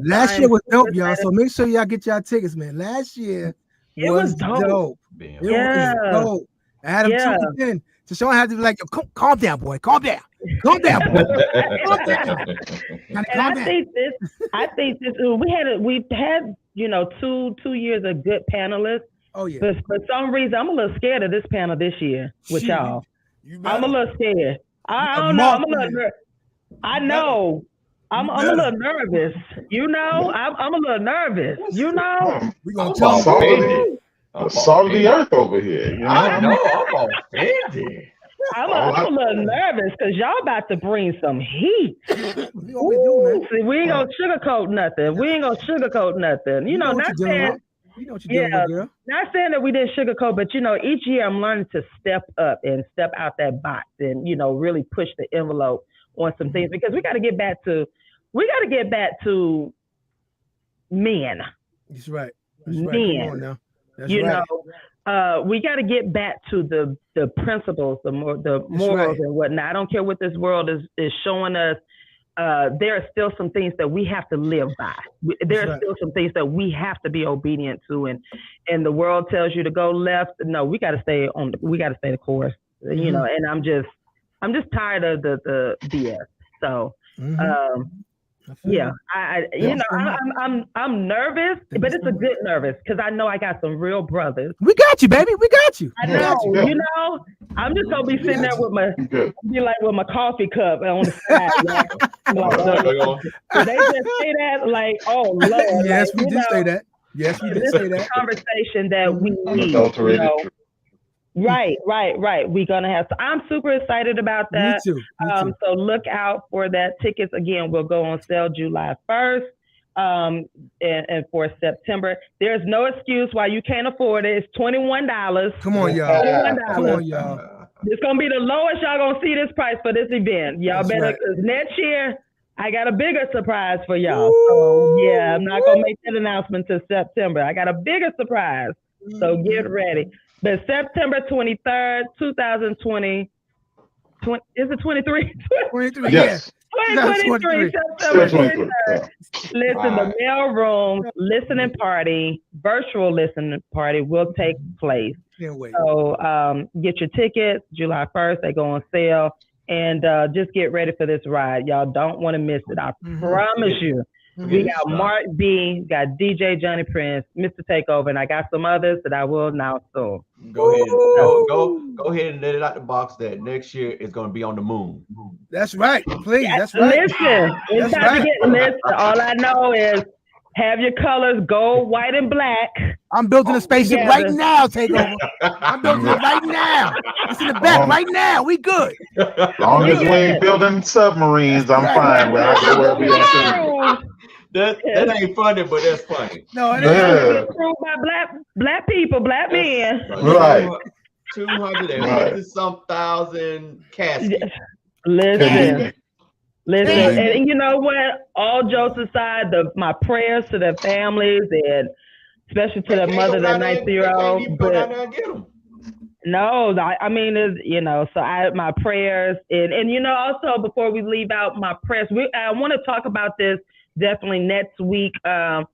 Last year was dope, y'all. So make sure y'all get y'all tickets, man. Last year was dope. It was dope. I had them tuned in. So Sean had to be like, calm down, boy. Calm down, boy. I think this. We've had 2 years of good panelists. Oh yeah. But for some reason, I'm a little scared of this panel this year with y'all. I'm a little scared. I don't know. I'm a little nervous. I know. I'm a little nervous. You know, I'm a little nervous. You know, we're gonna tell salt of the earth over here. You know? I know. I'm offended. I'm a little nervous because y'all about to bring some heat. We always do, man. See, we ain't gonna sugarcoat nothing. You know, not saying. You know what you're doing, girl. Not saying that we didn't sugarcoat, but each year I'm learning to step up and step out that box and really push the envelope on some things because we got to get back to men. That's right. Men. Come on now. That's right. We got to get back to the principles, the morals and whatnot. I don't care what this world is showing us. There are still some things that we have to live by. There are still some things that we have to be obedient to, and the world tells you to go left. No, we got to stay the course. And I'm just tired of the BS. So, I'm nervous, but it's a good nervous because I know I got some real brothers. We got you, baby. We got you. I know. I'm just gonna be sitting there with my coffee cup on the side. They just say that like, oh Lord. Yes, we did say that. Yes, we did say that. Conversation that we need. Right. We're gonna have. So I'm super excited about that. Me too. So look out for that. Tickets again will go on sale July 1st. And for September, there's no excuse why you can't afford it. It's $21. Come on, y'all. $21. It's gonna be the lowest y'all gonna see this price for this event. Y'all better, because next year I got a bigger surprise for y'all. So yeah, I'm not gonna make that announcement till September. I got a bigger surprise. So get ready. But September 23rd, 2020. Is it 23? 23, yes. 2023, September 23rd. Listen, the mail room listening party, virtual listening party will take place. Can't wait. So get your tickets, July 1st, they go on sale. And just get ready for this ride. Y'all don't want to miss it. I promise you. We got Mark B, got DJ Johnny Prince, Mr. Takeover, and I got some others that I will announce soon. Go ahead and let it out the box that next year is going to be on the moon. That's right. Please, that's right. Listen, it's time to get listen. All I know is have your colors gold, white, and black. I'm building a spaceship right now, Takeover. I'm building it right now. It's in the back right now. We good. As long as we ain't building submarines, I'm fine. That ain't funny, but that's funny. No, it ain't. Approved by black people, black men. Right. 250,000 caskets. Listen, and you know what? All jokes aside, my prayers to their families and especially to their mother, their 90-year-old. No, I mean, so my prayers and also before we leave out my prayers, I want to talk about this definitely next week for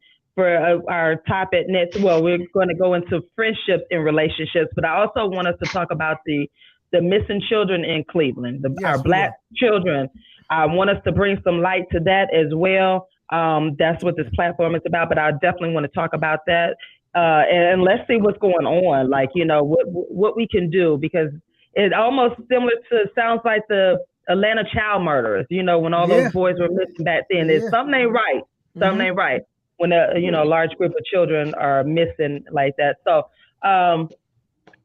our topic next. Well, we're going to go into friendships and relationships, but I also want us to talk about the missing children in Cleveland, our Black children. I want us to bring some light to that as well. That's what this platform is about. But I definitely want to talk about that. And let's see what's going on. Like, you know, what we can do, because it almost similar to, sounds like the Atlanta child murderers, you know, when all those boys were missing back then. There's something ain't right. Something ain't right when a, you know, large group of children are missing like that. So,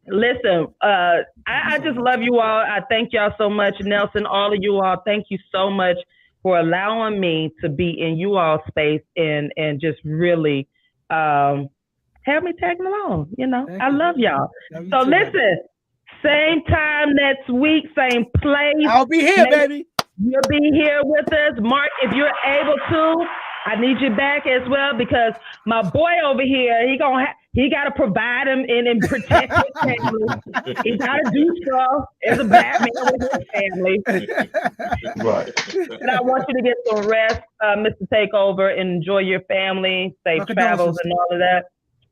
listen, I just love you all. I thank y'all so much. Nelson, all of you all, thank you so much for allowing me to be in you all space and just really have me tagging along. You know, I love y'all. So listen, same time next week, same place. I'll be here, baby. You'll be here with us. Mark, if you're able to, I need you back as well, because my boy over here, he got to provide him and protect his family. He got to do stuff as a black man with his family. Right. And I want you to get some rest, Mr. Takeover, and enjoy your family, safe travels and all of that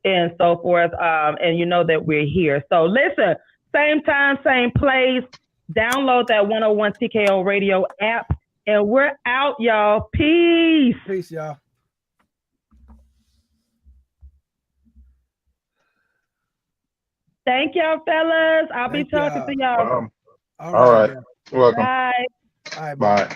and so forth. And you know that we're here. So listen, same time, same place. Download that 101 TKO Radio app. And we're out, y'all. Peace. Peace, y'all. Thank y'all, fellas. I'll be talking to y'all. All right. You're welcome. Bye. All right, bye.